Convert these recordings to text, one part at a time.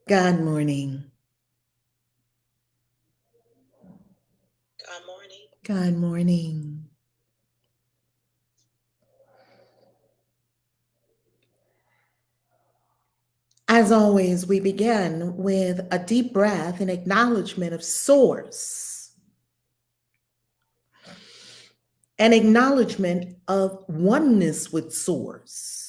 God morning. Good morning. God morning. As always, we begin with a deep breath and acknowledgement of Source, an acknowledgement of oneness with Source.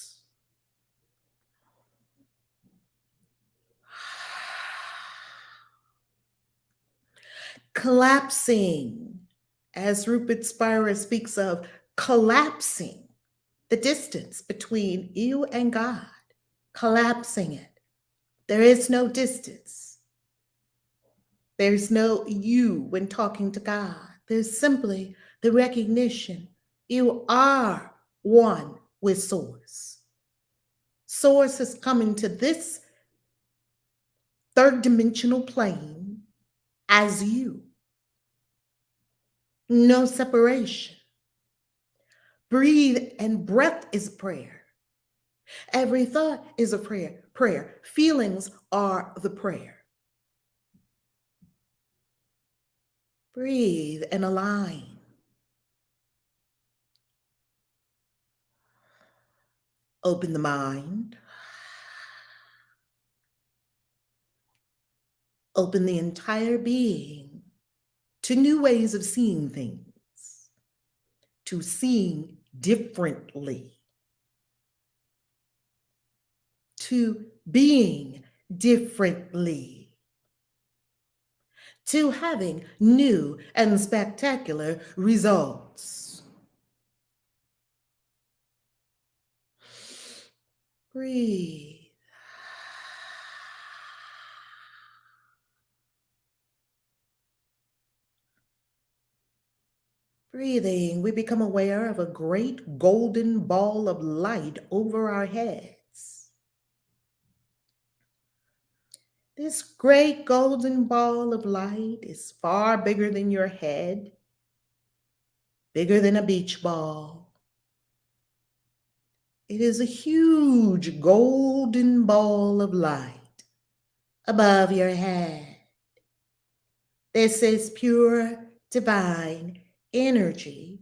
Collapsing, as Rupert Spira speaks of, collapsing the distance between you and God, collapsing it. There is no distance. There's no you when talking to God. There's simply the recognition you are one with Source. Source has come into this third dimensional plane as you. No separation. Breathe and breath is prayer. Every thought is a prayer. Prayer. Feelings are the prayer. Breathe and align. Open the mind. Open the entire being to new ways of seeing things, to seeing differently, to being differently, to having new and spectacular results. Breathe. Breathing, we become aware of a great golden ball of light over our heads. This great golden ball of light is far bigger than your head, bigger than a beach ball. It is a huge golden ball of light above your head. This is pure divine energy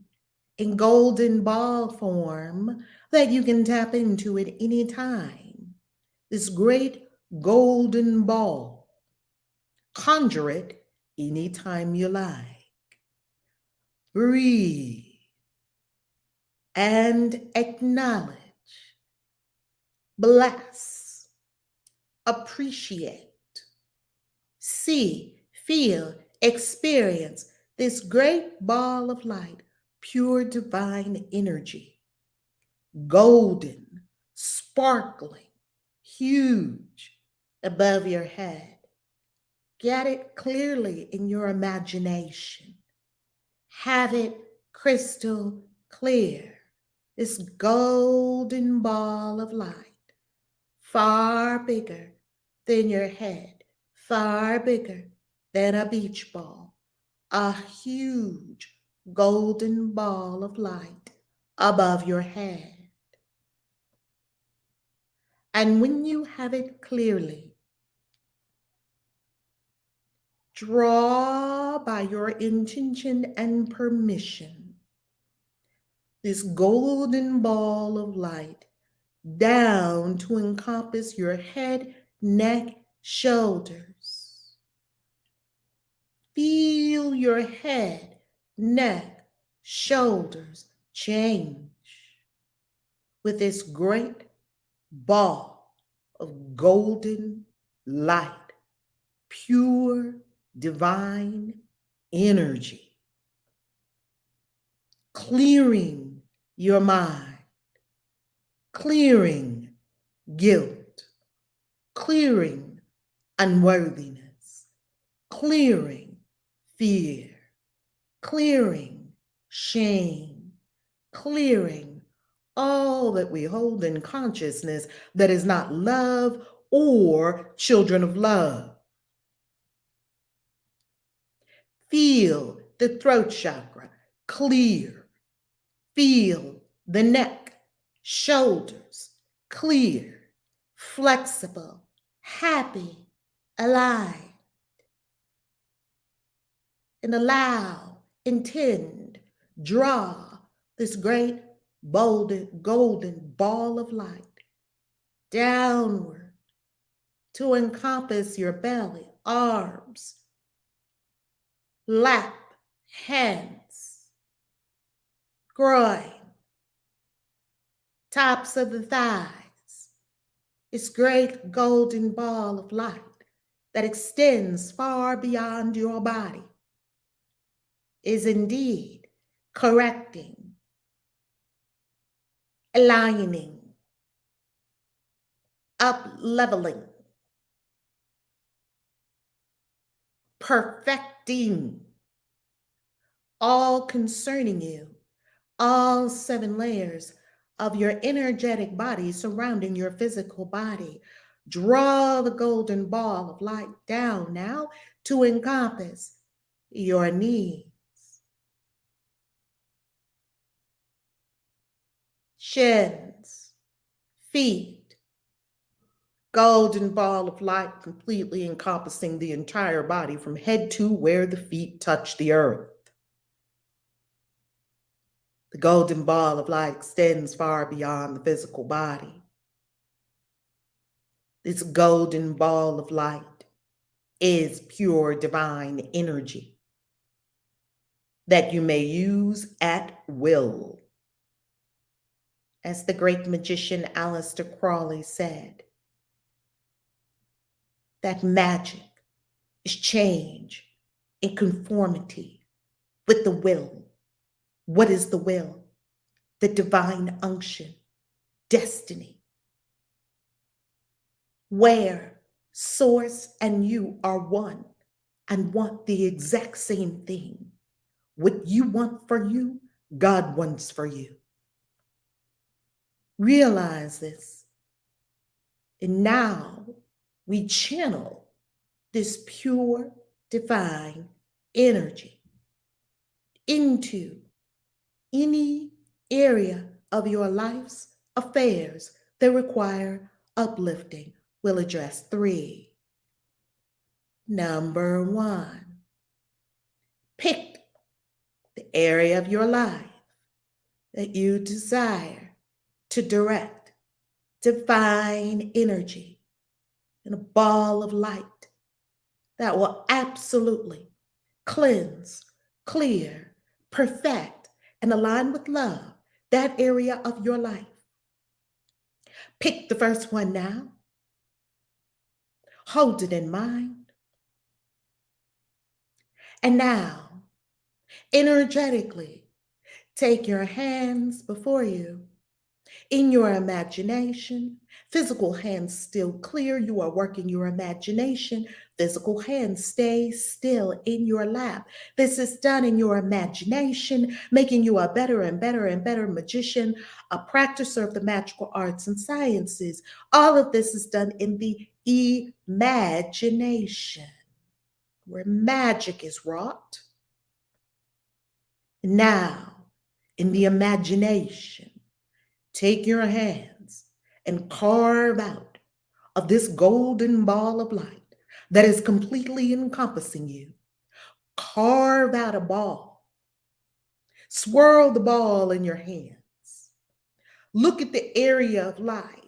in golden ball form that you can tap into at any time. This great golden ball. Conjure it anytime you like. Breathe and acknowledge, bless, appreciate, see, feel, experience this great ball of light, pure divine energy, golden, sparkling, huge above your head. Get it clearly in your imagination. Have it crystal clear. This golden ball of light, far bigger than your head, far bigger than a beach ball, a huge golden ball of light above your head. And when you have it clearly, draw by your intention and permission this golden ball of light down to encompass your head, neck, shoulders. Feel your head, neck, shoulders change with this great ball of golden light, pure divine energy, clearing your mind, clearing guilt, clearing unworthiness, clearing fear, clearing shame, clearing all that we hold in consciousness that is not love or children of love. Feel the throat chakra clear. Feel the neck, shoulders clear, flexible, happy, align, and allow, intend, draw this great golden ball of light downward to encompass your belly, arms, lap, hands, groin, tops of the thighs. This great golden ball of light that extends far beyond your body is indeed correcting, aligning, up leveling, perfecting all concerning you, all 7 layers of your energetic body surrounding your physical body. Draw the golden ball of light down now to encompass your knees, shins, feet. Golden ball of light completely encompassing the entire body from head to where the feet touch the earth. The golden ball of light extends far beyond the physical body. This golden ball of light is pure divine energy that you may use at will. As the great magician Aleister Crowley said, that magic is change in conformity with the will. What is the will? The divine unction, destiny, where source and you are one and want the exact same thing. What you want for you, God wants for you. Realize this. And now we channel this pure divine energy into any area of your life's affairs that require uplifting. We'll address 3. Number 1, pick the area of your life that you desire to direct divine energy in a ball of light that will absolutely cleanse, clear, perfect, and align with love that area of your life. Pick the first one now. Hold it in mind. And now, energetically, take your hands before you. In your imagination, physical hands still clear. You are working your imagination. Physical hands stay still in your lap. This is done in your imagination, making you a better and better and better magician, a practicer of the magical arts and sciences. All of this is done in the imagination, where magic is wrought. Now, in the imagination, take your hands and carve out of this golden ball of light that is completely encompassing you. Carve out a ball. Swirl the ball in your hands. Look at the area of life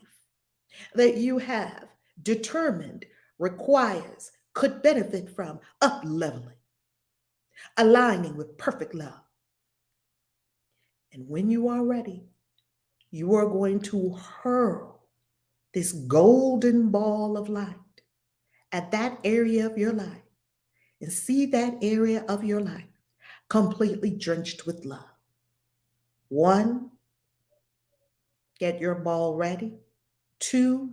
that you have determined requires, could benefit from up-leveling, aligning with perfect love. And when you are ready, you are going to hurl this golden ball of light at that area of your life and see that area of your life completely drenched with love. 1, get your ball ready. 2,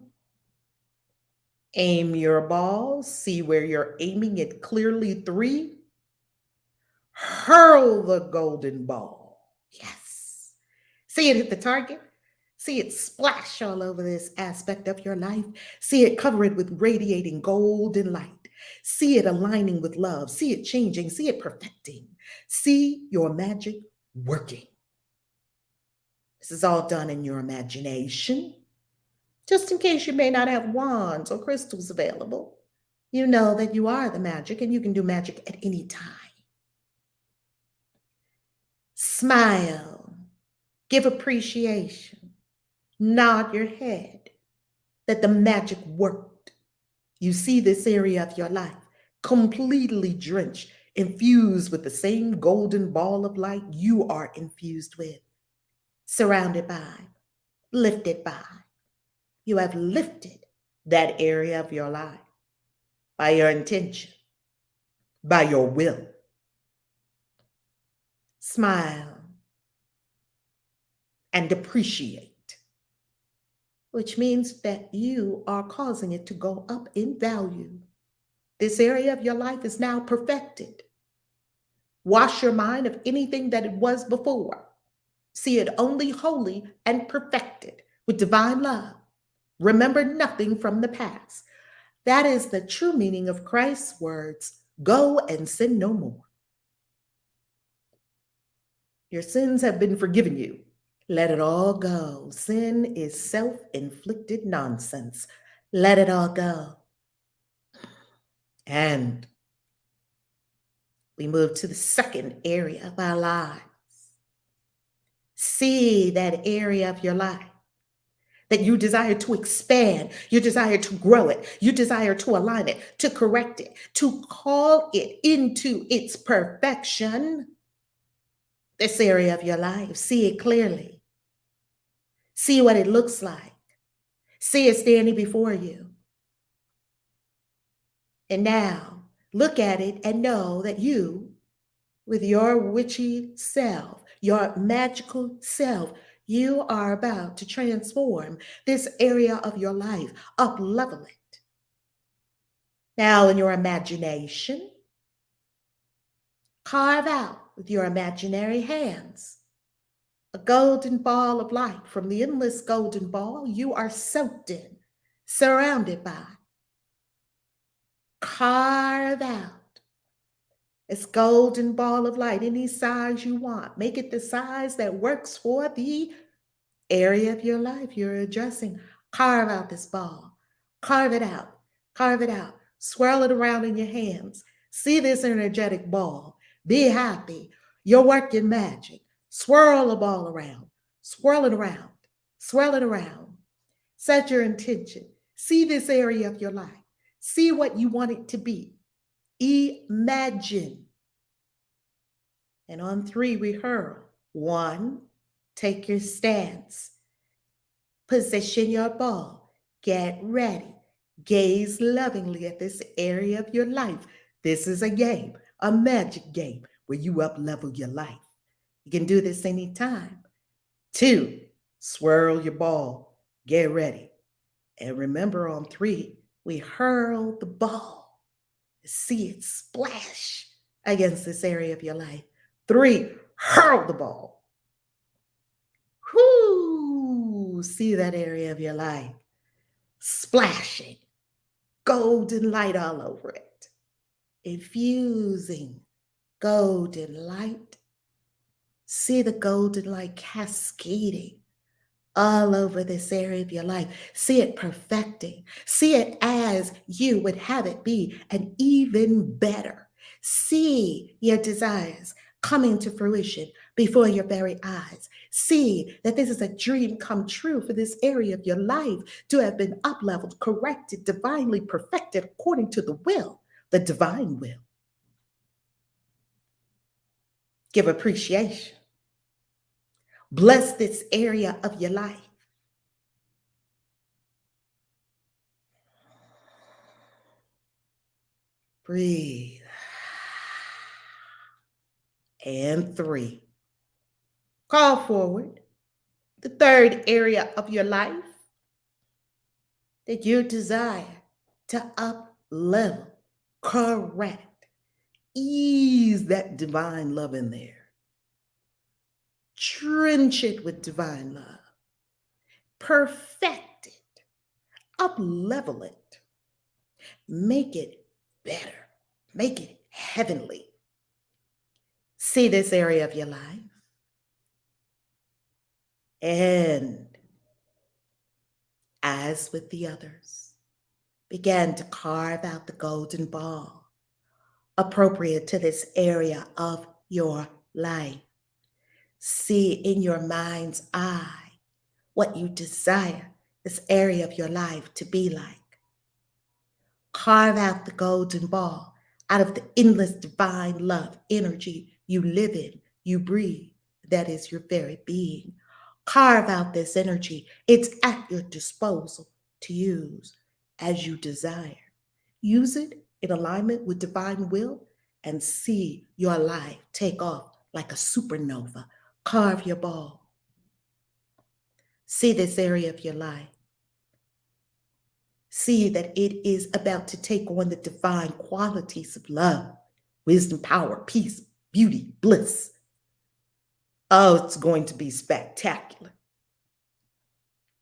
aim your ball, see where you're aiming it clearly. 3, hurl the golden ball. Yes. See it hit the target. See it splash all over this aspect of your life. See it cover it with radiating golden light. See it aligning with love. See it changing. See it perfecting. See your magic working. This is all done in your imagination. Just in case you may not have wands or crystals available, You know that you are the magic and you can do magic at any time. Smile, give appreciation, nod your head that the magic worked. You see this area of your life completely drenched, infused with the same golden ball of light you are infused with, surrounded by, lifted by. You have lifted that area of your life by your intention, by your will. Smile and appreciate, which means that you are causing it to go up in value. This area of your life is now perfected. Wash your mind of anything that it was before. See it only holy and perfected with divine love. Remember nothing from the past. That is the true meaning of Christ's words, go and sin no more. Your sins have been forgiven you. Let it all go. Sin is self-inflicted nonsense. Let it all go. And we move to the second area of our lives. See that area of your life that you desire to expand, you desire to grow it, you desire to align it, to correct it, to call it into its perfection. This area of your life, see it clearly. See what it looks like. See it standing before you. And now look at it and know that you, with your witchy self, your magical self, you are about to transform this area of your life, up level it. Now, in your imagination, carve out with your imaginary hands a golden ball of light. From the endless golden ball you are soaked in, surrounded by. Carve out this golden ball of light any size you want. Make it the size that works for the area of your life you're addressing. Carve out this ball. Carve it out. Carve it out. Swirl it around in your hands. See this energetic ball. Be happy. You're working magic. Swirl the ball around. Swirl it around. Swirl it around. Set your intention. See this area of your life. See what you want it to be. Imagine. And on 3, we hurl. 1, take your stance. Position your ball. Get ready. Gaze lovingly at this area of your life. This is a game, a magic game where you up level your life. You can do this anytime. 2, swirl your ball. Get ready. And remember on 3, we hurl the ball. See it splash against this area of your life. 3, hurl the ball. Whoo! See that area of your life splashing, golden light all over it, infusing golden light. See the golden light cascading all over this area of your life. See it perfecting. See it as you would have it be, and even better. See your desires coming to fruition before your very eyes. See that this is a dream come true for this area of your life to have been up-leveled, corrected, divinely perfected according to the will, the divine will. Give appreciation. Bless this area of your life. Breathe. And 3. Call forward the third area of your life that you desire to up level, correct, ease that divine love in there. Drench it with divine love. Perfect it. Up level it. Make it better. Make it heavenly. See this area of your life. And as with the others, Begin to carve out the golden ball appropriate to this area of your life. See in your mind's eye what you desire this area of your life to be like. Carve out the golden ball out of the endless divine love energy you live in, you breathe. That is your very being. Carve out this energy. It's at your disposal to use as you desire. Use it in alignment with divine will and see your life take off like a supernova. Carve your ball. See this area of your life. See that it is about to take on the divine qualities of love, wisdom, power, peace, beauty, bliss. Oh, it's going to be spectacular.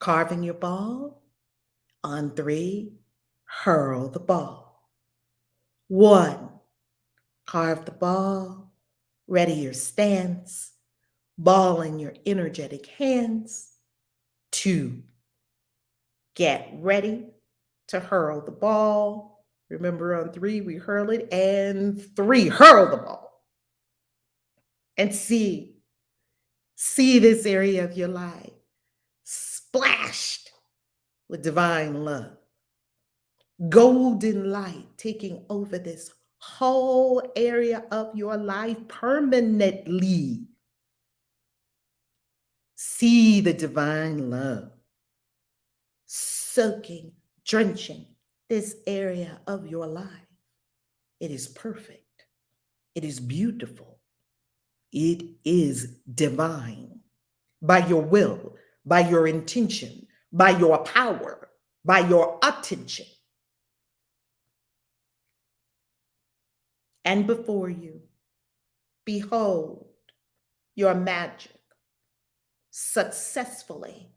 Carving your ball. On 3, hurl the ball. 1, carve the ball. Ready your stance. Ball in your energetic hands. 2, get ready to hurl the ball. Remember, on 3, we hurl it, and 3, hurl the ball. And see this area of your life splashed with divine love. Golden light taking over this whole area of your life permanently. See the divine love soaking, drenching this area of your life. It is perfect. It is beautiful. It is divine. By your will, by your intention, by your power, by your attention. And before you, behold your magic successfully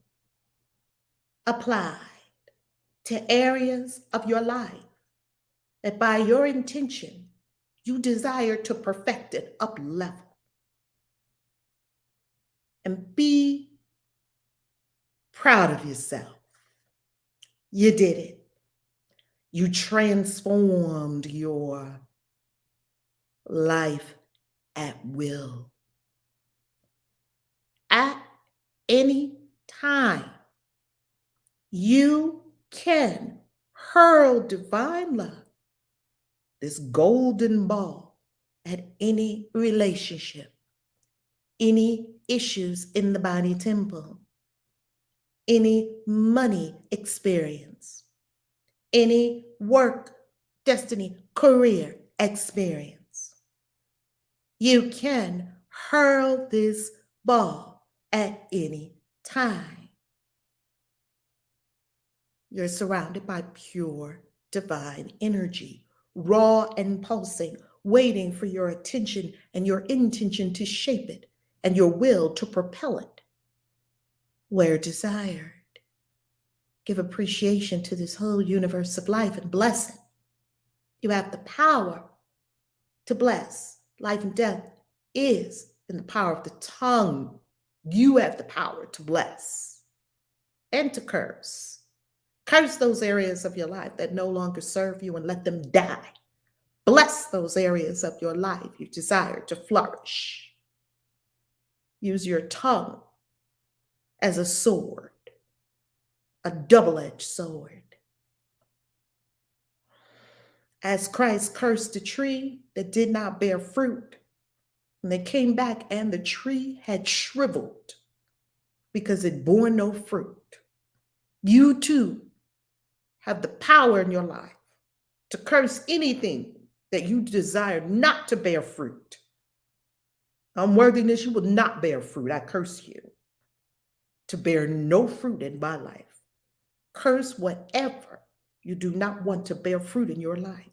applied to areas of your life that by your intention, you desire to perfect it up level. And be proud of yourself. You did it. You transformed your life at will. At any time, you can hurl divine love, this golden ball, at any relationship, any issues in the body temple, any money experience, any work, destiny, career experience. You can hurl this ball at any time. You're surrounded by pure divine energy, raw and pulsing, waiting for your attention and your intention to shape it and your will to propel it where desired. Give appreciation to this whole universe of life and blessing. You have the power to bless. Life and death is in the power of the tongue. You have the power to bless and to curse. Curse those areas of your life that no longer serve you and let them die. Bless those areas of your life you desire to flourish. Use your tongue as a sword, a double-edged sword. As Christ cursed the tree that did not bear fruit, and they came back and the tree had shriveled because it bore no fruit. You too have the power in your life to curse anything that you desire not to bear fruit. Unworthiness, you will not bear fruit. I curse you to bear no fruit in my life. Curse whatever you do not want to bear fruit in your life.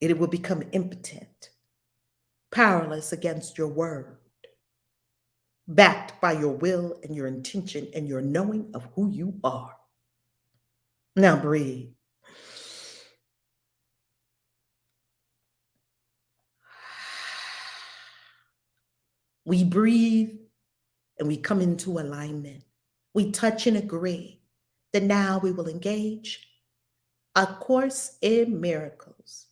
It will become impotent, powerless against your word, backed by your will and your intention and your knowing of who you are. Now breathe. We breathe and we come into alignment. We touch and agree that now we will engage A Course in Miracles.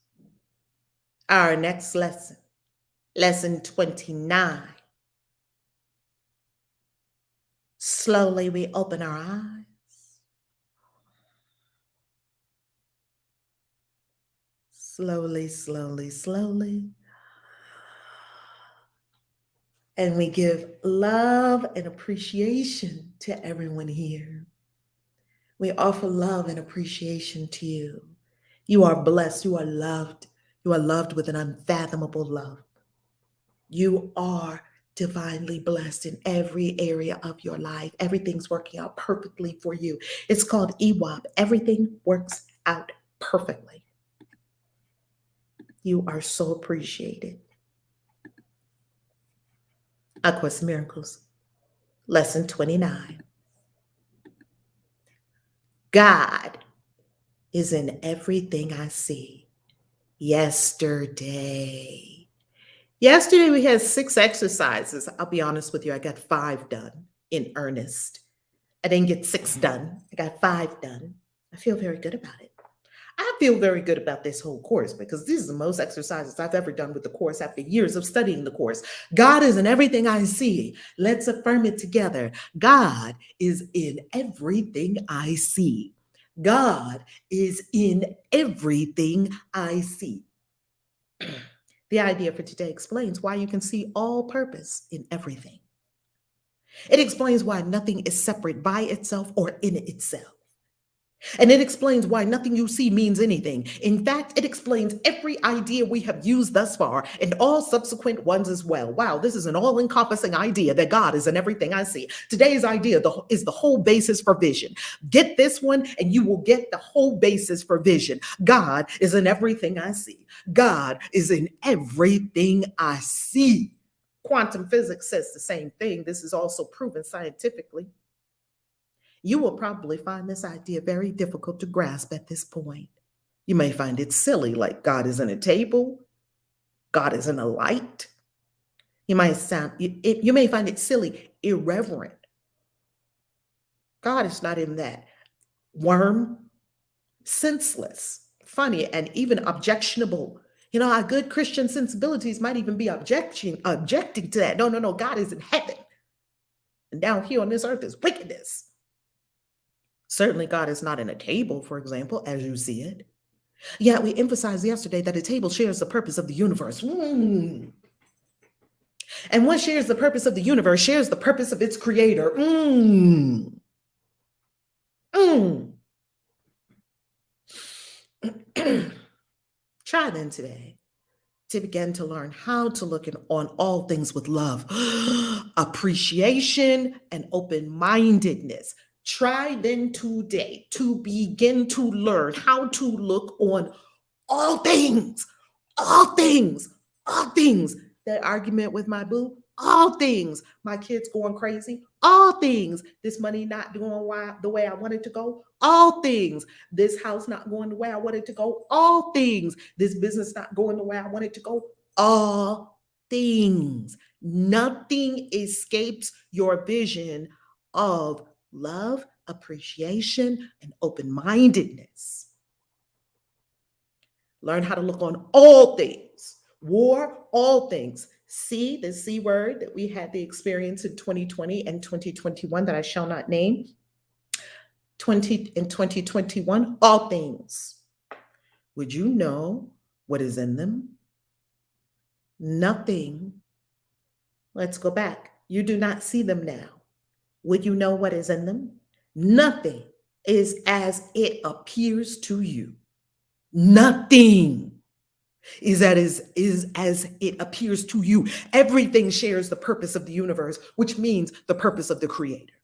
Our next lesson, lesson 29. Slowly we open our eyes. Slowly, slowly, slowly. And we give love and appreciation to everyone here. We offer love and appreciation to you. You are blessed. You are loved. You are loved with an unfathomable love. You are divinely blessed in every area of your life. Everything's working out perfectly for you. It's called EWAP. Everything works out perfectly. You are so appreciated. A Course in Miracles, lesson 29. God is in everything I see. Yesterday we had 6 exercises. I'll be honest with you, I got 5 done in earnest. I didn't get 6 done. I got 5 done. I feel very good about it. I feel very good about this whole course because these are the most exercises I've ever done with the course after years of studying the course. God is in everything I see. Let's affirm it together. God is in everything I see. God is in everything I see. The idea for today explains why you can see all purpose in everything. It explains why nothing is separate by itself or in itself. And it explains why nothing you see means anything. In fact, it explains every idea we have used thus far and all subsequent ones as well. Wow, this is an all-encompassing idea that God is in everything I see. Today's idea is the whole basis for vision. Get this one and you will get the whole basis for vision. God is in everything I see. God is in everything I see. Quantum physics says the same thing. This is also proven scientifically. You will probably find this idea very difficult to grasp at this point. You may find it silly, like God is in a table, God is in a light. You may find it silly, irreverent. God is not in that. Worm, senseless, funny, and even objectionable. You know, our good Christian sensibilities might even be objecting to that. No, God is in heaven. And down here on this earth is wickedness. Certainly, God is not in a table, for example, as you see it. Yet we emphasized yesterday that a table shares the purpose of the universe. And what shares the purpose of the universe shares the purpose of its creator. Try then today to begin to learn how to look on all things with love, appreciation, and open-mindedness. Try then today to begin to learn how to look on all things, all things, all things. That argument with my boo, all things. My kids going crazy, all things. This money not doing the way I want it to go, all things. This house not going the way I want it to go, all things. This business not going the way I want it to go, all things. Nothing escapes your vision of love, appreciation, and open-mindedness. Learn how to look on all things. War, all things. See, the C word that we had the experience in 2020 and 2021 that I shall not name. 20 and 2021, all things. Would you know what is in them? Nothing. Let's go back. You do not see them now. Would you know what is in them? Nothing is as it appears to you. Nothing is as it appears to you. Everything shares the purpose of the universe, which means the purpose of the creator.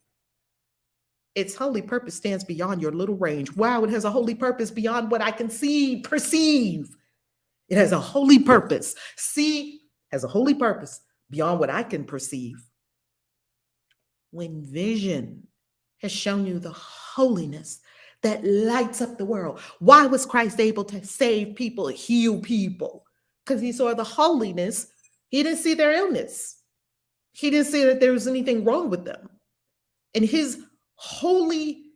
Its holy purpose stands beyond your little range. Wow, it has a holy purpose beyond what I can perceive. It has a holy purpose. See has a holy purpose beyond what I can perceive. When vision has shown you the holiness that lights up the world. Why was Christ able to save people, heal people? Because he saw the holiness. He didn't see their illness. He didn't see that there was anything wrong with them. And his holy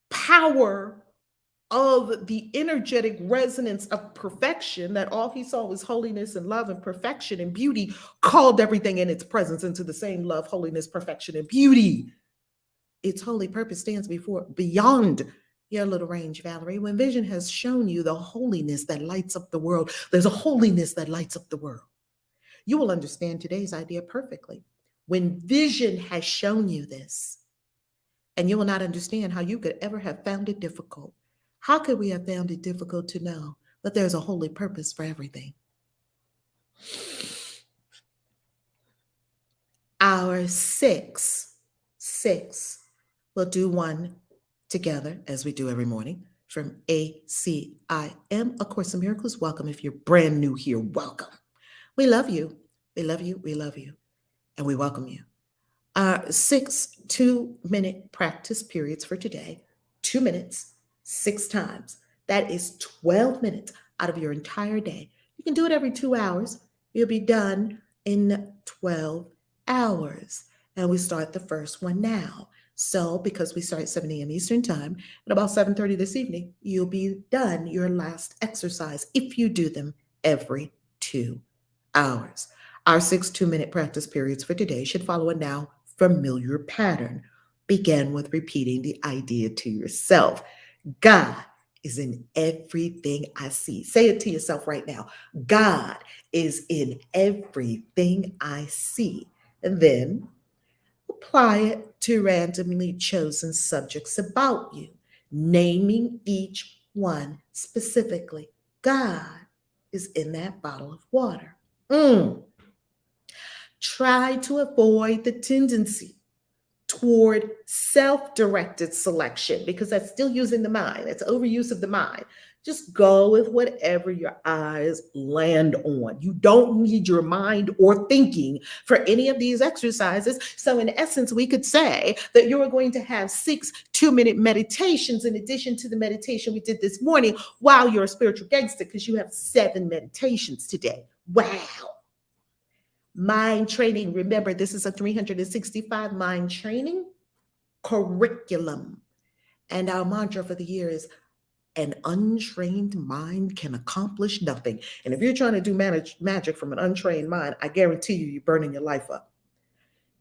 power of the energetic resonance of perfection, that all he saw was holiness and love and perfection and beauty, called everything in its presence into the same love, holiness, perfection, and beauty. Its holy purpose stands beyond your little range, Valerie. When vision has shown you the holiness that lights up the world, there's a holiness that lights up the world. You will understand today's idea perfectly. When vision has shown you this, and you will not understand how you could ever have found it difficult. How could we have found it difficult to know that there's a holy purpose for everything? Our six, we'll do one together as we do every morning from ACIM, A Course in Miracles. Welcome. If you're brand new here, welcome. We love you. We love you. We love you. And we welcome you. Our 6 2-minute practice periods for today, 2 minutes, 6 times. That is 12 minutes out of your entire day. You can do it every 2 hours. You'll be done in 12 hours. And we start the first one now. So because we start at 7 a.m. Eastern Time, at about 7:30 this evening, you'll be done your last exercise if you do them every 2 hours. Our 6 2-minute practice periods for today should follow a now familiar pattern. Begin with repeating the idea to yourself. God is in everything I see. Say it to yourself right now. God is in everything I see. And then apply it to randomly chosen subjects about you, naming each one specifically. God is in that bottle of water. Try to avoid the tendency toward self-directed selection because that's still using the mind. That's overuse of the mind. Just go with whatever your eyes land on. You don't need your mind or thinking for any of these exercises. So in essence, we could say that you're going to have 6 2-minute meditations in addition to the meditation we did this morning while you're a spiritual gangster, because you have 7 meditations today. Wow. Mind training. Remember, this is a 365 mind training curriculum. And our mantra for the year is an untrained mind can accomplish nothing. And if you're trying to do magic from an untrained mind, I guarantee you're burning your life up.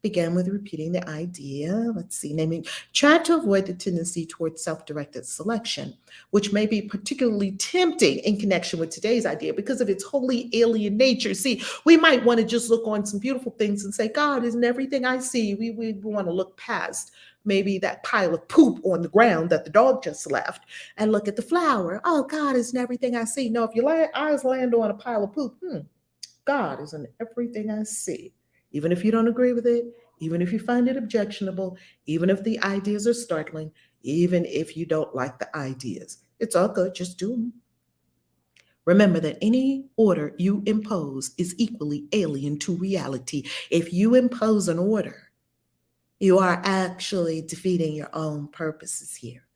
Begin with repeating the idea. Let's see, naming. Try to avoid the tendency towards self-directed selection, which may be particularly tempting in connection with today's idea because of its wholly alien nature. See, we might want to just look on some beautiful things and say, God isn't everything I see. We want to look past maybe that pile of poop on the ground that the dog just left and look at the flower. Oh, God isn't everything I see. No, if your eyes land on a pile of poop, God isn't everything I see. Even if you don't agree with it, even if you find it objectionable, even if the ideas are startling, even if you don't like the ideas, it's all good. Just do them. Remember that any order you impose is equally alien to reality. If you impose an order, you are actually defeating your own purposes here.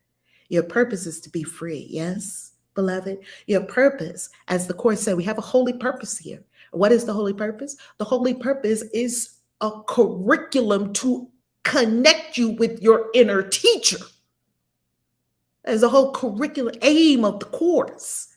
Your purpose is to be free, yes, beloved? Your purpose, as the Course said, we have a holy purpose here. What is the holy purpose? The holy purpose is a curriculum to connect you with your inner teacher. There's a whole curriculum aim of the Course.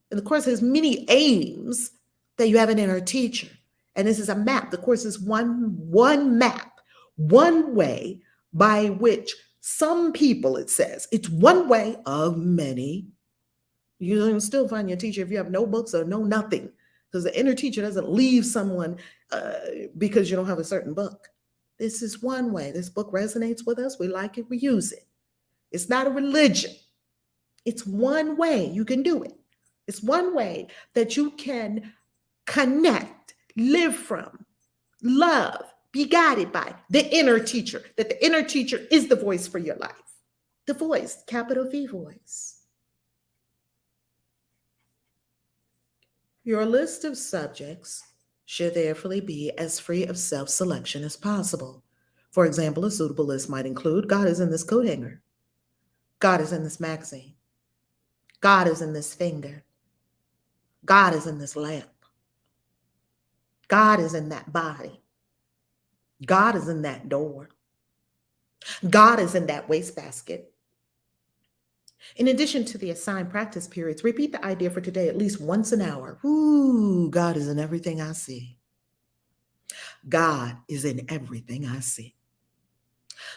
And the Course has many aims that you have an inner teacher. And this is a map. The Course is one map, one way by which some people, it says, it's one way of many. You can still find your teacher if you have no books or no nothing, because the inner teacher doesn't leave someone because you don't have a certain book. This is one way. This book resonates with us. We like it. We use it. It's not a religion. It's one way you can do it. It's one way that you can connect, live from, love, be guided by the inner teacher, that the inner teacher is the voice for your life. The voice, capital V voice. Your list of subjects should therefore be as free of self-selection as possible. For example, a suitable list might include, God is in this coat hanger. God is in this magazine. God is in this finger. God is in this lamp. God is in that body. God is in that door. God is in that wastebasket. In addition to the assigned practice periods, repeat the idea for today at least once an hour. Ooh, God is in everything I see. God is in everything I see.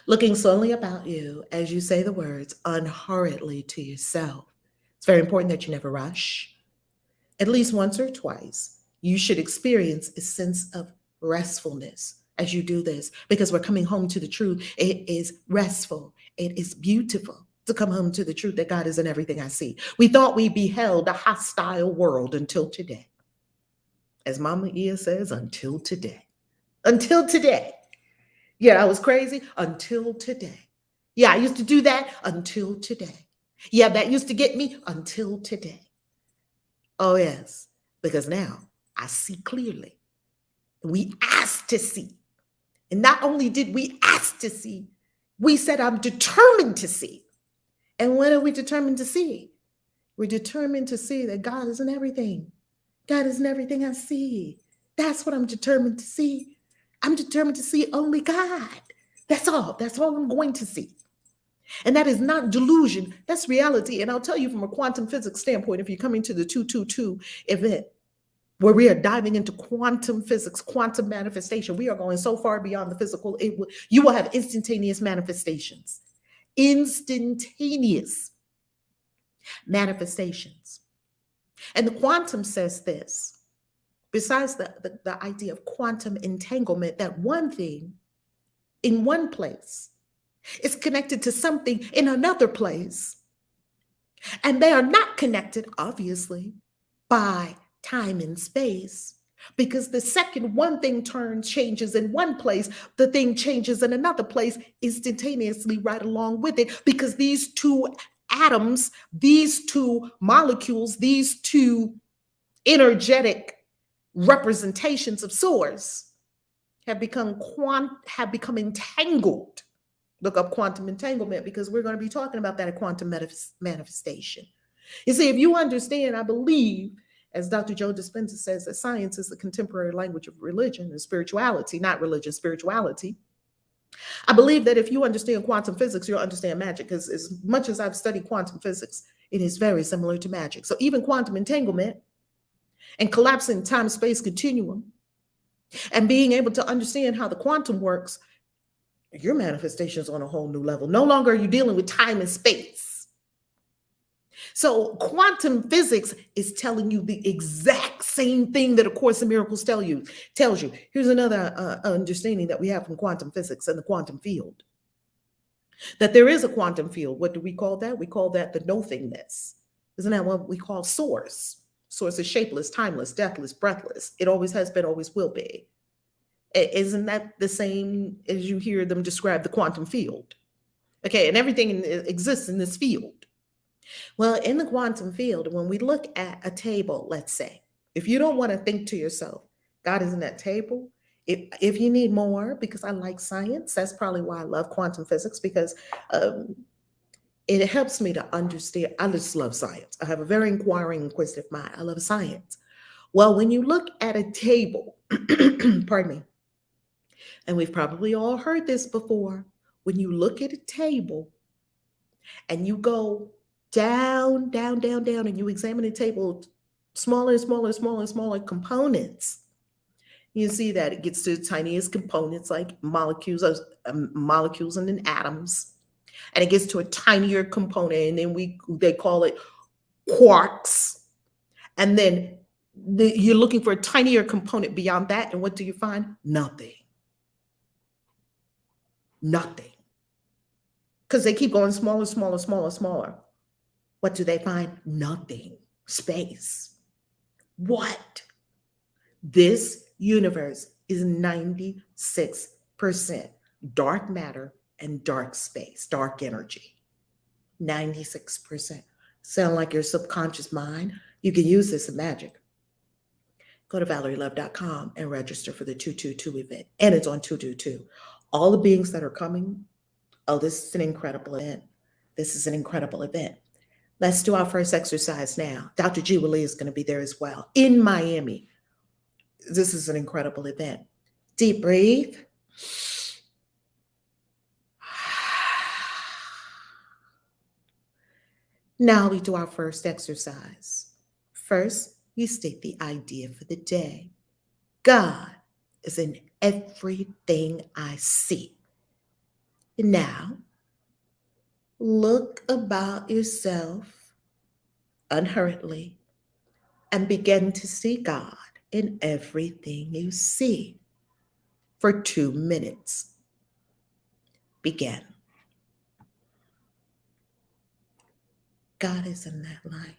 Looking slowly about you as you say the words unhurriedly to yourself. It's very important that you never rush. At least once or twice, you should experience a sense of restfulness as you do this because we're coming home to the truth. It is restful, it is beautiful to come home to the truth that God is in everything I see. We thought we beheld a hostile world until today. As Mama Ia says, until today. Until today. Yeah, I was crazy until today. Yeah, I used to do that until today. Yeah, that used to get me until today. Oh, yes, because now I see clearly. We asked to see. And not only did we ask to see, we said, I'm determined to see. And what are we determined to see? We're determined to see that God is in everything. God is in everything I see. That's what I'm determined to see. I'm determined to see only God. That's all. That's all I'm going to see. And that is not delusion. That's reality. And I'll tell you from a quantum physics standpoint, if you're coming to the 222 event, where we are diving into quantum physics, quantum manifestation, we are going so far beyond the physical. You will have instantaneous manifestations. Instantaneous manifestations. And the quantum says this, besides the idea of quantum entanglement, that one thing in one place is connected to something in another place. And they are not connected, obviously, by time and space. Because the second one thing changes in one place, the thing changes in another place instantaneously right along with it. Because these two atoms, these two molecules, these two energetic representations of source have become entangled. Look up quantum entanglement because we're going to be talking about that at quantum manifestation. You see, if you understand, I believe, as Dr. Joe Dispenza says, that science is the contemporary language of religion and spirituality, not religion, spirituality. I believe that if you understand quantum physics, you'll understand magic, because as much as I've studied quantum physics, it is very similar to magic. So even quantum entanglement and collapsing time-space continuum and being able to understand how the quantum works, your manifestation is on a whole new level. No longer are you dealing with time and space. So quantum physics is telling you the exact same thing that A Course in Miracles tells you. Here's another understanding that we have from quantum physics and the quantum field. That there is a quantum field. What do we call that? We call that the nothingness. Isn't that what we call source? Source is shapeless, timeless, deathless, breathless. It always has been, always will be. Isn't that the same as you hear them describe the quantum field? Okay, and everything exists in this field. Well, in the quantum field, when we look at a table, let's say, if you don't want to think to yourself, God is in that table. If you need more, because I like science, that's probably why I love quantum physics, because it helps me to understand. I just love science. I have a very inquiring, inquisitive mind. I love science. Well, when you look at a table, pardon me, and we've probably all heard this before, when you look at a table and you go down, down, down, down, and you examine the table, smaller and smaller, smaller and smaller components, you see that it gets to the tiniest components like molecules and then atoms. And it gets to a tinier component, and then they call it quarks. And then you're looking for a tinier component beyond that, and what do you find? Nothing. Nothing. Because they keep going smaller, smaller, smaller, smaller. What do they find? Nothing. Space. What? This universe is 96% dark matter and dark space, dark energy. 96%. Sound like your subconscious mind? You can use this in magic. Go to ValerieLove.com and register for the 222 event. And it's on 222. All the beings that are coming, oh, this is an incredible event. This is an incredible event. Let's do our first exercise now. Dr. G. Willie is going to be there as well in Miami. This is an incredible event. Deep breathe. Now we do our first exercise. First, you state the idea for the day. God is in everything I see. Now, look about yourself unhurriedly and begin to see God in everything you see for 2 minutes. Begin. God is in that light.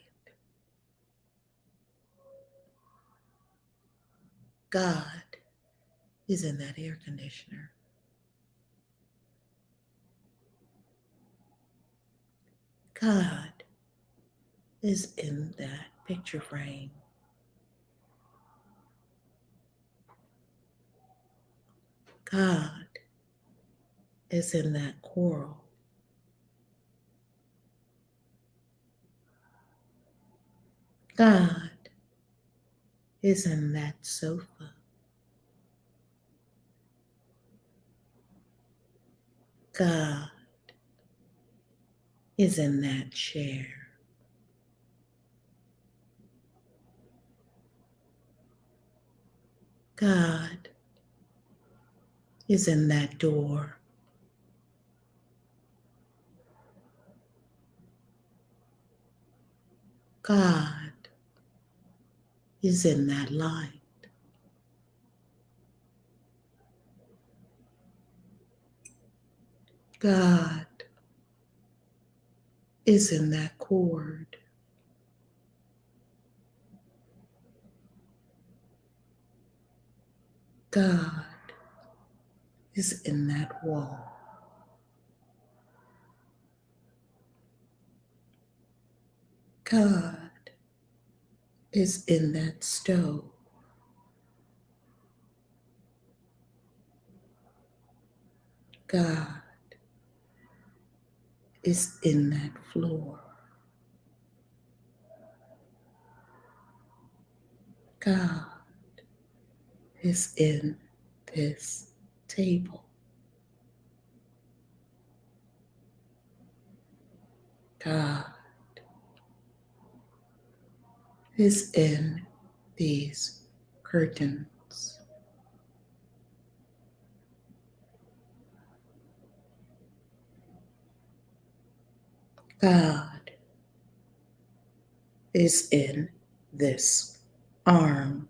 God is in that air conditioner. God is in that picture frame. God is in that coral. God is in that sofa. God is in that chair. God is in that door. God is in that light. God is in that cord. God is in that wall. God is in that stove. God is in that floor. God is in this table. God is in these curtains. God is in this arm.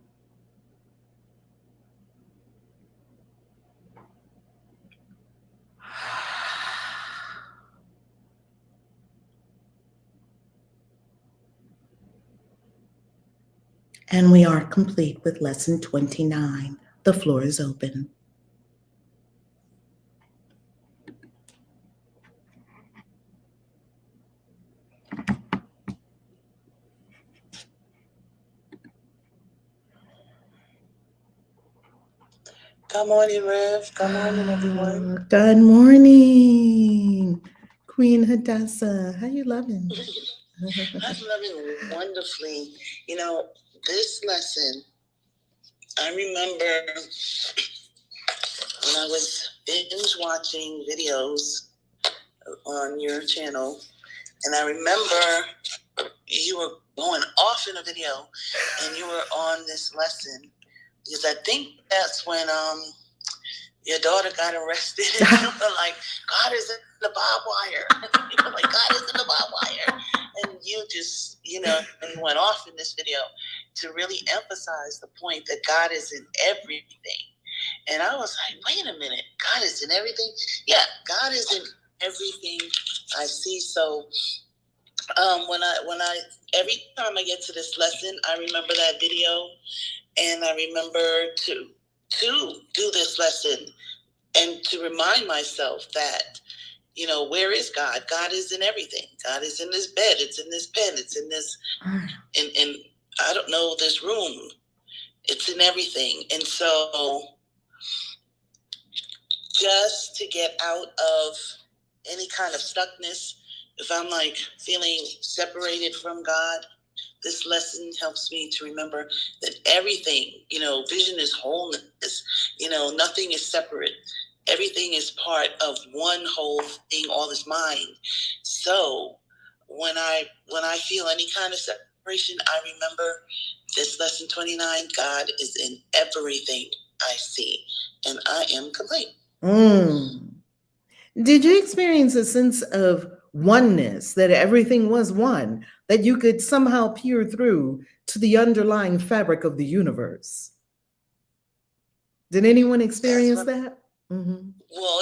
And we are complete with lesson 29. The floor is open. Good morning, Rev. Good morning, everyone. Good morning, Queen Hadassah. How you loving? I'm loving wonderfully. You know, this lesson, I remember when I was binge watching videos on your channel, and I remember you were going off in a video, and you were on this lesson, because I think that's when your daughter got arrested, and you were like, God is in the barbed wire. You were like, God is in the barbed wire. And you just, and went off in this video to really emphasize the point that God is in everything. And I was like, wait a minute, God is in everything? Yeah, God is in everything I see. So when I every time I get to this lesson, I remember that video, and I remember to do this lesson and to remind myself that, where is God? God is in everything. God is in this bed. It's in this pen. It's in this, in I don't know, this room. It's in everything. And so just to get out of any kind of stuckness, if I'm like feeling separated from God, this lesson helps me to remember that everything, vision is wholeness, nothing is separate. Everything is part of one whole thing, all is mind. So when I feel any kind of separation, I remember this lesson 29. God is in everything I see, and I am complete. Did you experience a sense of oneness, that everything was one, that you could somehow peer through to the underlying fabric of the universe? Did anyone experience that? Mm-hmm. Well,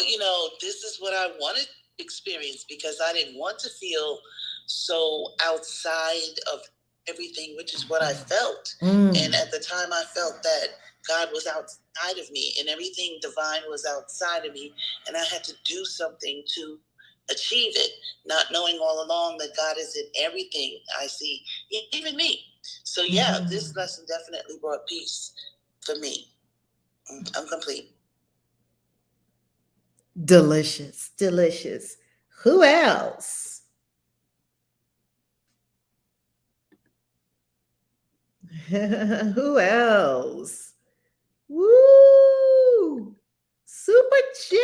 this is what I wanted to experience, because I didn't want to feel so outside of everything, which is what I felt. And at the time, I felt that God was outside of me and everything divine was outside of me, and I had to do something to achieve it, not knowing all along that God is in everything I see, even me. So yeah, this lesson definitely brought peace for me. I'm complete. Delicious, delicious. Who else? Who else? Woo! Super chat!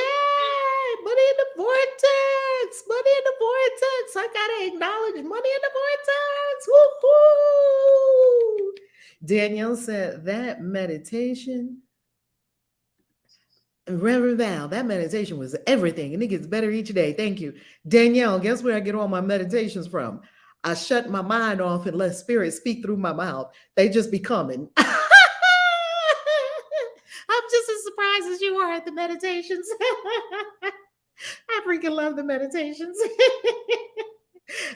Money in the vortex! Money in the vortex! I gotta acknowledge money in the vortex! Woo-hoo! Danielle said that meditation, Reverend Val, that meditation was everything, and it gets better each day. Thank you. Danielle, guess where I get all my meditations from? I shut my mind off and let spirit speak through my mouth. They just be coming. I'm just as surprised as you are at the meditations. I freaking love the meditations.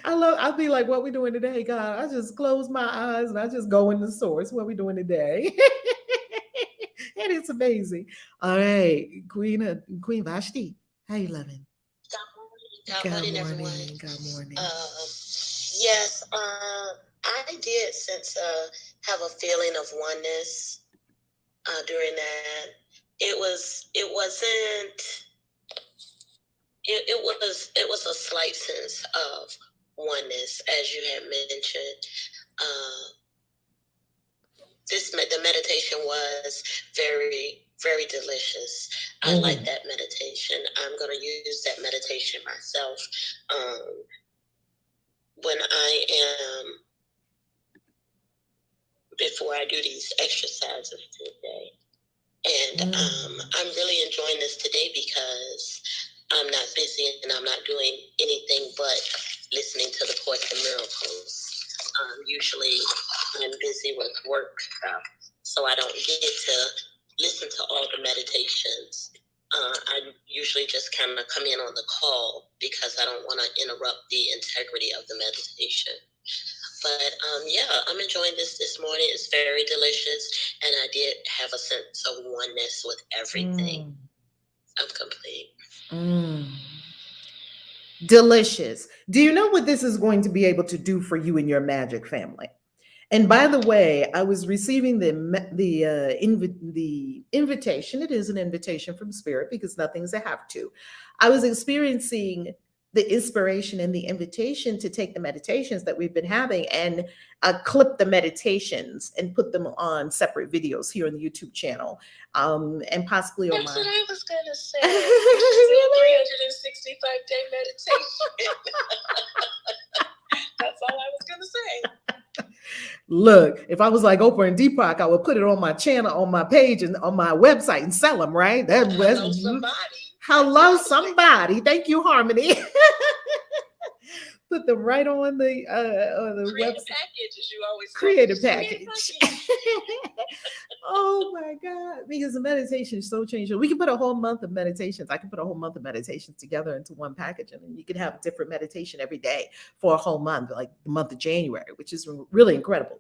I'll be like, what we doing today, God? I just close my eyes and I just go in the source. What we doing today? And it's amazing. All right, Queen Vashti, how you loving? Good morning, everyone. Good morning. Yes, I did sense have a feeling of oneness during that. It was a slight sense of oneness, as you had mentioned. The meditation was very, very delicious. I like that meditation. I'm going to use that meditation myself when I am, before I do these exercises today. And I'm really enjoying this today because I'm not busy and I'm not doing anything but listening to the Course in Miracles. Usually I'm busy with work stuff, so I don't get to listen to all the meditations. I usually just kind of come in on the call because I don't want to interrupt the integrity of the meditation. But yeah, I'm enjoying this morning. It's very delicious, and I did have a sense of oneness with everything. I'm complete. Delicious. Do you know what this is going to be able to do for you and your magic family? And by the way, I was receiving the invitation. It is an invitation from Spirit because nothing's a have to. I was experiencing the inspiration and the invitation to take the meditations that we've been having and clip the meditations and put them on separate videos here on the YouTube channel, and possibly on That's my. what I was gonna say. 365-day meditation. That's all I was gonna say. Look, if I was like Oprah and Deepak, I would put it on my channel, on my page, and on my website and sell them, right? Hello, somebody. Hello, somebody. Thank you, Harmony. Put them right on the Create website. A package, as you always say. Create a package. Oh my God. Because the meditation is so changing. We can put a whole month of meditations. I can put a whole month of meditations together into one package, and then you can have a different meditation every day for a whole month, like the month of January, which is really incredible.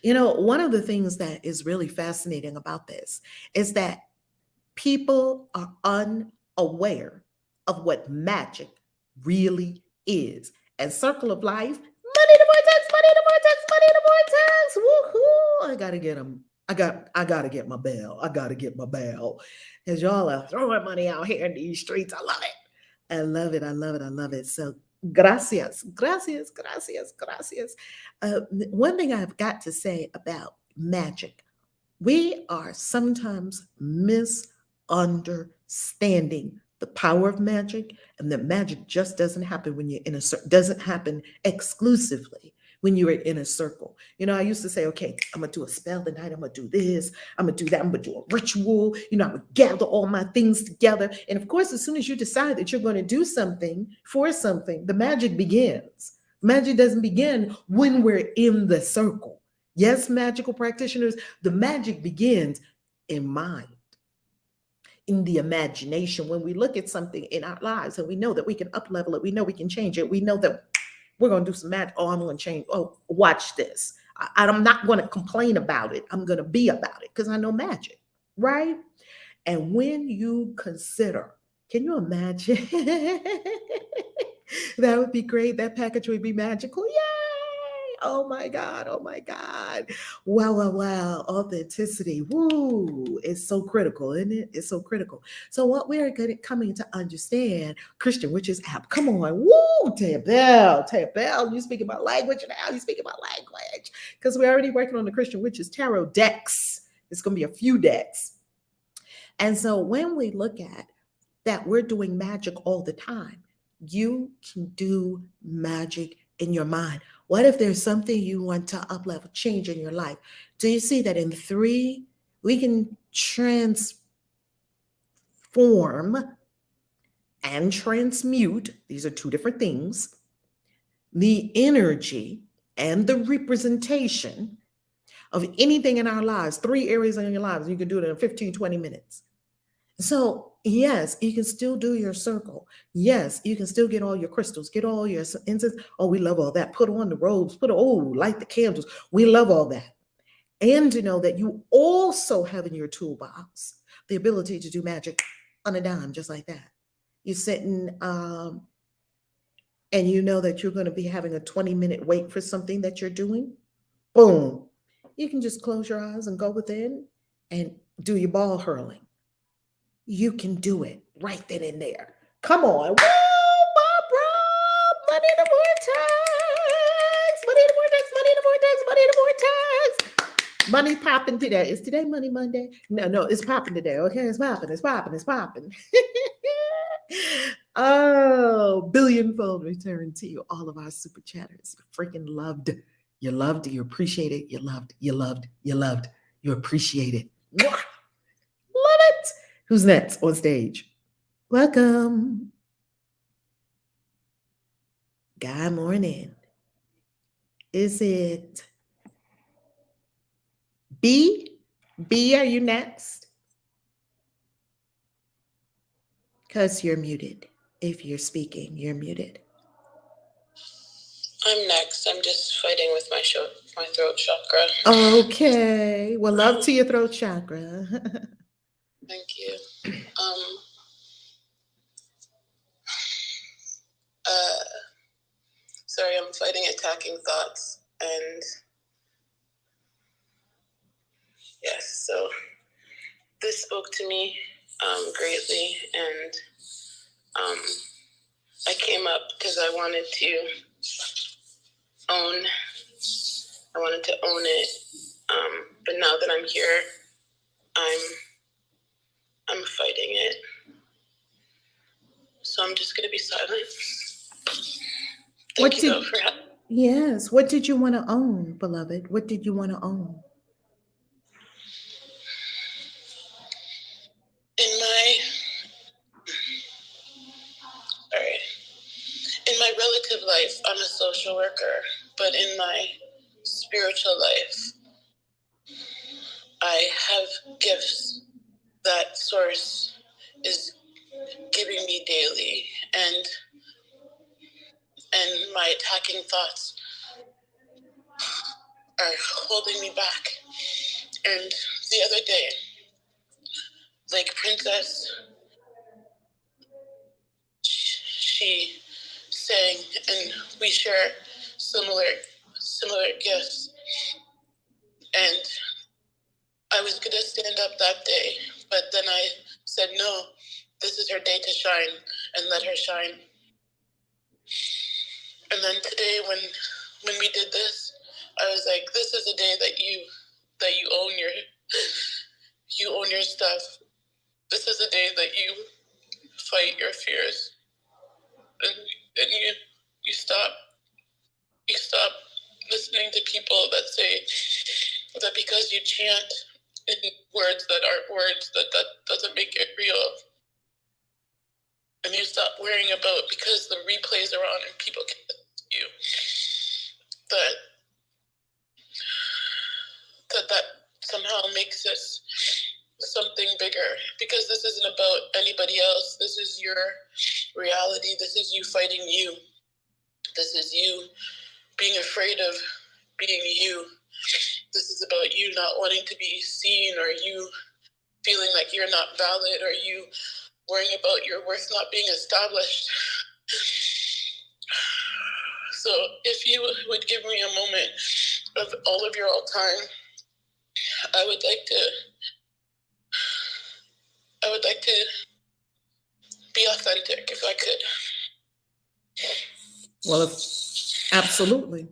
You know, one of the things that is really fascinating about this is that people are unaware of what magic really is. And Circle of Life, money in the vortex, money in the vortex, money in the vortex. Woohoo! I gotta get them. I gotta get my bell. I gotta get my bell. Because y'all are throwing money out here in these streets. I love it. I love it. I love it. I love it. So gracias, gracias, gracias, gracias. One thing I've got to say about magic, we are sometimes misunderstanding the power of magic, and that magic just doesn't happen when you're in a doesn't happen exclusively when you're in a circle. You know, I used to say, okay, I'm gonna do a spell tonight, I'm gonna do this, I'm gonna do that, I'm gonna do a ritual, you know, I would gather all my things together. And of course, as soon as you decide that you're going to do something for something, the magic begins. Magic doesn't begin when we're in the circle. Yes, magical practitioners, the magic begins in mind, in the imagination. When we look at something in our lives and we know that we can up level it, we know we can change it, we know that we're going to do some magic. Oh, I'm going to change. Oh, watch this. I'm not going to complain about it. I'm going to be about it because I know magic, right? And when you consider, can you imagine? That would be great. That package would be magical. Yay! Oh my God. Oh my God. Wow, wow, wow. Authenticity. Woo. It's so critical, isn't it? It's so critical. So what we are coming to understand, Christian Witches app. Come on. Woo. Taya Bell. You speaking about language now. You speaking about language. Because we're already working on the Christian Witches tarot decks. It's going to be a few decks. And so when we look at that, we're doing magic all the time. You can do magic in your mind. What if there's something you want to up level, change in your life? Do you see that in 3, we can transform and transmute? These are 2 different things. The energy and the representation of anything in our lives, 3 areas in your lives. You can do it in 15, 20 minutes. So, yes, you can still do your circle. Yes, you can still get all your crystals, get all your incense. Oh, we love all that. Put on the robes, light the candles. We love all that. And to know that you also have in your toolbox the ability to do magic on a dime, just like that. You're sitting and you know that you're going to be having a 20-minute wait for something that you're doing. Boom. You can just close your eyes and go within and do your ball hurling. You can do it right then and there. Come on. Woo, Barbara! Money in the vortex! Money in the vortex! Money in the vortex! Money in the vortex! Money popping today. Is today Money Monday? No, it's popping today. Okay, it's popping. It's popping. It's popping. Oh, billionfold return to you, all of our super chatters. You're freaking loved. You're loved. You appreciate it. You're loved. You're loved. You're loved. You appreciate it. Mwah! Love it. Who's next on stage? Welcome. Good morning. Is it B? B, are you next? Because you're muted. If you're speaking, you're muted. I'm next. I'm just fighting with my throat chakra. Okay. Well, love to your throat chakra. Thank you. Sorry, I'm fighting attacking thoughts. And yes, so this spoke to me greatly. And I came up because I wanted to own it. But now that I'm here, I'm fighting it. So I'm just going to be silent. Thank you though for help. Yes. What did you want to own, beloved? What did you want to own? In my relative life, I'm a social worker, but in my spiritual life, I have gifts that Source is giving me daily, and my attacking thoughts are holding me back. And the other day, like Princess, she sang, and we share similar gifts. And I was gonna stand up that day, but then I said, no, this is her day to shine, and let her shine. And then today, when we did this, I was like, this is a day that you own your stuff. This is a day that you fight your fears, and you stop listening to people that say that because you chant in words that aren't words, that doesn't make it real. And you stop worrying about, because the replays are on and people can listen to you, that somehow makes this something bigger. Because this isn't about anybody else. This is your reality. This is you fighting you. This is you being afraid of being you. This is about you not wanting to be seen, or you feeling like you're not valid, or you worrying about your worth not being established. So if you would give me a moment of all of your all time, I would like to be authentic, if I could. Well, absolutely.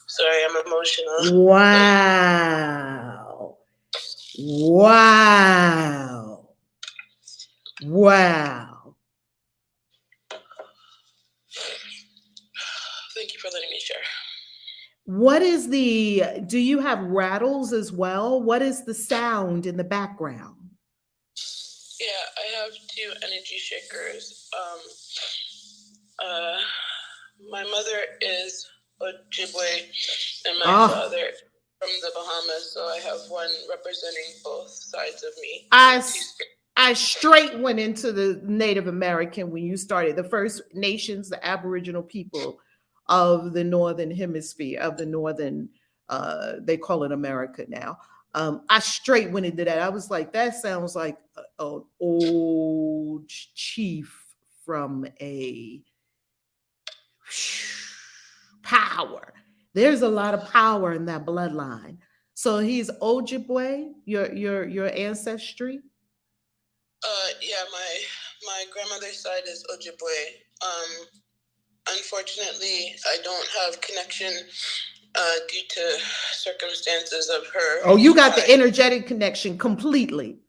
Sorry, I'm emotional. Wow. Wow. Wow. Thank you for letting me share. What is do you have rattles as well? What is the sound in the background? Yeah, I have 2 energy shakers. My mother is Ojibwe, and my father from the Bahamas, so I have one representing both sides of me. I straight went into the Native American when you started. The First Nations, the Aboriginal people of the Northern Hemisphere, of the Northern, they call it America now. I straight went into that. I was like, that sounds like an old chief from a power. There's a lot of power in that bloodline. So he's Ojibwe, your ancestry. Yeah, my grandmother's side is Ojibwe. Unfortunately, I don't have connection due to circumstances of her. Oh, you got the energetic connection completely.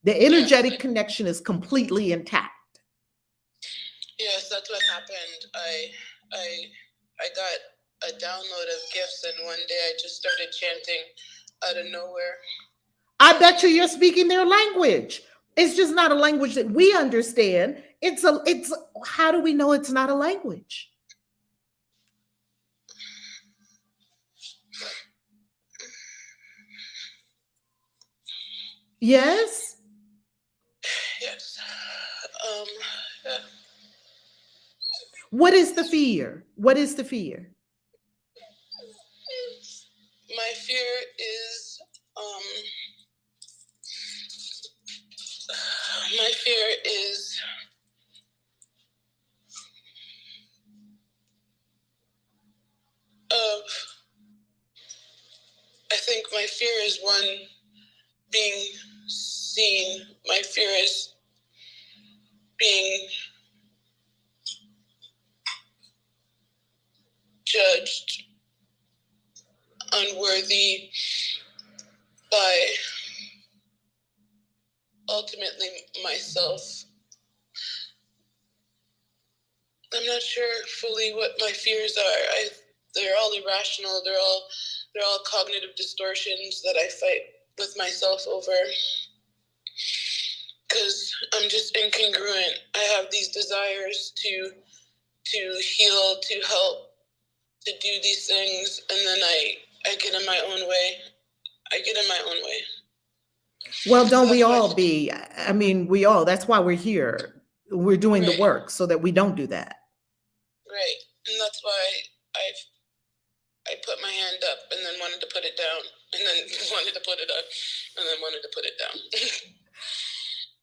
The energetic connection is completely intact. Yes, that's what happened. I got a download of gifts, and one day I just started chanting out of nowhere. I bet you're speaking their language. It's just not a language that we understand. It's how do we know it's not a language? Yes? Yes. Yeah. What is the fear? What is the fear? My fear is my fear is of I think my fear is one, being seen. My fear is being judged unworthy by ultimately myself. I'm not sure fully what my fears are. They're all irrational. They're all cognitive distortions that I fight with myself over, because I'm just incongruent. I have these desires to heal, to help, to do these things, and then I get in my own way. I get in my own way. Well, don't That's we why- all be? I mean, we all, that's why we're here. We're doing the Right. work so that we don't do that. Right, and that's why I put my hand up and then wanted to put it down, and then wanted to put it up, and then wanted to put it down.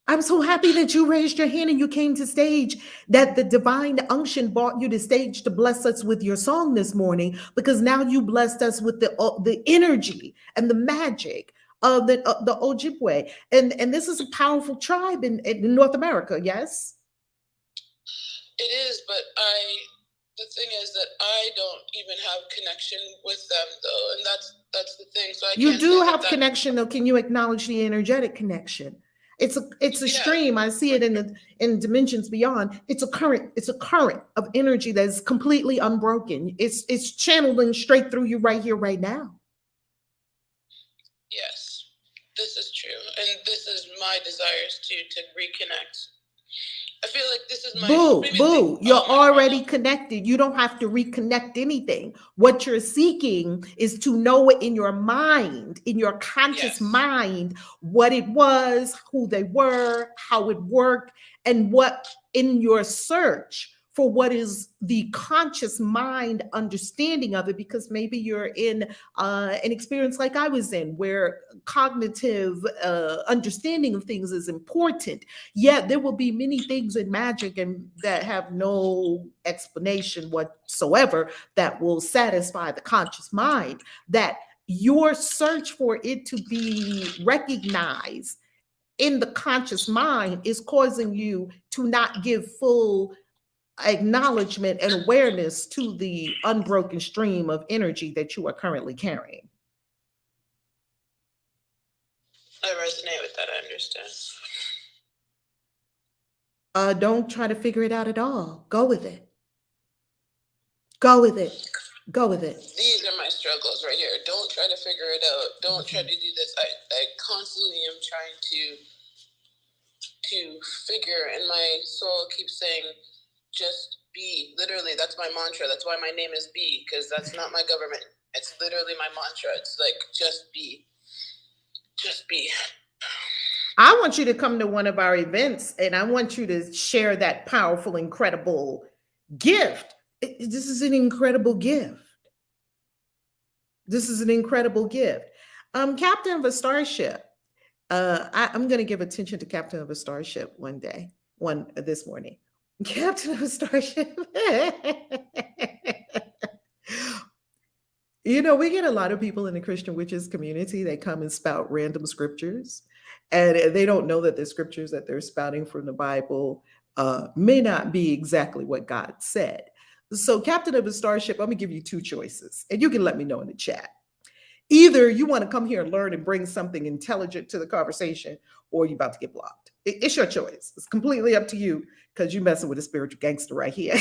I'm so happy that you raised your hand and you came to stage, that the divine unction brought you to stage to bless us with your song this morning, because now you blessed us with the energy and the magic of the Ojibwe. And this is a powerful tribe in North America, yes? It is, but the thing is that I don't even have connection with them, though, and that's the thing. So I You can't do say have that connection, though. Can you acknowledge the energetic connection? It's a Yeah. stream. I see it in dimensions beyond. It's a current of energy that is completely unbroken. It's channeling straight through you right here, right now. Yes, this is true, and this is my desires to reconnect. I feel like this is my Boo. You're already connected. You don't have to reconnect anything. What you're seeking is to know it in your mind, in your conscious Yes. mind, what it was, who they were, how it worked, and what in your search for what is the conscious mind understanding of it, because maybe you're in an experience like I was in, where cognitive understanding of things is important. Yet there will be many things in magic and that have no explanation whatsoever that will satisfy the conscious mind, that your search for it to be recognized in the conscious mind is causing you to not give full acknowledgement and awareness to the unbroken stream of energy that you are currently carrying. I resonate with that. I understand. Don't try to figure it out at all. Go with it. Go with it. Go with it. These are my struggles right here. Don't try to figure it out. Don't try to do this. I constantly am trying to figure, and my soul keeps saying, just be. Literally, that's my mantra. That's why my name is B, because that's not my government. It's literally my mantra. It's like, just be. Just be. I want you to come to one of our events, and I want you to share that powerful, incredible gift. This is an incredible gift. This is an incredible gift. Captain of a starship. I'm going to give attention to Captain of a starship this morning. Captain of a starship. You know, we get a lot of people in the Christian witches community. They come and spout random scriptures, and they don't know that the scriptures that they're spouting from the Bible may not be exactly what God said. So, Captain of a starship, I'm going to give you two choices, and you can let me know in the chat. Either you want to come here and learn and bring something intelligent to the conversation, or you're about to get blocked. It's your choice. It's completely up to you, because you're messing with a spiritual gangster right here.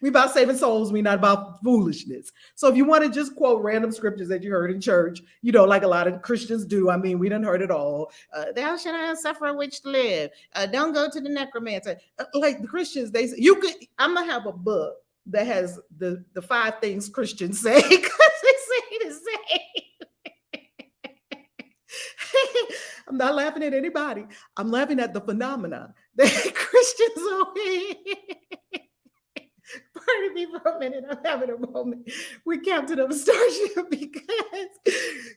We about saving souls. We're not about foolishness. So if you want to just quote random scriptures that you heard in church, you know, like a lot of Christians do. I mean, we done heard it all. Thou shalt not suffer a witch to live. Don't go to the necromancer. Like the Christians, they say, you could. I'm gonna have a book that has the 5 things Christians say, because they say the same. I'm not laughing at anybody. I'm laughing at the phenomena that Christians are. Pardon me for a minute. I'm having a moment with Captain of a Starship because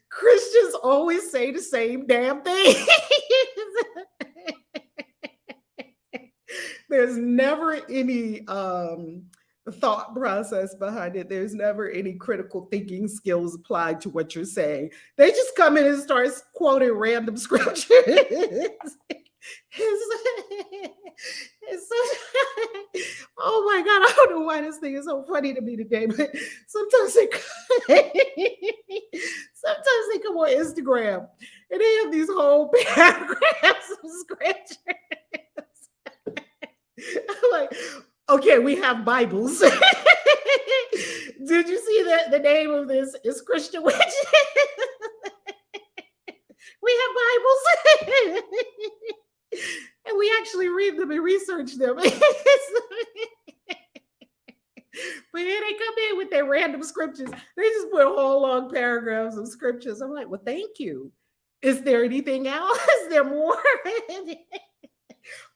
Christians always say the same damn thing. There's never any thought process behind it. There's never any critical thinking skills applied to what you're saying. They just come in and start quoting random scriptures. Oh my God, I don't know why this thing is so funny to me today, but sometimes they come on Instagram and they have these whole paragraphs of scriptures. I'm like, okay, we have Bibles. Did you see that the name of this is Christian Witches? We have Bibles. And we actually read them and research them. But here they come in with their random scriptures. They just put whole long paragraphs of scriptures. I'm like, well, thank you. Is there anything else? Is there more?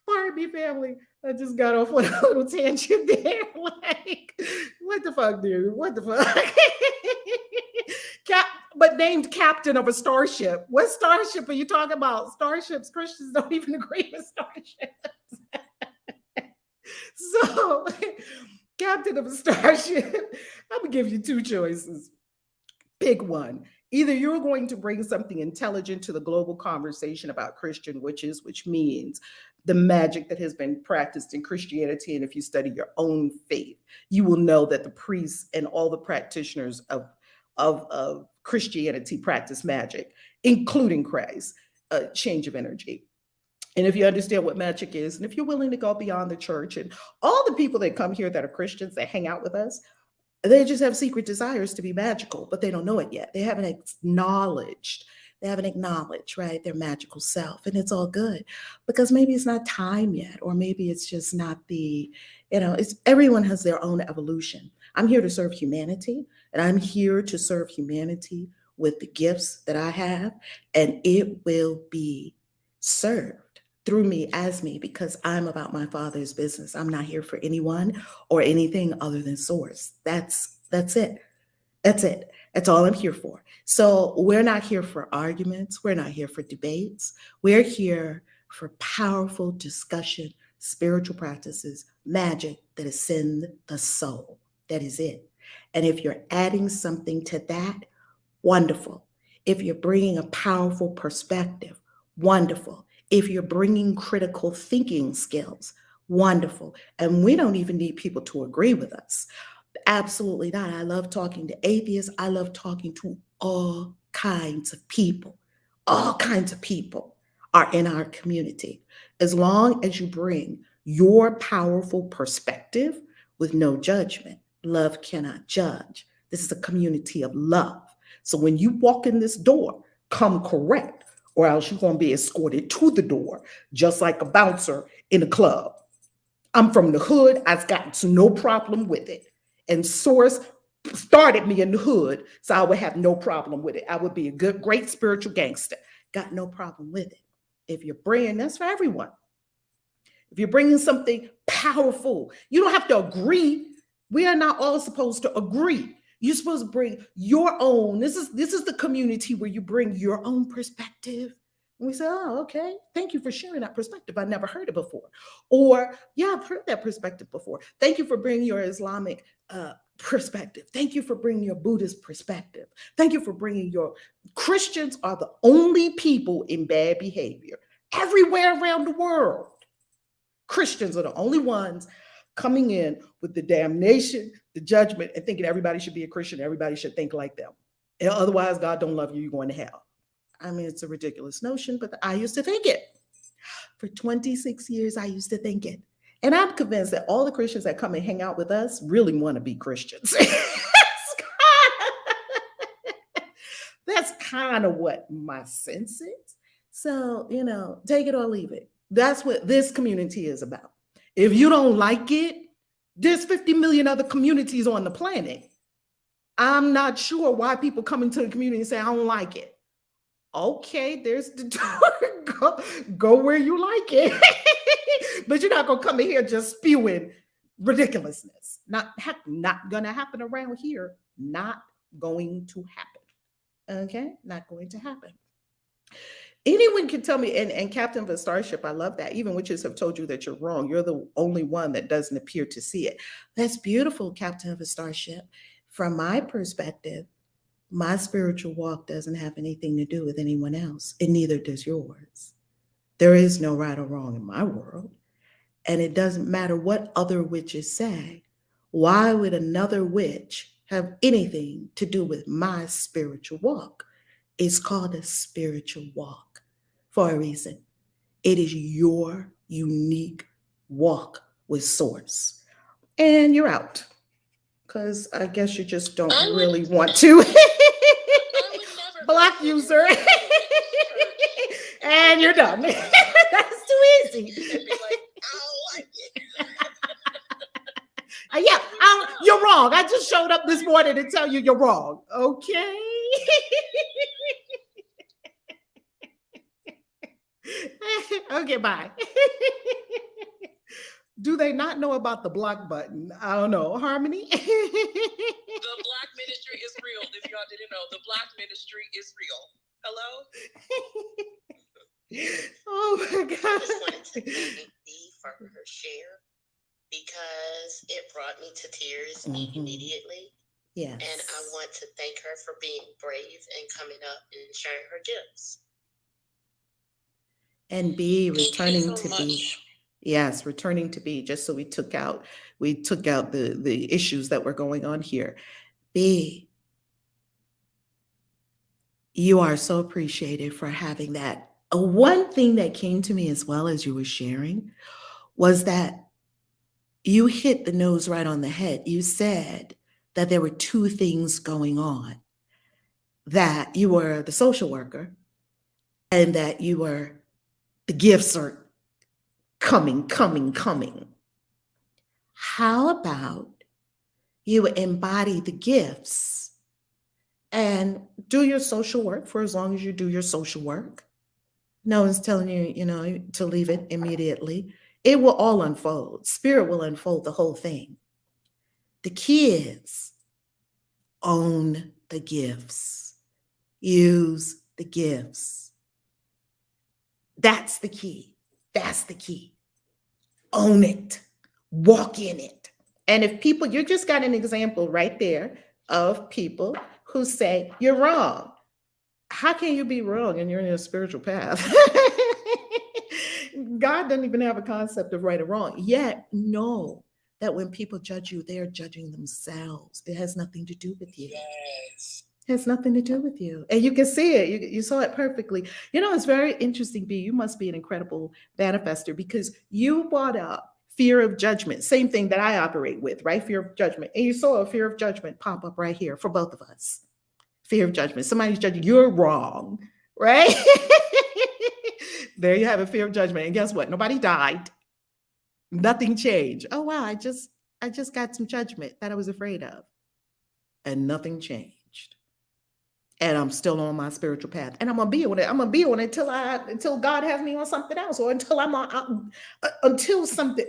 Pardon me, family. I just got off on a little tangent there. Like, what the fuck, dude? What the fuck? But named captain of a starship. What starship are you talking about? Starships, Christians don't even agree with starships. So, captain of a starship, I'm going to give you two choices. Pick one. Either you're going to bring something intelligent to the global conversation about Christian witches, which means the magic that has been practiced in Christianity. And if you study your own faith, you will know that the priests and all the practitioners of Christianity practice magic, including Christ, change of energy. And if you understand what magic is, and if you're willing to go beyond the church, and all the people that come here that are Christians that hang out with us, they just have secret desires to be magical, but they don't know it yet. They haven't acknowledged, right, their magical self. And it's all good because maybe it's not time yet, or maybe it's just not everyone has their own evolution. I'm here to serve humanity, and I'm here to serve humanity with the gifts that I have, and it will be served through me as me because I'm about my Father's business. I'm not here for anyone or anything other than source. That's it. That's it. That's all I'm here for. So we're not here for arguments. We're not here for debates. We're here for powerful discussion, spiritual practices, magic that ascend the soul. That is it. And if you're adding something to that, wonderful. If you're bringing a powerful perspective, wonderful. If you're bringing critical thinking skills, wonderful. And we don't even need people to agree with us. Absolutely not. I love talking to atheists. I love talking to all kinds of people. All kinds of people are in our community. As long as you bring your powerful perspective with no judgment, love cannot judge. This is a community of love. So when you walk in this door, come correct, or else you're going to be escorted to the door, just like a bouncer in a club. I'm from the hood. I've got no problem with it. And Source started me in the hood, so I would have no problem with it. I would be a great spiritual gangster. Got no problem with it. If you're bringing, that's for everyone. If you're bringing something powerful, you don't have to agree. We are not all supposed to agree. You're supposed to bring your own. This is the community where you bring your own perspective. And we say, oh, okay. Thank you for sharing that perspective. I never heard it before. Or, yeah, I've heard that perspective before. Thank you for bringing your Islamic perspective. Thank you for bringing your Buddhist perspective. Thank you for bringing your Christians are the only people in bad behavior everywhere around the world. Christians are the only ones coming in with the damnation, the judgment, and thinking everybody should be a Christian. Everybody should think like them. And otherwise, God don't love you. You're going to hell. I mean, it's a ridiculous notion, but I used to think it. For 26 years, I used to think it. And I'm convinced that all the Christians that come and hang out with us really want to be Christians. That's kind of what my sense is. So, take it or leave it. That's what this community is about. If you don't like it, there's 50 million other communities on the planet. I'm not sure why people come into the community and say, I don't like it. Okay, there's the door. Go where you like it. But you're not gonna come in here just spewing ridiculousness. Not gonna happen around here. Not going to happen. Okay, not going to happen. Anyone can tell me, and Captain of a Starship, I love that. Even witches have told you that you're wrong. You're the only one that doesn't appear to see it. That's beautiful, Captain of a Starship. From my perspective, my spiritual walk doesn't have anything to do with anyone else, and neither does yours. There is no right or wrong in my world. And it doesn't matter what other witches say. Why would another witch have anything to do with my spiritual walk? It's called a spiritual walk for a reason. It is your unique walk with Source. And you're out. Because I guess you just don't really want to. Block user. And you're done. That's too easy. Yeah, you're wrong. I just showed up this morning to tell you you're wrong. Okay. Okay, bye. Do they not know about the block button? I don't know. Harmony? The block ministry is real. If y'all didn't know, the block ministry is real. Hello? Oh my I God. just wanted to thank Dee for her share because it brought me to tears immediately. Yes. And I want to thank her for being brave and coming up and sharing her gifts. And B, Thank you returning so to much. B. Yes, returning to B, just so we took out the issues that were going on here. B, you are so appreciated for having that. One thing that came to me as well as you were sharing was that you hit the nose right on the head. You said that there were two things going on, that you were the social worker and that you were, the gifts are coming. How about you embody the gifts and do your social work for as long as you do your social work? No one's telling you, to leave it immediately. It will all unfold. Spirit will unfold the whole thing. The key is own the gifts. Use the gifts. That's the key. That's the key. Own it. Walk in it. And if people, you just got an example right there of people who say, you're wrong. How can you be wrong and you're in a spiritual path? God doesn't even have a concept of right or wrong. Yet, know that when people judge you, they're judging themselves. It has nothing to do with you. Yes. It has nothing to do with you. And you can see it. You saw it perfectly. It's very interesting, B. You must be an incredible manifester because you brought up fear of judgment, same thing that I operate with, right? Fear of judgment. And you saw a fear of judgment pop up right here for both of us. Fear of judgment. Somebody's judging, you're wrong, right? There you have a fear of judgment. And guess what? Nobody died. Nothing changed. Oh, wow. I just got some judgment that I was afraid of. And nothing changed. And I'm still on my spiritual path. And I'm gonna be on it. I'm gonna be on it until God has me on something else, or until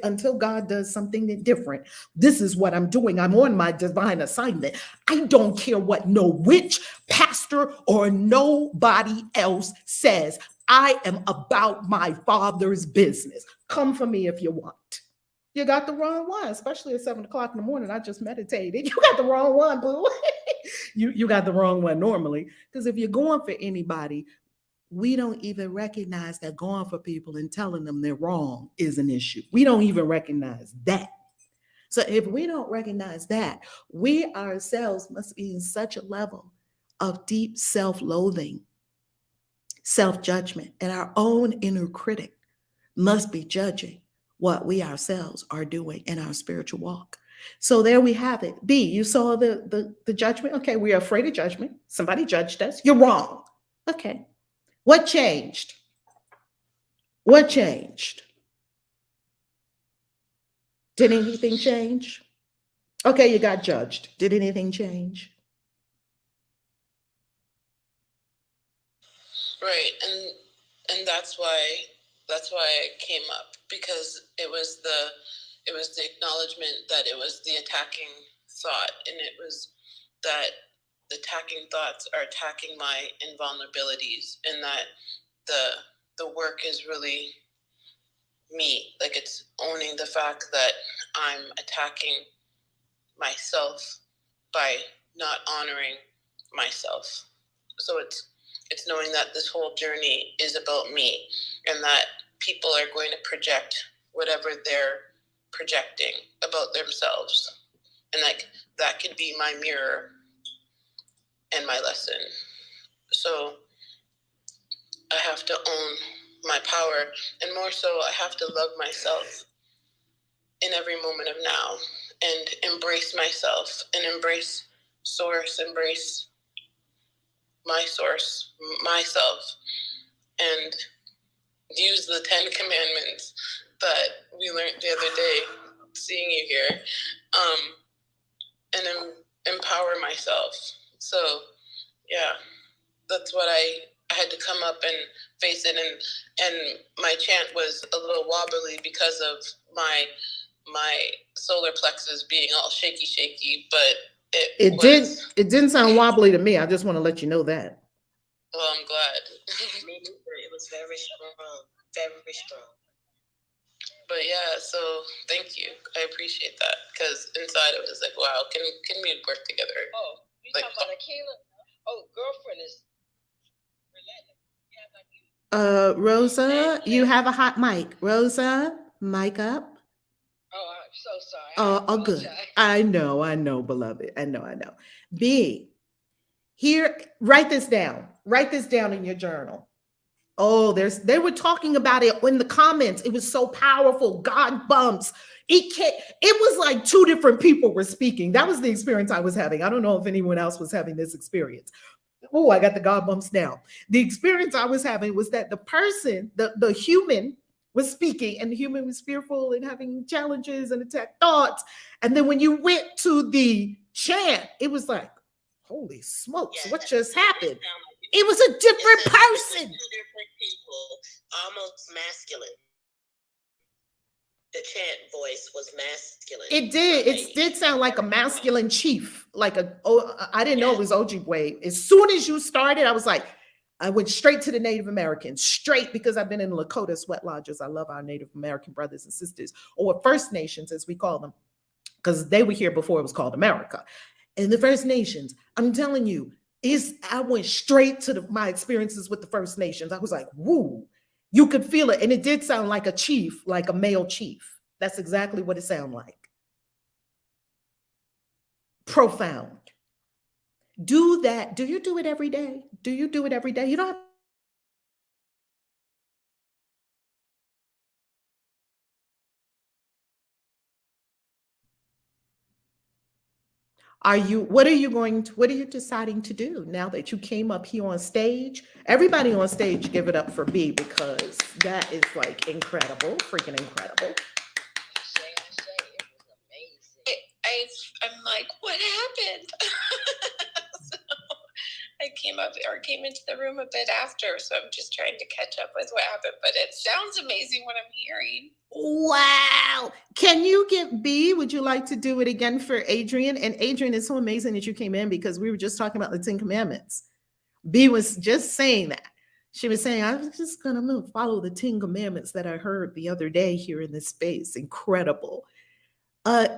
until God does something different. This is what I'm doing. I'm on my divine assignment. I don't care what no witch, pastor, or nobody else says. I am about my Father's business. Come for me if you want. You got the wrong one, especially at 7 o'clock in the morning. I just meditated. You got the wrong one, boo. You got the wrong one normally. Because if you're going for anybody, we don't even recognize that going for people and telling them they're wrong is an issue. We don't even recognize that. So if we don't recognize that, we ourselves must be in such a level of deep self-loathing, self-judgment, and our own inner critic must be judging what we ourselves are doing in our spiritual walk. So there we have it. B, you saw the judgment. Okay, we are afraid of judgment. Somebody judged us. You're wrong. Okay. What changed? What changed? Did anything change? Okay, you got judged. Did anything change? Right, and that's why I came up, because it was the acknowledgement that it was the attacking thought, and it was that the attacking thoughts are attacking my invulnerabilities, and that the work is really me. Like, it's owning the fact that I'm attacking myself by not honoring myself. So it's knowing that this whole journey is about me, and that people are going to project whatever they're projecting about themselves, and like that could be my mirror and my lesson. So I have to own my power, and more so I have to love myself in every moment of now, and embrace myself, and embrace source, embrace my source, myself, and use the 10 commandments that we learned the other day, seeing you here, and empower myself. So yeah, that's what I had to come up and face it, and my chant was a little wobbly because of my solar plexus being all shaky, but it didn't sound wobbly to me. I just want to let you know that. Well, I'm glad. It was very strong, very strong. But yeah, so thank you. I appreciate that, because inside it was like, wow, can we work together? Oh, you like, talking about Akila? Oh, girlfriend is Rosa, you have a hot mic. Rosa, mic up. Oh, I'm so sorry. Oh, good. I know, beloved. I know. B, here, write this down. Write this down in your journal. Oh, they were talking about it in the comments. It was so powerful. God bumps. It was like two different people were speaking. That was the experience I was having. I don't know if anyone else was having this experience. Oh, I got the God bumps now. The experience I was having was that the person, the human was speaking, and the human was fearful and having challenges and attack thoughts. And then when you went to the chant, it was like, holy smokes, what just happened? It was a different person. Two different people, almost masculine. The chant voice was masculine. It did. It did sound like a masculine chief. I didn't know it was Ojibwe. As soon as you started, I was like, I went straight to the Native Americans, straight, because I've been in Lakota sweat lodges. I love our Native American brothers and sisters, or First Nations, as we call them, because they were here before it was called America. And the First Nations, I'm telling you, I went straight to my experiences with the First Nations. I was like, woo, you could feel it. And it did sound like a chief, like a male chief. That's exactly what it sounded like. Profound. Do that. Do you do it every day? Do you do it every day? You don't have what are you deciding to do now that you came up here on stage? Everybody on stage, give it up for B, because that is like incredible, freaking incredible. It was amazing. I'm like, what happened? So I came into the room a bit after, so I'm just trying to catch up with what happened. But it sounds amazing what I'm hearing. Wow. Can you give B, would you like to do it again for Adrian? And Adrian, it's so amazing that you came in, because we were just talking about the 10 Commandments. B was just saying that. She was saying, I was just going to follow the 10 Commandments that I heard the other day here in this space. Incredible.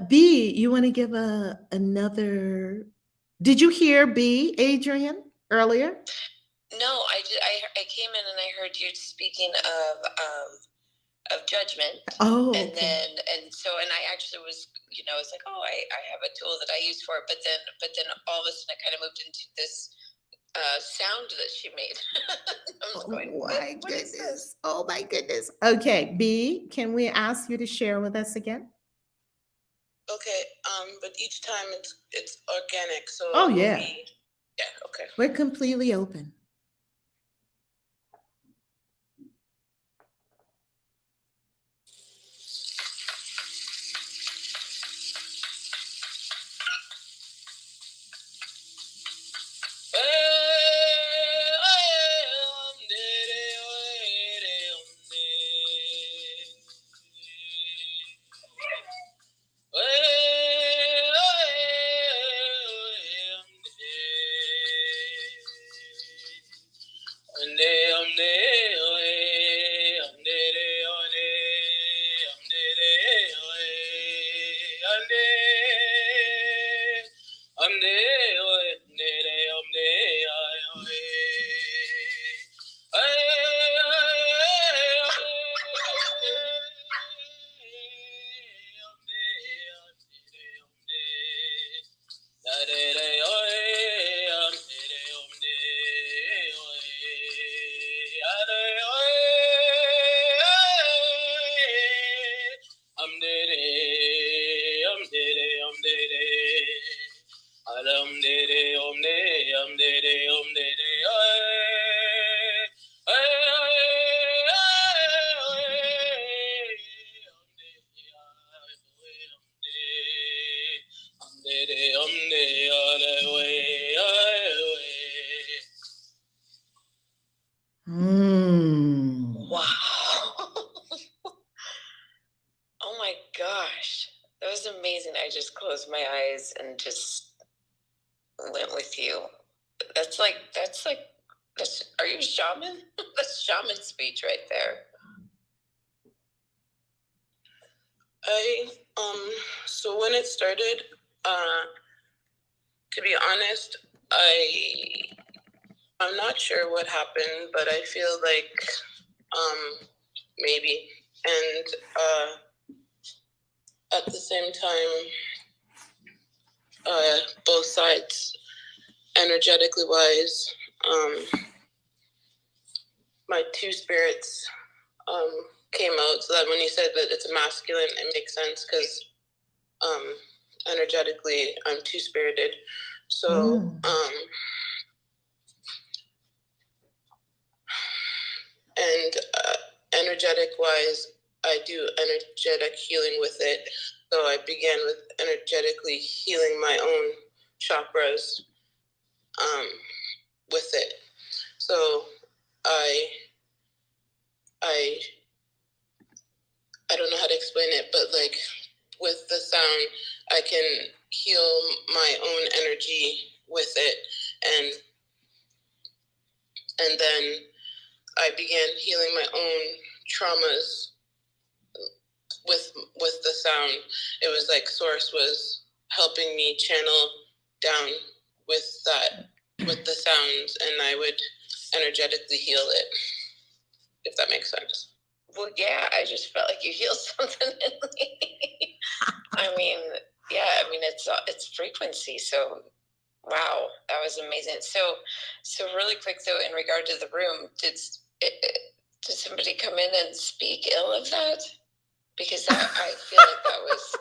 B, you want to give another? Did you hear B, Adrian, earlier? No, I came in and I heard you speaking of judgment. Oh, and okay. then I actually was, it's like, oh, I have a tool that I use for it, but then all of a sudden I kind of moved into this sound that she made. My goodness. Oh my goodness. Okay, B, can we ask you to share with us again? Okay, but each time it's organic, so oh yeah, okay. We're completely open. I am Wow. Oh my gosh. That was amazing. I just closed my eyes and just went with you. That's are you a shaman? That's shaman speech right there. So when it started, to be honest, I'm not sure what happened, but I feel like maybe. And at the same time, both sides, energetically wise, my two spirits came out. So that when you said that it's masculine, it makes sense because energetically, I'm two-spirited. So and energetic wise, I do energetic healing with it. So I began with energetically healing my own chakras with it. So I don't know how to explain it, but like with the sound, I can heal my own energy with it, and then I began healing my own traumas with the sound. It was like Source was helping me channel down with the sounds, and I would energetically heal it, if that makes sense. Well, yeah, I just felt like you healed something in me. I mean, it's frequency. So, wow, that was amazing. So really quick though, in regard to the room, did somebody come in and speak ill of that? Because I feel like that was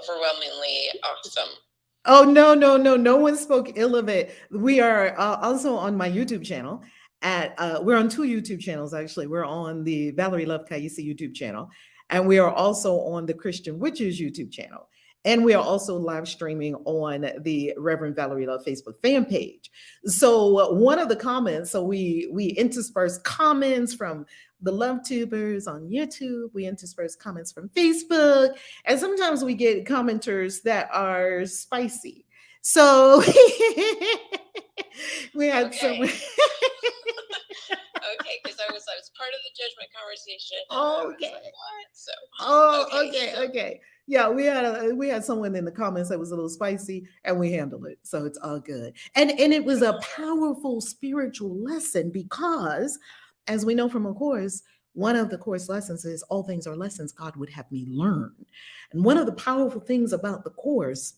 overwhelmingly awesome. Oh, no one spoke ill of it. We are also on my YouTube channel. We're on two YouTube channels, actually. We're on the Valerie Love Kaisi YouTube channel, and we are also on the Christian Witches YouTube channel. And we are also live streaming on the Reverend Valerie Love Facebook fan page. So one of the comments, so we intersperse comments from the Love Tubers on YouTube. We intersperse comments from Facebook. And sometimes we get commenters that are spicy. So we had some. Okay, because I was part of the judgment conversation. Okay. Like, what? So. Okay. Yeah, we had someone in the comments that was a little spicy, and we handled it, so it's all good. And it was a powerful spiritual lesson because, as we know from a course, one of the course lessons is all things are lessons God would have me learn. And one of the powerful things about the course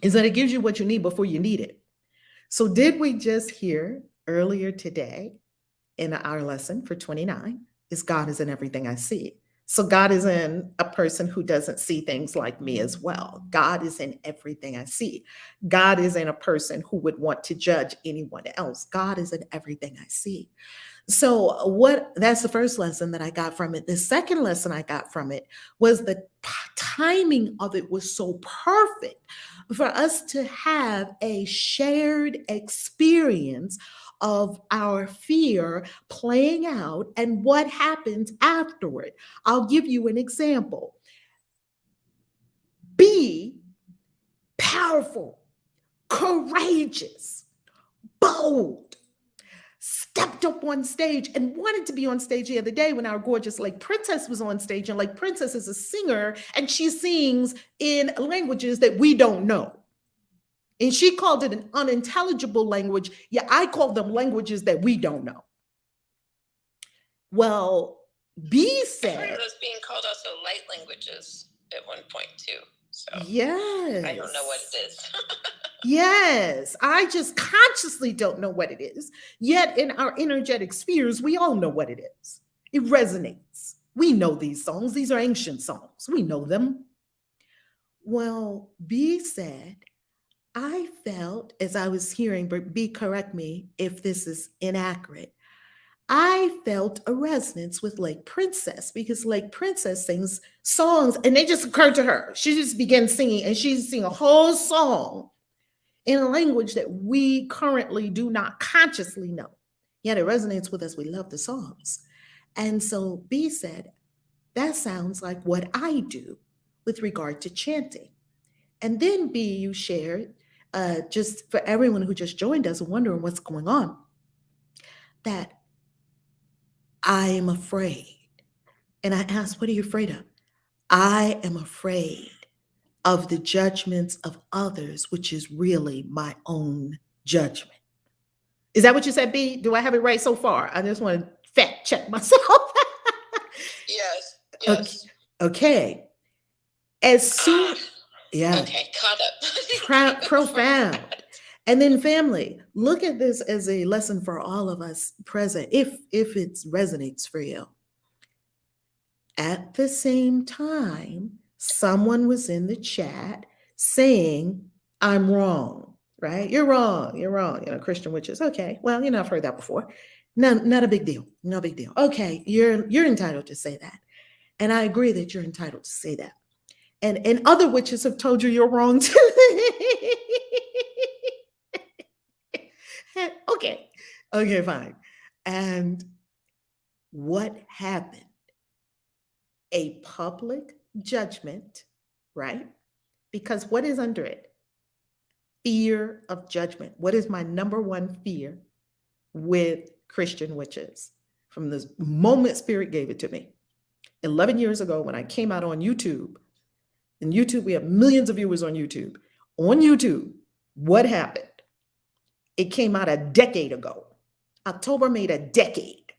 is that it gives you what you need before you need it. So did we just hear earlier today in our lesson for 29 is God is in everything I see. So God is in a person who doesn't see things like me as well. God is in everything I see. God is in a person who would want to judge anyone else. God is in everything I see. So that's the first lesson that I got from it. The second lesson I got from it was the timing of it was so perfect for us to have a shared experience of our fear playing out and what happens afterward. I'll give you an example. Be powerful, courageous, bold, stepped up on stage and wanted to be on stage the other day when our gorgeous Lake Princess was on stage. And Lake Princess is a singer, and she sings in languages that we don't know. And she called it an unintelligible language. Yeah, I call them languages that we don't know. Well, B I heard said, of those being called also light languages at one point too. So yes. I don't know what it is. Yes, I just consciously don't know what it is. Yet in our energetic spheres, we all know what it is. It resonates. We know these songs. These are ancient songs. We know them. Well, B said, I felt, as I was hearing, but B, correct me if this is inaccurate, I felt a resonance with Lake Princess because Lake Princess sings songs and they just occurred to her. She just began singing, and she's singing a whole song in a language that we currently do not consciously know. Yet it resonates with us. We love the songs. And so B said, that sounds like what I do with regard to chanting. And then B, you shared, just for everyone who just joined us and wondering what's going on, that I am afraid. And I asked, what are you afraid of? I am afraid of the judgments of others, which is really my own judgment. Is that what you said, B? Do I have it right so far? I just want to fact check myself. Yes. Okay. As soon, yeah. Okay, caught up. Profound. And then family, look at this as a lesson for all of us present, if it resonates for you. At the same time, someone was in the chat saying, I'm wrong, right? You're wrong. Christian witches. Okay, well, I've heard that before. No, not a big deal. No big deal. Okay, you're entitled to say that. And I agree that you're entitled to say that. And other witches have told you you're wrong too. Okay, fine. And what happened? A public judgment, right? Because what is under it? Fear of judgment. What is my number one fear with Christian witches? From the moment Spirit gave it to me, 11 years ago when I came out on YouTube. In YouTube, we have millions of viewers on YouTube. On YouTube, what happened? It came out a decade ago. October made a decade.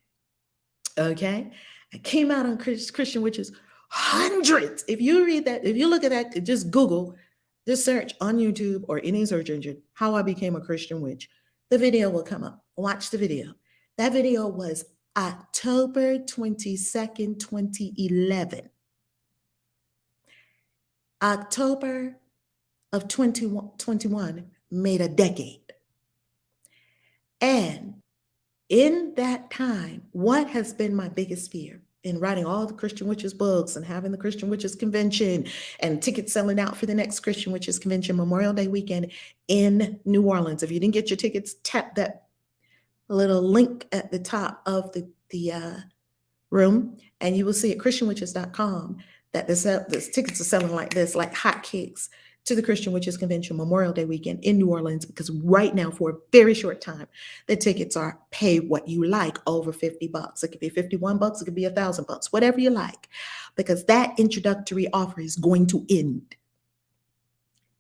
Okay? It came out on Christian witches. Hundreds. If you read that, if you look at that, just Google, just search on YouTube or any search engine, how I became a Christian witch. The video will come up. Watch the video. That video was October 22nd, 2011. October of 2021 made a decade. And in that time, what has been my biggest fear in writing all the Christian Witches books and having the Christian Witches Convention and tickets selling out for the next Christian Witches Convention, Memorial Day weekend in New Orleans? If you didn't get your tickets, tap that little link at the top of the room, and you will see at christianwitches.com that the tickets are selling like this, like hotcakes, to the Christian Witches Convention Memorial Day weekend in New Orleans, because right now, for a very short time, the tickets are pay what you like, over $50. It could be $51, it could be $1,000, whatever you like, because that introductory offer is going to end.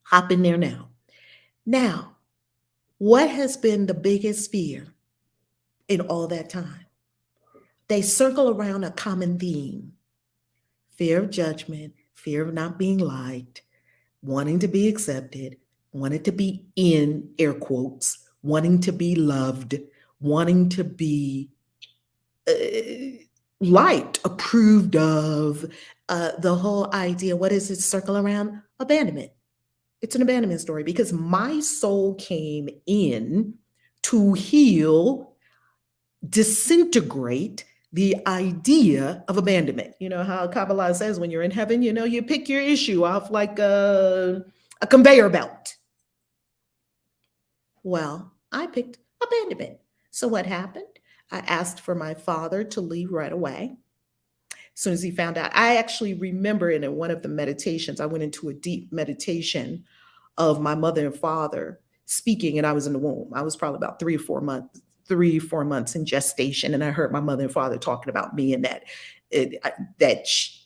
Hop in there now. Now, what has been the biggest fear in all that time? They circle around a common theme: fear of judgment, fear of not being liked, wanting to be accepted, wanting to be in air quotes, wanting to be loved, wanting to be liked, approved of, the whole idea. What is it circle around? Abandonment. It's an abandonment story, because my soul came in to heal, disintegrate the idea of abandonment. You know how Kabbalah says when you're in heaven, you pick your issue off like a conveyor belt. Well, I picked abandonment. So what happened? I asked for my father to leave right away. As soon as he found out, I actually remember in one of the meditations, I went into a deep meditation of my mother and father speaking, and I was in the womb. I was probably about 3 or 4 months 3-4 months in gestation, and I heard my mother and father talking about me, and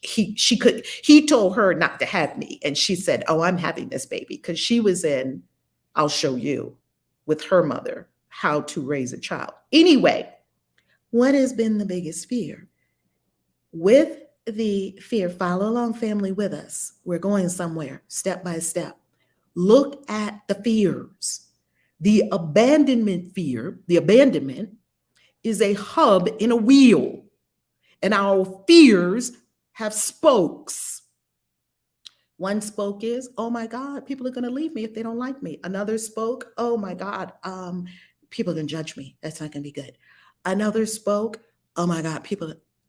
he told her not to have me, and she said, "Oh, I'm having this baby," because she was in I'll Show You with her mother how to raise a child. Anyway, what has been the biggest fear? With the fear, follow along, family, with us. We're going somewhere, step by step. Look at the fears. The abandonment fear, the abandonment is a hub in a wheel, and our fears have spokes. One spoke is, oh my God, people are going to leave me if they don't like me. Another spoke, oh my God, people are going to judge me. That's not going to be good. Another spoke, oh my God,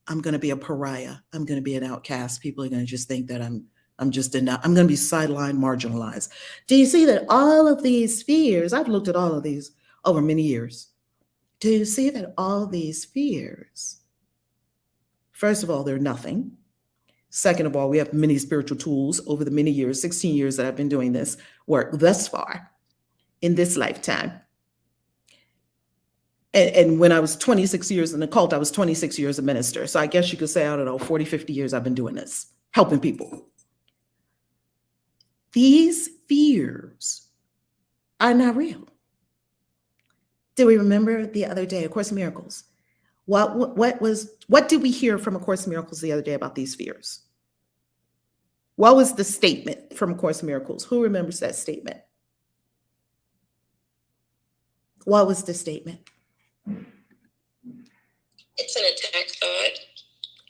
I'm going to be a pariah. I'm going to be an outcast. People are going to just think that I'm just enough. I'm going to be sidelined, marginalized. Do you see that all of these fears, I've looked at all of these over many years. Do you see that all these fears, first of all, they're nothing. Second of all, we have many spiritual tools over the many years, 16 years that I've been doing this work thus far in this lifetime. And when I was 26 years in the cult, I was 26 years a minister. So I guess you could say, I don't know, 40, 50 years I've been doing this, helping people. These fears are not real. Do we remember the other day, A Course in Miracles? What did we hear from A Course in Miracles the other day about these fears? What was the statement from A Course in Miracles? Who remembers that statement? What was the statement? It's an attack thought.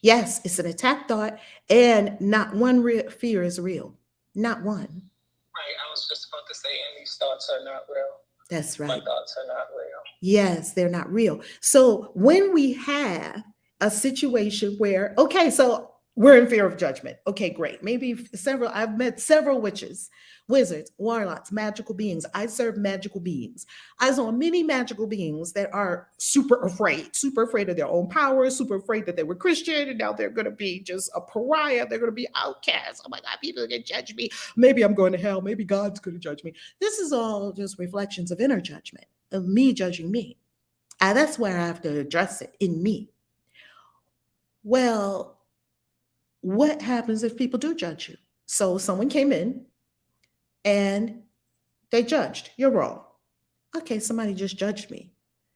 Yes, it's an attack thought, and not one fear is real. Not one. Right. I was just about to say, and these thoughts are not real. That's right. My thoughts are not real. Yes, they're not real. So when we have a situation where, okay, so we're in fear of judgment. Okay, great. Maybe I've met several witches, wizards, warlocks, magical beings. I serve magical beings. I saw many magical beings that are super afraid of their own power, super afraid that they were Christian, and now they're going to be just a pariah. They're going to be outcasts. Oh my God, people are going to judge me. Maybe I'm going to hell. Maybe God's going to judge me. This is all just reflections of inner judgment, of me judging me. And that's where I have to address it in me. Well, what happens if people do judge you? So someone came in and they judged. You're wrong. Okay, somebody just judged me.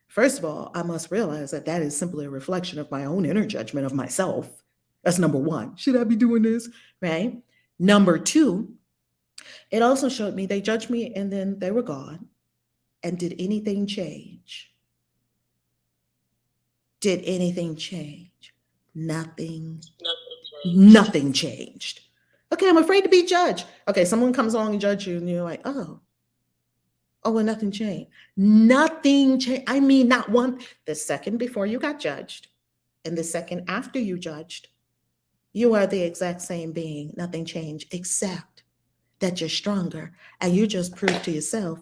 First of all, I must realize that that is simply a reflection of my own inner judgment of myself. That's number one. Should I be doing this? Right? Number two, it also showed me they judged me and then they were gone. And did anything change? Did anything change? Nothing. Nothing changed. Okay, I'm afraid to be judged. Okay, someone comes along and judges you and you're like, oh, well, nothing changed. Nothing changed. I mean, not one. The second before you got judged and the second after you judged, you are the exact same being. Nothing changed except that you're stronger. And you just proved to yourself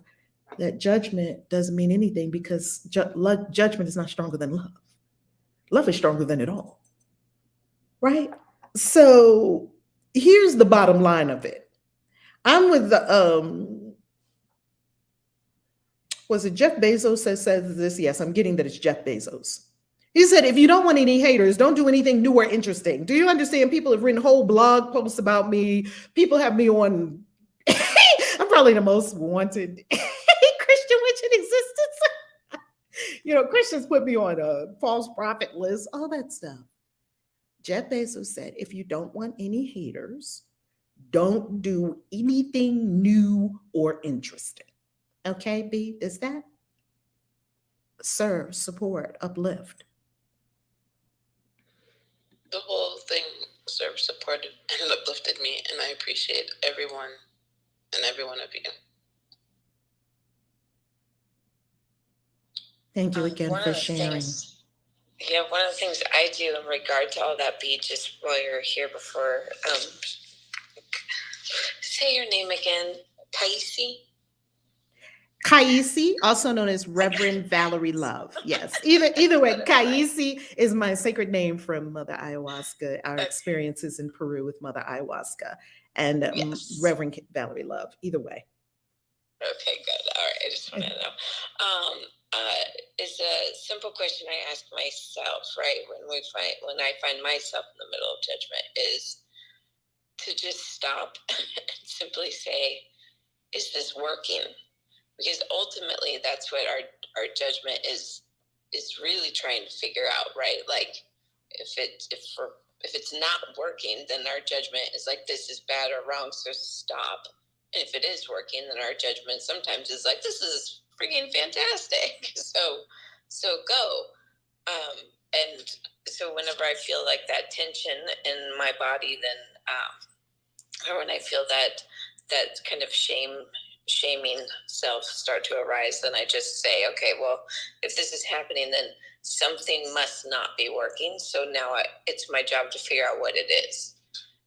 that judgment doesn't mean anything, because judgment is not stronger than love. Love is stronger than it all. Right? So here's the bottom line of it. I'm with the, was it Jeff Bezos that says this? Yes, I'm getting that it's Jeff Bezos. He said, if you don't want any haters, don't do anything new or interesting. Do you understand? People have written whole blog posts about me. People have me on, I'm probably the most wanted Christian witch in existence. Christians put me on a false prophet list, all that stuff. Jeff Bezos said, if you don't want any haters, don't do anything new or interesting. Okay, B, is that? Serve, support, uplift. The whole thing served, supported, and uplifted me, and I appreciate everyone and every one of you. Thank you again for sharing. One of the things I do in regard to all that, B, just while you're here before, say your name again, Kaisi? Kaisi, also known as Reverend Valerie Love. Yes, either way, Kaisi is my sacred name from Mother Ayahuasca, our experiences in Peru with Mother Ayahuasca, and yes. Reverend Valerie Love, either way. Okay, good. All right, I just want to know. is a simple question I ask myself, right? When I find myself in the middle of judgment, is to just stop and simply say, is this working? Because ultimately that's what our judgment is really trying to figure out, right? Like if it's not working, then our judgment is like, this is bad or wrong, so stop. And if it is working, then our judgment sometimes is like, this is freaking fantastic. So go. And so whenever I feel like that tension in my body, then or when I feel that kind of shaming self start to arise, then I just say, okay, well, if this is happening, then something must not be working. So now it's my job to figure out what it is.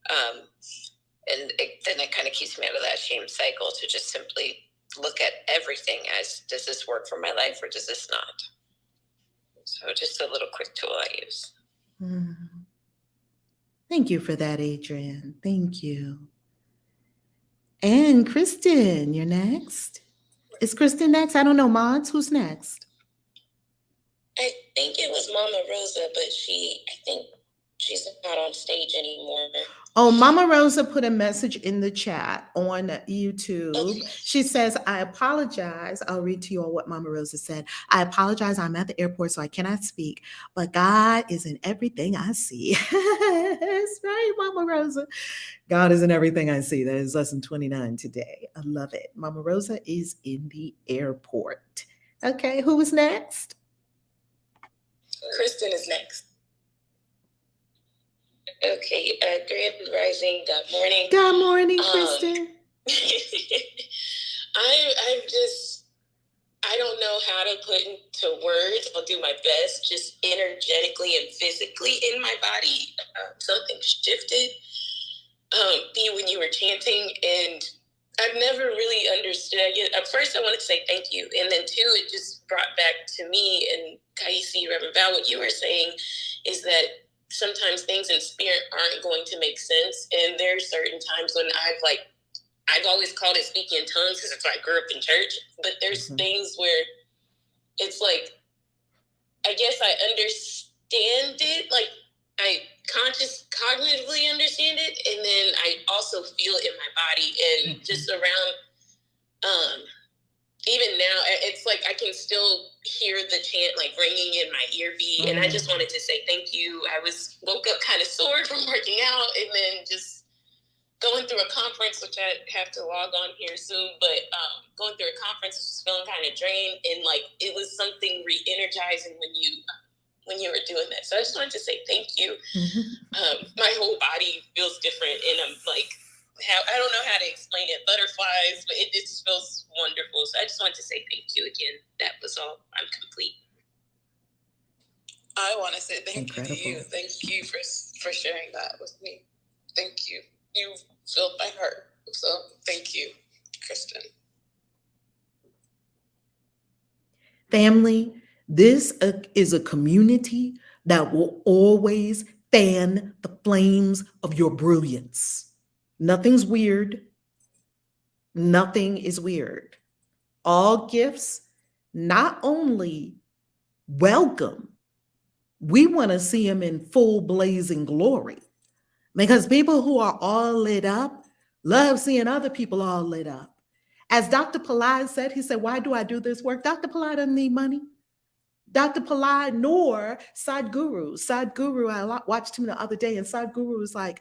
Then it kind of keeps me out of that shame cycle to just simply look at everything as, does this work for my life or does this not? So just a little quick tool I use. Thank you for that, Adrienne. Thank you. And Kristen, you're next. Is Kristen next? I don't know. Mods, who's next? I think it was Mama Rosa, but I think she's not on stage anymore. Oh, Mama Rosa put a message in the chat on YouTube. Okay. She says, I apologize. I'll read to you all what Mama Rosa said. I apologize. I'm at the airport, so I cannot speak, but God is in everything I see. That's right, Mama Rosa. God is in everything I see. That is lesson 29 today. I love it. Mama Rosa is in the airport. Okay, who is next? Kristen is next. Okay, Grand Rising, good morning. Good morning, Kristen. I don't know how to put into words. I'll do my best, just energetically and physically in my body. Something shifted. When you were chanting, and I've never really understood it. At first, I wanted to say thank you, and then two, it just brought back to me and Kaisi, Reverend Val, what you were saying is that sometimes things in spirit aren't going to make sense, and there are certain times when I've always called it speaking in tongues because it's like I grew up in church, but there's things where it's like, I guess I understand it, like I cognitively understand it, and then I also feel it in my body, and just around, even now, it's like I can still hear the chant like ringing in my ear beat, and I just wanted to say thank you. I woke up kind of sore from working out, and then just going through a conference, which I have to log on here soon, but going through a conference, just feeling kind of drained, and like it was something re-energizing when you were doing that. So I just wanted to say thank you. My whole body feels different, and I'm like, I don't know how to explain it, butterflies, but it just feels wonderful. So I just wanted to say thank you again. That was all. I'm complete. I want to say thank Incredible. you to you. Thank you for sharing that with me. Thank you. You filled my heart. So thank you, Kristen. Family, this is a community that will always fan the flames of your brilliance. Nothing's weird. Nothing is weird. All gifts, not only welcome, we want to see them in full blazing glory. Because people who are all lit up love seeing other people all lit up. As Dr. Pillai said, he said, why do I do this work? Dr. Pillai doesn't need money. Dr. Pillai nor Sadhguru. Sadhguru, I watched him the other day, and Sadhguru was like,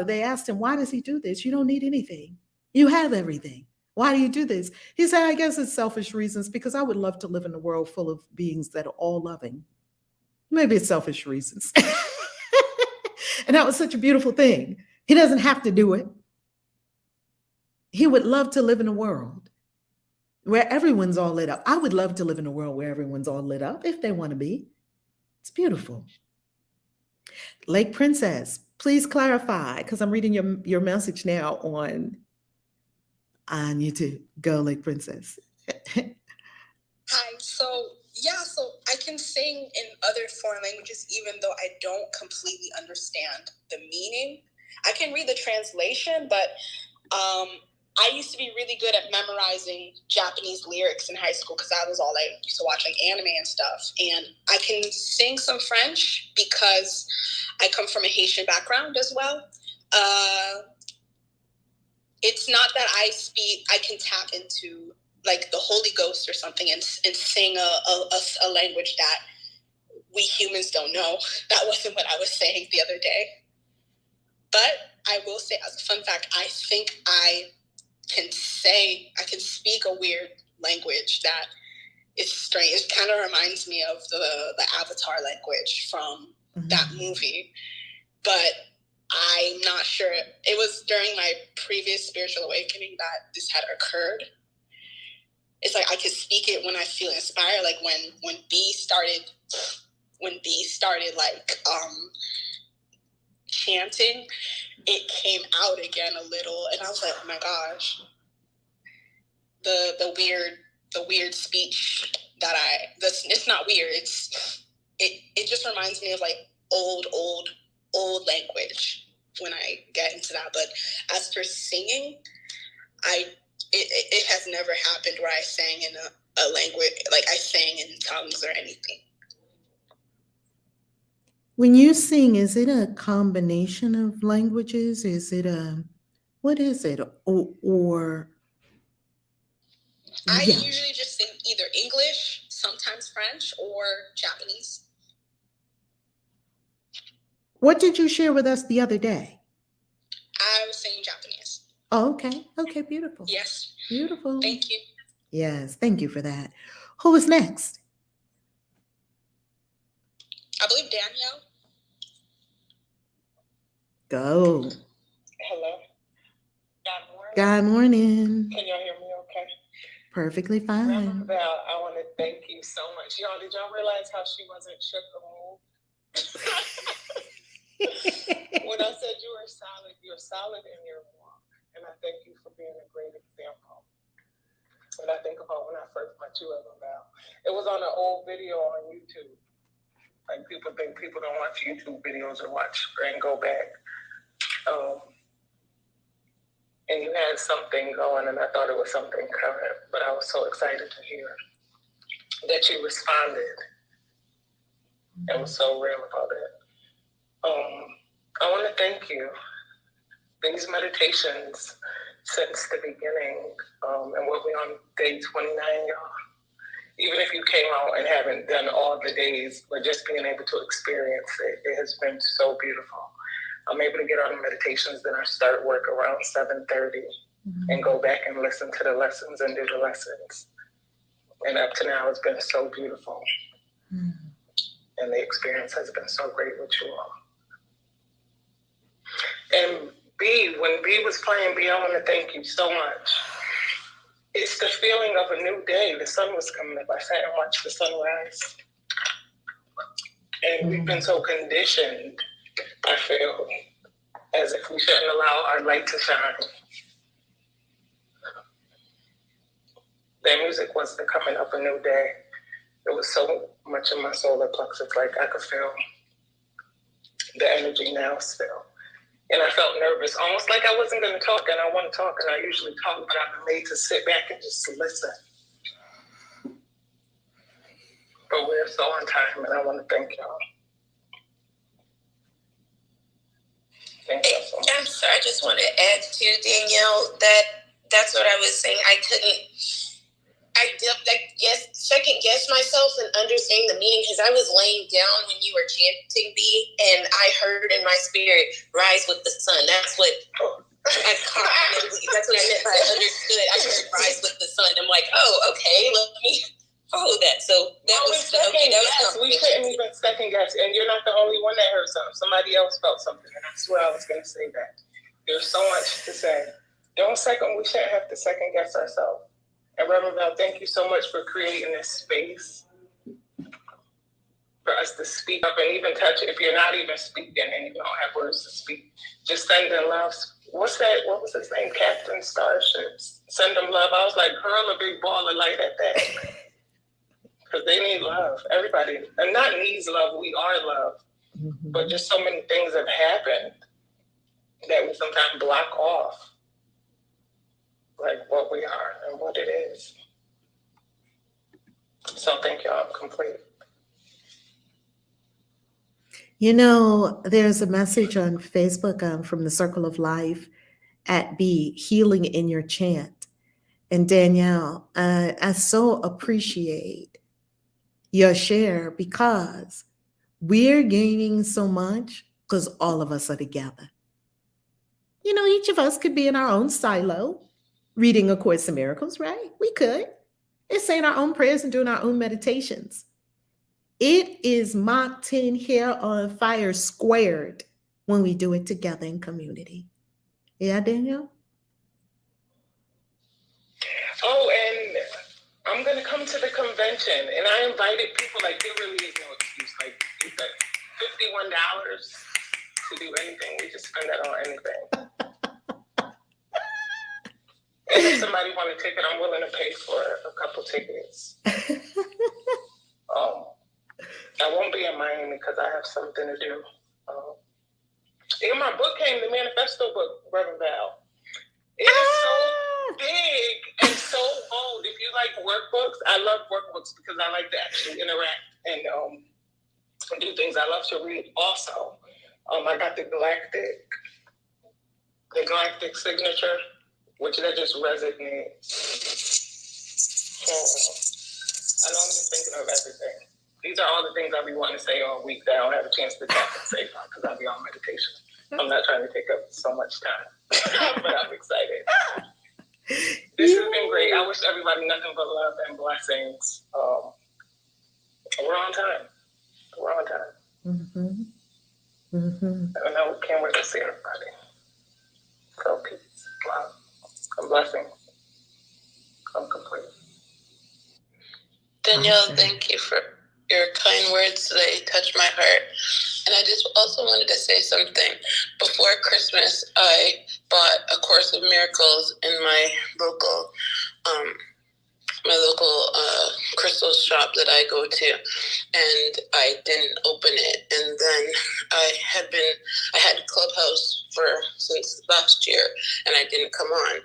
they asked him, why does he do this? You don't need anything. You have everything. Why do you do this? He said, I guess it's selfish reasons, because I would love to live in a world full of beings that are all loving. Maybe it's selfish reasons. And that was such a beautiful thing. He doesn't have to do it. He would love to live in a world where everyone's all lit up. I would love to live in a world where everyone's all lit up if they want to be. It's beautiful. Lake Princess, please clarify, because I'm reading your message now on YouTube. Go, Lake Princess. Hi, so I can sing in other foreign languages even though I don't completely understand the meaning. I can read the translation, but I used to be really good at memorizing Japanese lyrics in high school because that was all I used to watch, like anime and stuff. And I can sing some French because I come from a Haitian background as well. It's not that I can tap into like the Holy Ghost or something and sing a language that we humans don't know. That wasn't what I was saying the other day. But I will say, as a fun fact, I think I can speak a weird language that is strange. It kind of reminds me of the Avatar language from that movie. But I'm not sure. It was during my previous spiritual awakening that this had occurred. It's like I could speak it when I feel inspired. Like when B started like chanting, it came out again a little, and I was like, oh my gosh, the weird speech that it's not weird. It just reminds me of like old language when I get into that. But as for singing, it has never happened where I sang in a language, like I sang in tongues or anything. When you sing, is it a combination of languages? What is it? Or I yeah. usually just sing either English, sometimes French, or Japanese. What did you share with us the other day? I was singing Japanese. Oh, okay. Okay, beautiful. Yes. Beautiful. Thank you. Yes, thank you for that. Who is next? I believe Danielle. Go. Hello. Good morning. Can y'all hear me okay? Perfectly fine. Reverend Val, I want to thank you so much. Y'all, did y'all realize how she wasn't shook or moved? When I said you're solid in your walk. And I thank you for being a great example. When I think about when I first met you, Reverend Val, it was on an old video on YouTube. Like people think people don't watch YouTube videos or go back. And you had something going, and I thought it was something current, but I was so excited to hear that you responded and was so real about it. I want to thank you. These meditations since the beginning, and we'll be on day 29, y'all. Even if you came out and haven't done all the days, but just being able to experience it, it has been so beautiful. I'm able to get on the meditations, then I start work around 7:30 and go back and listen to the lessons and do the lessons. And up to now, it's been so beautiful. And the experience has been so great with you all. And B, when B was playing B, I want to thank you so much. It's the feeling of a new day. The sun was coming up. I sat and watched the sunrise. And we've been so conditioned, I feel, as if we shouldn't allow our light to shine. That music was the coming up a new day. It was so much in my solar plexus, like I could feel the energy now still. And I felt nervous, almost like I wasn't going to talk, and I want to talk, and I usually talk, but I've been made to sit back and just listen. But we're so on time, and I want to thank y'all. Thank you so much. I'm sorry, I just want to add to Danielle that's what I was saying. I second guess myself and understanding the meaning, because I was laying down when you were chanting B, and I heard in my spirit, rise with the sun. That's what I caught. That's what I meant by understood. I heard rise with the sun. I'm like, oh, okay, let me follow that. So that was okay. That was we couldn't even second guess, and you're not the only one that heard something. Somebody else felt something, and I swear I was going to say that. There's so much to say. We shouldn't have to second guess ourselves. And Reverend Val, thank you so much for creating this space for us to speak up and even touch it. If you're not even speaking and you don't have words to speak, just send them love. What's that? What was his name? Captain Starship. Send them love. I was like, hurl a big ball of light at that. Because they need love. Everybody. And not needs love. We are love. But just so many things have happened that we sometimes block off. So thank you. I'm complete. You know, there's a message on Facebook from the Circle of Life at B, Healing in Your Chant. And Danielle, I so appreciate your share because we're gaining so much because all of us are together. You know, each of us could be in our own silo, reading A Course in Miracles, right? We could. And saying our own prayers and doing our own meditations. It is Mach 10 hair on fire squared when we do it together in community. Yeah, Danielle? Oh, and I'm going to come to the convention, and I invited people. Like, there really is no excuse. Like, it's like $51 to do anything. We just spend that on anything. And if somebody want a ticket, I'm willing to pay for a couple tickets. I won't be in Miami because I have something to do. And my book came, the manifesto book, Reverend Val. It is so big and so old. If you like workbooks, I love workbooks because I like to actually interact and do things. I love to read also. I got the Galactic Signature, which that just resonates. I know I'm just thinking of everything. These are all the things I'll be wanting to say all week that I don't have a chance to talk and say about because I'll be on meditation. I'm not trying to take up so much time, but I'm excited. This has been great. I wish everybody nothing but love and blessings. We're on time. We're on time. Mm-hmm. Mm-hmm. And I can't wait to see everybody. So peace, love, and blessings. I'm complete. Danielle, thank you for your kind words. They touched my heart. And I just also wanted to say something. Before Christmas, I bought A Course of Miracles in my local crystal shop that I go to, and I didn't open it. And then I had Clubhouse since last year, and I didn't come on.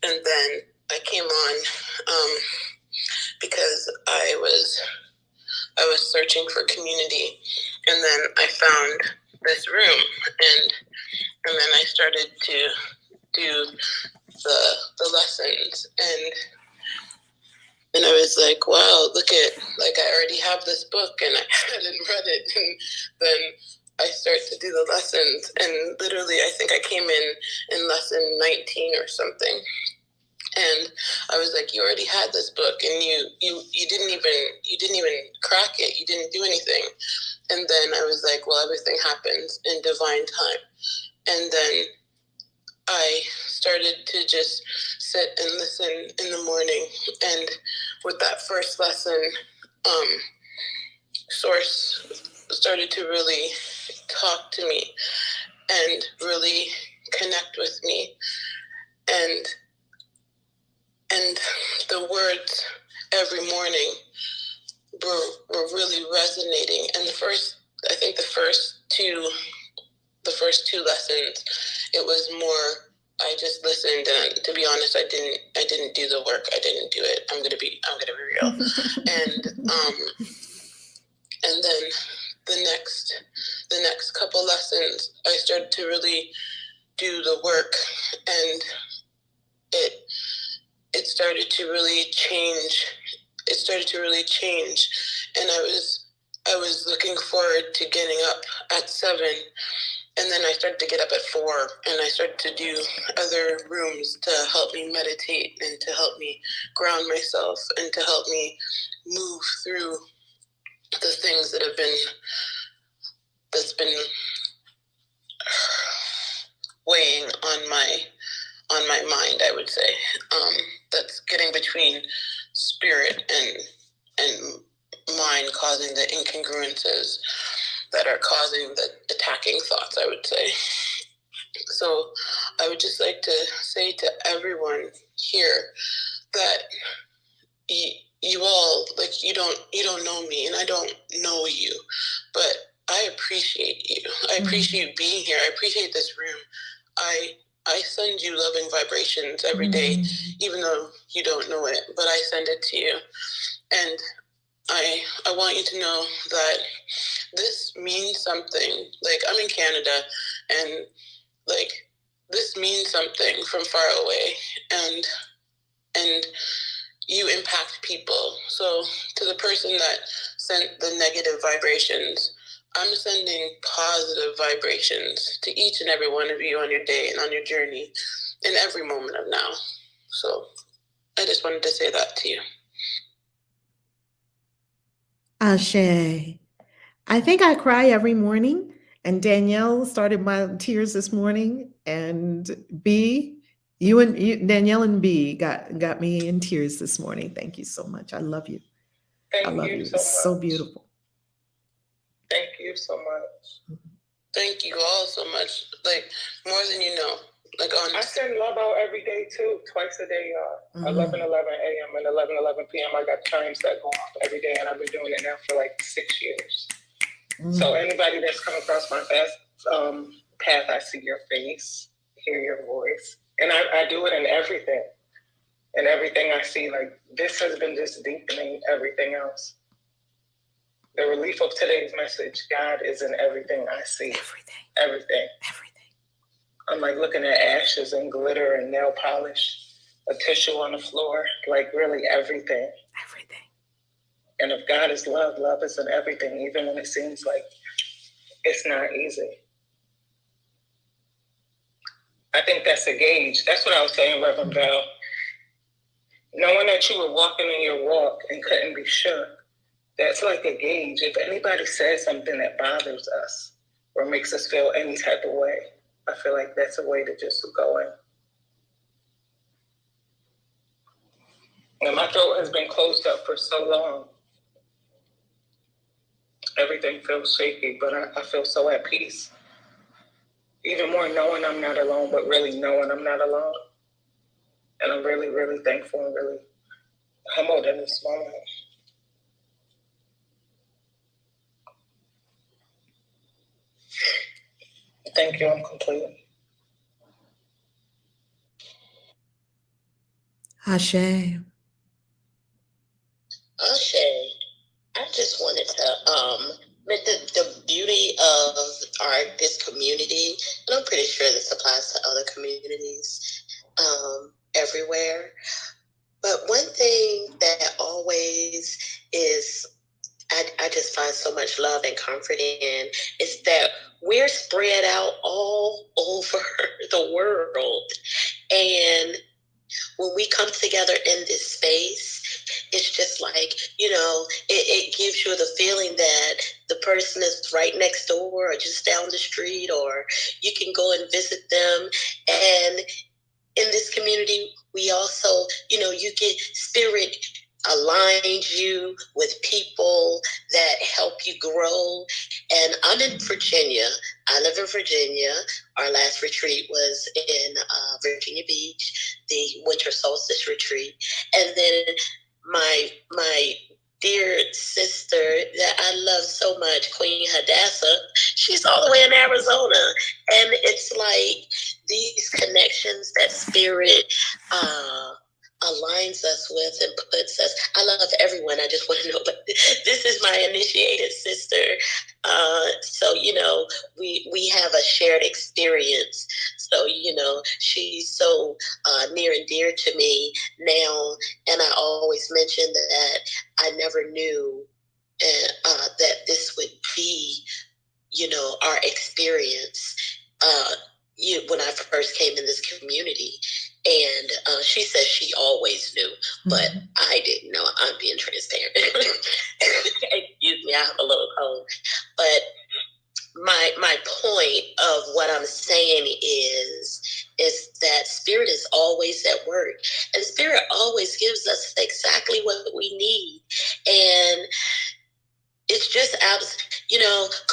And then I came on because I was searching for community, and then I found this room, and then I started to do the lessons, and I was like, wow, look at, like, I already have this book and I hadn't read it. And then I start to do the lessons, and literally I think I came in lesson 19 or something. And I was like, you already had this book and you didn't even crack it. You didn't do anything. And then I was like, well, everything happens in divine time. And then I started to just sit and listen in the morning. And with that first lesson, Source started to really talk to me and really connect with me. And the words every morning were really resonating. And I think the first two lessons, it was more, I just listened, and to be honest, I didn't do the work. I didn't do it. I'm gonna be real. And then the next couple lessons, I started to really do the work, and it started to really change. It started to really change, and I was looking forward to getting up at 7, and then I started to get up at 4, and I started to do other rooms to help me meditate and to help me ground myself and to help me move through the things that's been weighing on my mind, I would say, that's getting between spirit and mind, causing the incongruences that are causing the attacking thoughts, I would say. So I would just like to say to everyone here that you all, like, you don't know me and I don't know you, but I appreciate you. I appreciate you being here. I appreciate this room. I send you loving vibrations every day, even though you don't know it, but I send it to you. And I want you to know that this means something. Like, I'm in Canada, and like, this means something from far away, and you impact people. So to the person that sent the negative vibrations, I'm sending positive vibrations to each and every one of you on your day and on your journey in every moment of now. So I just wanted to say that to you. Ashe. I think I cry every morning, and Danielle started my tears this morning, and B, Danielle and B got me in tears this morning. Thank you so much. I love you. I love you. So It's so much. beautiful. Thank you so much. Thank you all so much. Like, more than you know. Like, honestly. I send love out every day too, twice a day, y'all. 11:11 a.m. and 11:11 p.m. I got chimes that go off every day, and I've been doing it now for like 6 years. So anybody that's come across my path, I see your face, hear your voice, and I do it in everything. And everything I see, like, this has been just deepening everything else. The relief of today's message, God is in everything I see. Everything. I'm like looking at ashes and glitter and nail polish, a tissue on the floor, like really everything. And if God is love, love is in everything, even when it seems like it's not easy. I think that's a gauge. That's what I was saying, Reverend Bell. Knowing that you were walking in your walk and couldn't be shook, that's like a gauge. If anybody says something that bothers us or makes us feel any type of way, I feel like that's a way to just go in. And my throat has been closed up for so long. Everything feels shaky, but I feel so at peace. Even more knowing I'm not alone, but really knowing I'm not alone. And I'm really, really thankful and really humbled in this moment. Thank you, I'm complete. Ashe. Ashe. I just wanted to the beauty of this community, and I'm pretty sure this applies to other communities everywhere. But one thing that always is, I just find so much love and comfort in, is that we're spread out all over the world. And when we come together in this space, it's just like, it gives you the feeling that the person is right next door or just down the street, or you can go and visit them. And in this community, we also, you get spirit aligns you with people that help you grow. And I'm in Virginia. I live in Virginia. Our last retreat was in Virginia Beach, the winter solstice retreat. And then my dear sister that I love so much, Queen Hadassah, she's all the way in Arizona. And it's like these connections that spirit aligns us with and puts us. I love everyone. I just want to know, but this is my initiated sister. So, we have a shared experience. So, she's so near and dear to me now. And I always mention that I never knew that this would be, our experience when I first came in this community. And she says she always knew, but I didn't know. I'm being transparent. Excuse me, I have a little cold. But my point of what I'm saying is that spirit is always at work, and spirit always gives us exactly what we need. And it's just,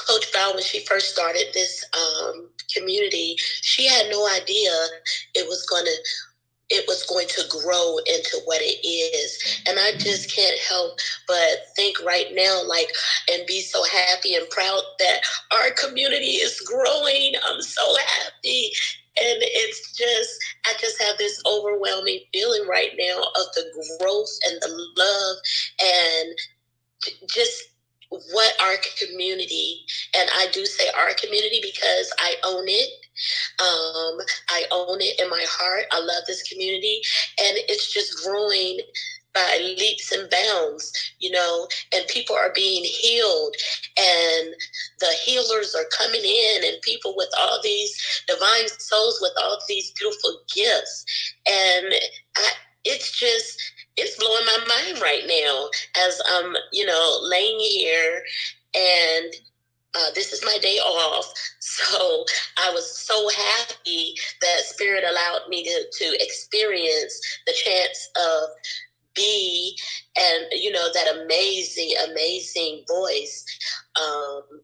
Coach Val, when she first started this community, she had no idea it was going to grow into what it is. And I just can't help but think right now, and be so happy and proud that our community is growing. I'm so happy. And it's just, I just have this overwhelming feeling right now of the growth and the love and just what our community, and I do say our community because I own it. I own it in my heart. I love this community, and it's just growing by leaps and bounds, and people are being healed, and the healers are coming in, and people with all these divine souls with all these beautiful gifts. And it's blowing my mind right now as I'm, laying here, and this is my day off. So I was so happy that Spirit allowed me to experience the chance of B, and that amazing voice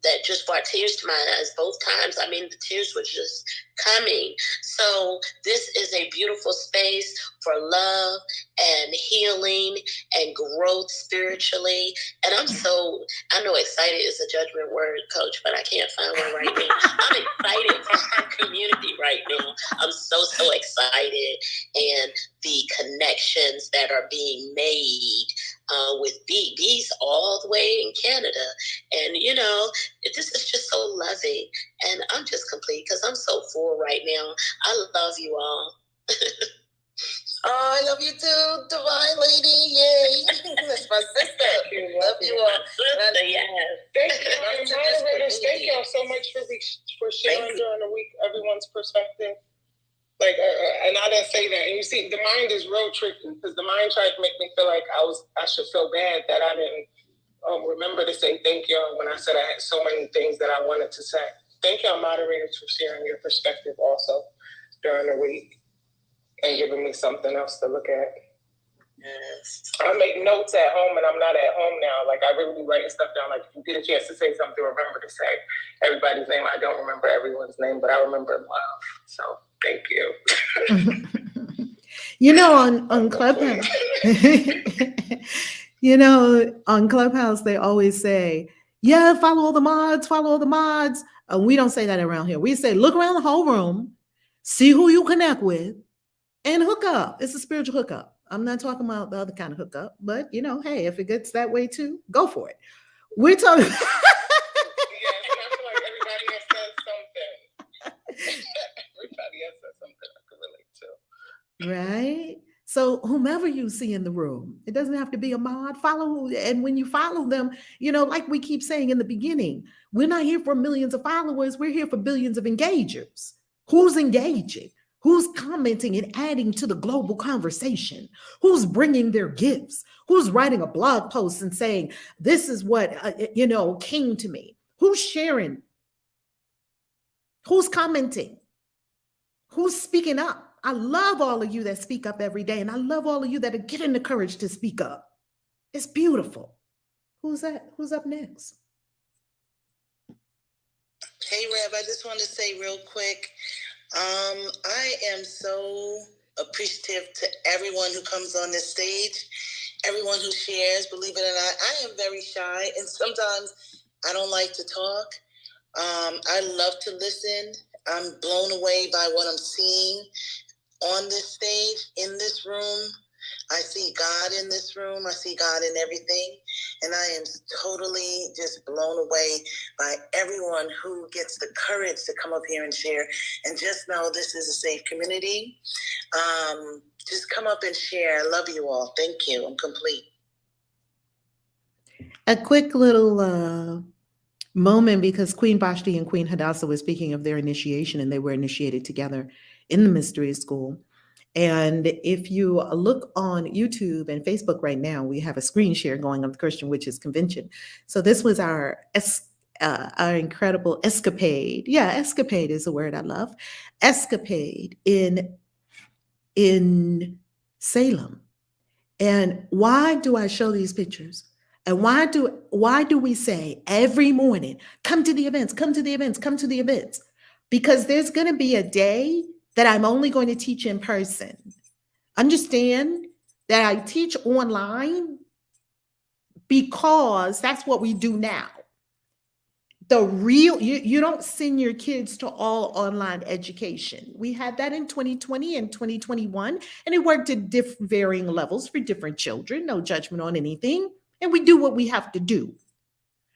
that just brought tears to my eyes both times. I mean, the tears were just coming. So this is a beautiful space for love and healing and growth spiritually. And I know excited is a judgment word, Coach, but I can't find one right now. I'm excited for our community right now. I'm so excited, and the connections that are being made with B's all the way in Canada. And, this is just so loving. And I'm just complete because I'm so full right now. I love you all. Oh, I love you too, Divine Lady. Yay. That's my sister. Love you all. Sister, yes. Thank you. Moderators, thank y'all so much for sharing during the week everyone's perspective. Like, and I didn't say that. And you see, the mind is real tricky because the mind tried to make me feel like I should feel bad that I didn't remember to say thank y'all when I said I had so many things that I wanted to say. Thank y'all, moderators, for sharing your perspective also during the week and giving me something else to look at. Yes. I make notes at home, and I'm not at home now. Like, I really be writing stuff down. Like, if you get a chance to say something, remember to say everybody's name. I don't remember everyone's name, but I remember love. So thank you. On Clubhouse, on Clubhouse, they always say, yeah, follow all the mods. And we don't say that around here. We say, look around the whole room, see who you connect with, and hook up. It's a spiritual hookup. I'm not talking about the other kind of hookup, but hey, if it gets that way too, go for it. We're talking. Yes, and I feel like everybody has said something. Everybody has said something I can relate to. Right? So whomever you see in the room, it doesn't have to be a mod. Follow, and when you follow them, like we keep saying in the beginning, we're not here for millions of followers. We're here for billions of engagers. Who's engaging? Who's commenting and adding to the global conversation? Who's bringing their gifts? Who's writing a blog post and saying, this is what, came to me? Who's sharing? Who's commenting? Who's speaking up? I love all of you that speak up every day. And I love all of you that are getting the courage to speak up. It's beautiful. Who's that? Who's up next? Hey, Rev, I just want to say real quick, I am so appreciative to everyone who comes on this stage, everyone who shares. Believe it or not, I am very shy, and sometimes I don't like to talk. I love to listen. I'm blown away by what I'm seeing on this stage, in this room. I see God in this room. I see God in everything. And I am totally just blown away by everyone who gets the courage to come up here and share. And just know this is a safe community. Just come up and share. I love you all. Thank you. I'm complete. A quick little moment, because Queen Vashti and Queen Hadassah were speaking of their initiation, and they were initiated together in the mystery school. And if you look on YouTube and Facebook right now, we have a screen share going on the Christian Witches Convention. So this was our incredible escapade. Yeah, escapade is a word I love. Escapade in Salem. And why do I show these pictures? And why do we say every morning, come to the events, come to the events, come to the events? Because there's going to be a day that I'm only going to teach in person. Understand that I teach online because that's what we do now. The real, you don't send your kids to all online education. We had that in 2020 and 2021, and it worked at varying levels for different children. No judgment on anything. and we do what we have to do.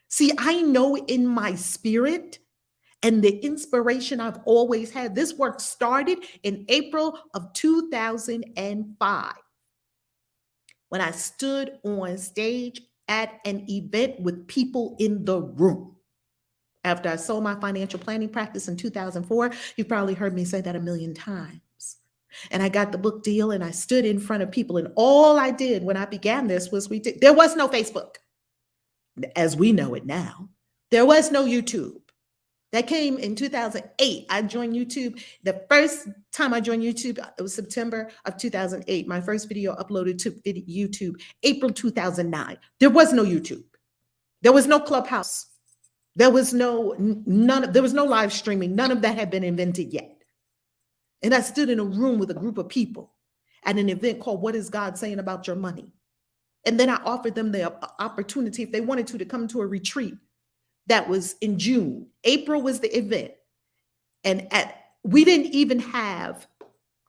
See, I know in my spirit and the inspiration I've always had, this work started in April of 2005 when I stood on stage at an event with people in the room. After I sold my financial planning practice in 2004, you've probably heard me say that a million times. And I got the book deal and I stood in front of people. And all I did when I began this was there was no Facebook as we know it now. There was no YouTube. That came in 2008. I joined YouTube. The first time I joined YouTube, it was September of 2008. My first video uploaded to YouTube, April 2009. There was no YouTube. There was no Clubhouse. There was no live streaming. None of that had been invented yet. And I stood in a room with a group of people at an event called What is God Saying About Your Money? And then I offered them the opportunity, if they wanted to come to a retreat that was in June. April was the event. And we didn't even have,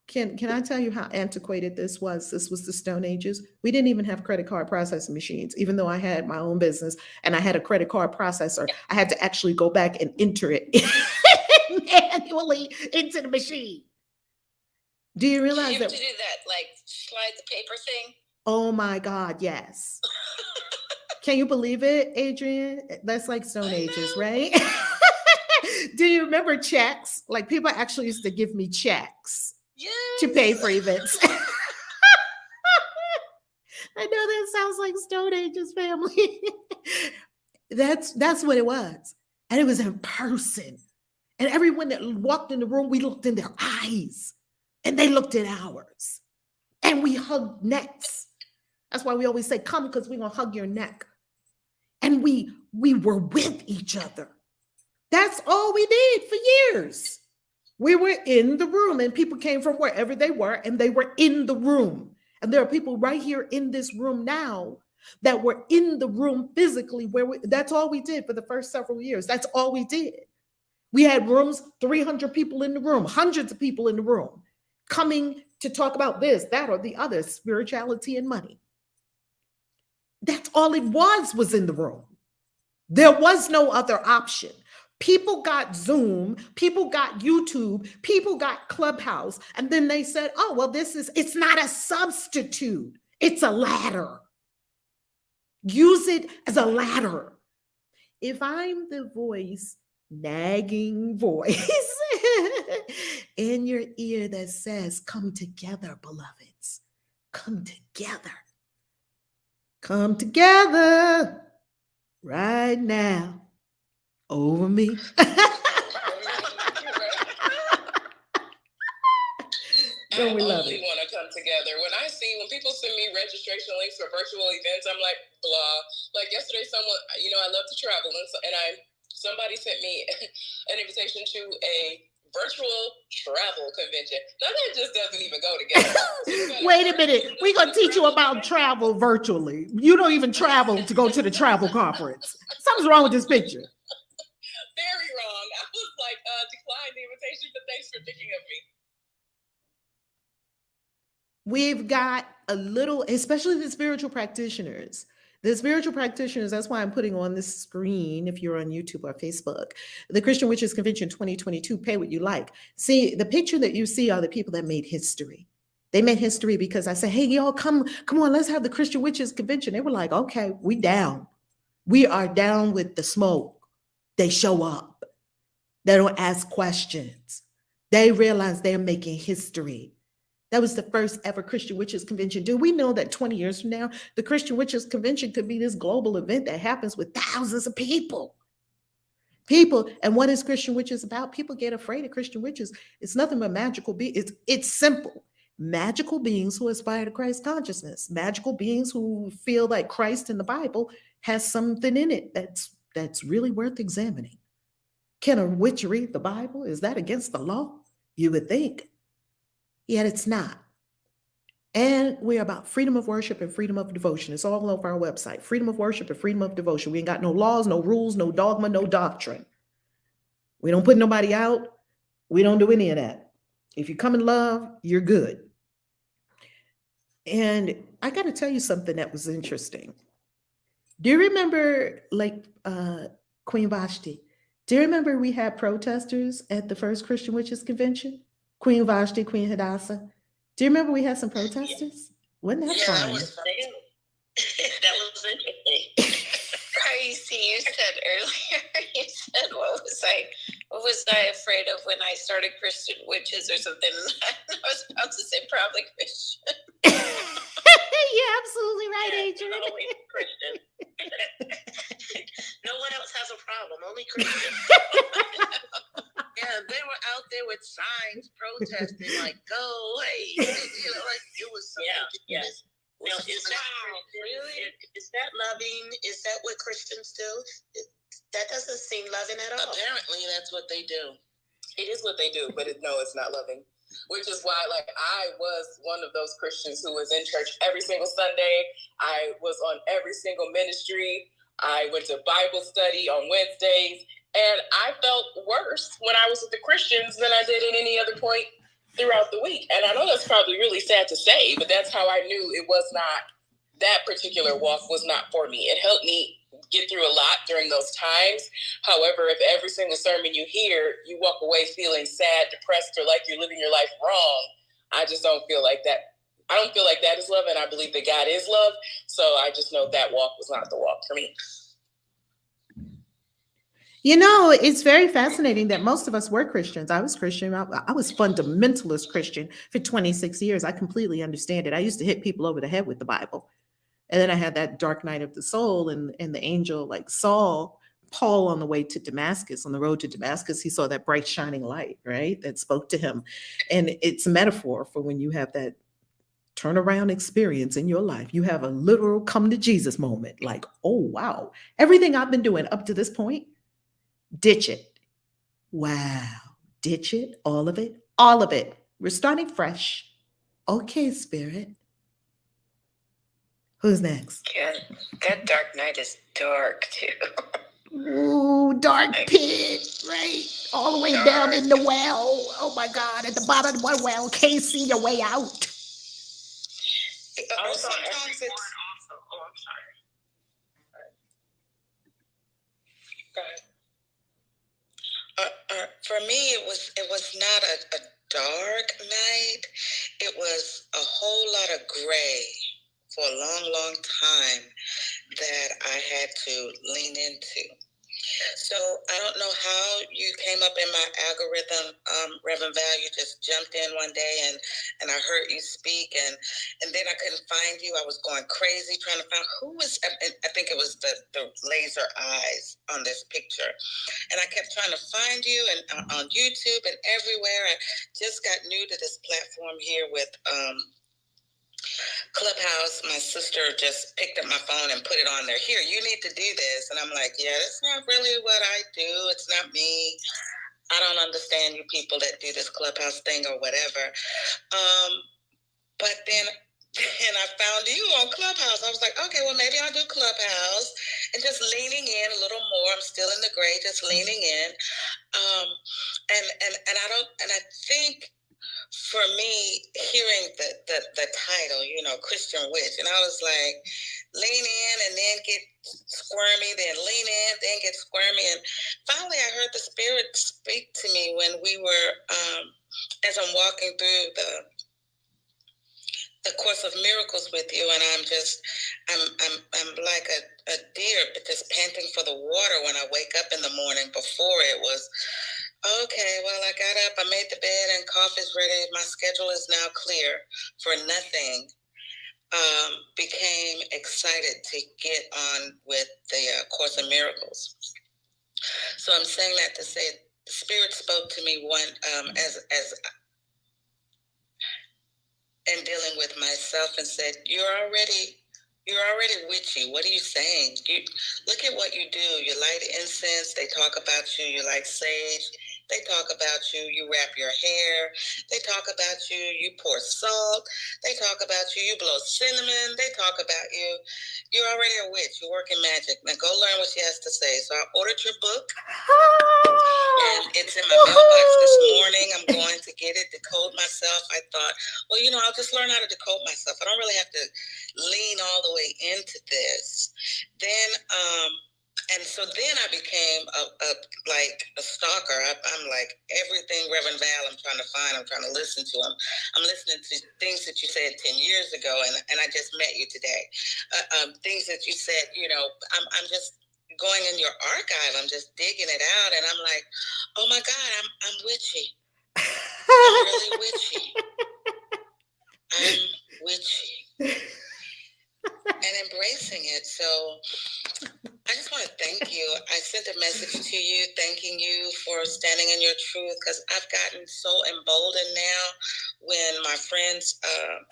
can I tell you how antiquated this was? This was the Stone Ages. We didn't even have credit card processing machines, even though I had my own business and I had a credit card processor. I had to actually go back and enter it manually into the machine. Do you realize you have that? to do that, like slide the paper thing? Oh my God, yes. Can you believe it, Adrian? That's like Stone Ages, right? Do you remember checks? Like people actually used to give me checks to pay for events. I know that sounds like Stone Ages, family. That's what it was. And it was in person. And everyone that walked in the room, we looked in their eyes and they looked at ours. And we hugged necks. That's why we always say, come, because we're going to hug your neck. And we were with each other. That's all we did for years. We were in the room and people came from wherever they were and they were in the room. And there are people right here in this room now that were in the room physically that's all we did for the first several years. That's all we did. We had rooms, 300 people in the room, hundreds of people in the room coming to talk about this, that, or the other, spirituality and money. That's all it was in the room. There was no other option. People got Zoom, people got YouTube, people got Clubhouse, and then they said, oh, well, it's not a substitute. It's a ladder. Use it as a ladder. If I'm the nagging voice in your ear that says, come together, beloveds, come together. Come together right now over me. I only want to come together. When people send me registration links for virtual events, I'm like, blah. Like yesterday, someone, I love to travel, and somebody sent me an invitation to a virtual travel convention. Now that just doesn't even go together. Wait a minute. We're going to teach you about travel virtually. You don't even travel to go to the travel conference. Something's wrong with this picture. Very wrong. I was like, decline the invitation, but thanks for thinking of me. We've got a little, especially the spiritual practitioners. The spiritual practitioners, that's why I'm putting on this screen, if you're on YouTube or Facebook, the Christian Witches Convention 2022, pay what you like. See, the picture that you see are the people that made history. They made history because I said, hey, y'all, come on, let's have the Christian Witches Convention. They were like, okay, we down. We are down with the smoke. They show up. They don't ask questions. They realize they're making history. That was the first ever Christian Witches Convention. Do we know that 20 years from now, the Christian Witches Convention could be this global event that happens with thousands of people? And what is Christian Witches about? People get afraid of Christian witches. It's nothing but magical beings. It's simple. Magical beings who aspire to Christ consciousness. Magical beings who feel like Christ in the Bible has something in it that's really worth examining. Can a witch read the Bible? Is that against the law? You would think. Yet it's not. And we're about freedom of worship and freedom of devotion. It's all over our website. Freedom of worship and freedom of devotion. We ain't got no laws, no rules, no dogma, no doctrine. We don't put nobody out. We don't do any of that. If you come in love, you're good. And I got to tell you something that was interesting. Do you remember, like, Queen Vashti? Do you remember we had protesters at the first Christian Witches Convention? Queen Vashti, Queen Hadassah. Do you remember we had some protesters? Wasn't that Yeah, that fun? was that was interesting. Crazy, you said earlier, you said, what was I afraid of when I started Christian Witches or something? I was about to say probably Christian. You're absolutely right, Yeah, Adrian. always Christian. No one else has a problem, only Christian. Yeah, they were out there with signs protesting, like, go away. You know, like, it was so ridiculous. Now, is that loving? Is that what Christians do? That doesn't seem loving at all. Apparently, that's what they do. It is what they do, but no, it's not loving. Which is why, like, I was one of those Christians who was in church every single Sunday. I was on every single ministry. I went to Bible study on Wednesdays. And I felt worse when I was with the Christians than I did at any other point throughout the week. And I know that's probably really sad to say, but that's how I knew it was not, that particular walk was not for me. It helped me get through a lot during those times. However, if every single sermon you hear, you walk away feeling sad, depressed, or like you're living your life wrong, I just don't feel like that. I don't feel like that is love, and I believe that God is love. So I just know that walk was not the walk for me. You know, it's very fascinating that most of us were Christians. I was Christian. I was fundamentalist Christian for 26 years. I completely understand it. I used to hit people over the head with the Bible. And then I had that dark night of the soul, and the angel, like Paul on the way to Damascus, on the road to Damascus, he saw that bright shining light, right? That spoke to him. And it's a metaphor for when you have that turnaround experience in your life. You have a literal come to Jesus moment, like, oh, wow, everything I've been doing up to this point, ditch it. Wow. Ditch it. All of it. All of it. We're starting fresh. Okay, Spirit. Who's next? Yeah, that Dark Knight is dark too. Ooh, dark pit, right? All the way down in the well. Oh my God, at the bottom of the well, can't see your way out. Sometimes it's... Oh, I'm sorry. Go ahead. For me, it was not a dark night. It was a whole lot of gray for a long, long time that I had to lean into. So I don't know how you came up in my algorithm, Reverend Val. You just jumped in one day and I heard you speak, and then I couldn't find you. I was going crazy trying to find who was. I think it was the laser eyes on this picture, and I kept trying to find you and on YouTube and everywhere. I just got new to this platform here with Clubhouse. My sister just picked up my phone and put it on there. Here, you need to do this. And I'm like, yeah, that's not really what I do. It's not me. I don't understand you people that do this Clubhouse thing or whatever. But then I found you on Clubhouse. I was like, okay, well, maybe I'll do Clubhouse, and just leaning in a little more. I'm still in the gray, just leaning in. And I think, for me, hearing the title, Christian Witch, and I was like, lean in and then get squirmy, then lean in, then get squirmy. And finally, I heard the Spirit speak to me when we were, as I'm walking through the Course of Miracles with you, and I'm like a deer, just panting for the water when I wake up in the morning. Before it was, okay, well, I got up, I made the bed, and coffee's ready. My schedule is now clear for nothing. Became excited to get on with the Course of Miracles. So I'm saying that to say, the Spirit spoke to me as in dealing with myself, and said, You're already witchy. What are you saying? Look at what you do. You light incense. They talk about you. You light sage. They talk about you, you wrap your hair. They talk about you, you pour salt. They talk about you, you blow cinnamon. They talk about you. You're already a witch. You work in magic. Now go learn what she has to say. So I ordered your book, and it's in my mailbox this morning. I'm going to get it, decode myself. I thought, well, I'll just learn how to decode myself. I don't really have to lean all the way into this. Then, and so then I became a stalker. I'm like everything Reverend Val I'm trying to find. I'm trying to listen to him. I'm listening to things that you said 10 years ago, and I just met you today. Things that you said, I'm just going in your archive. I'm just digging it out, and I'm like, oh my God, I'm witchy. I'm really witchy. I'm witchy. And embracing it. So I just want to thank you. I sent a message to you thanking you for standing in your truth, because I've gotten so emboldened now when my friends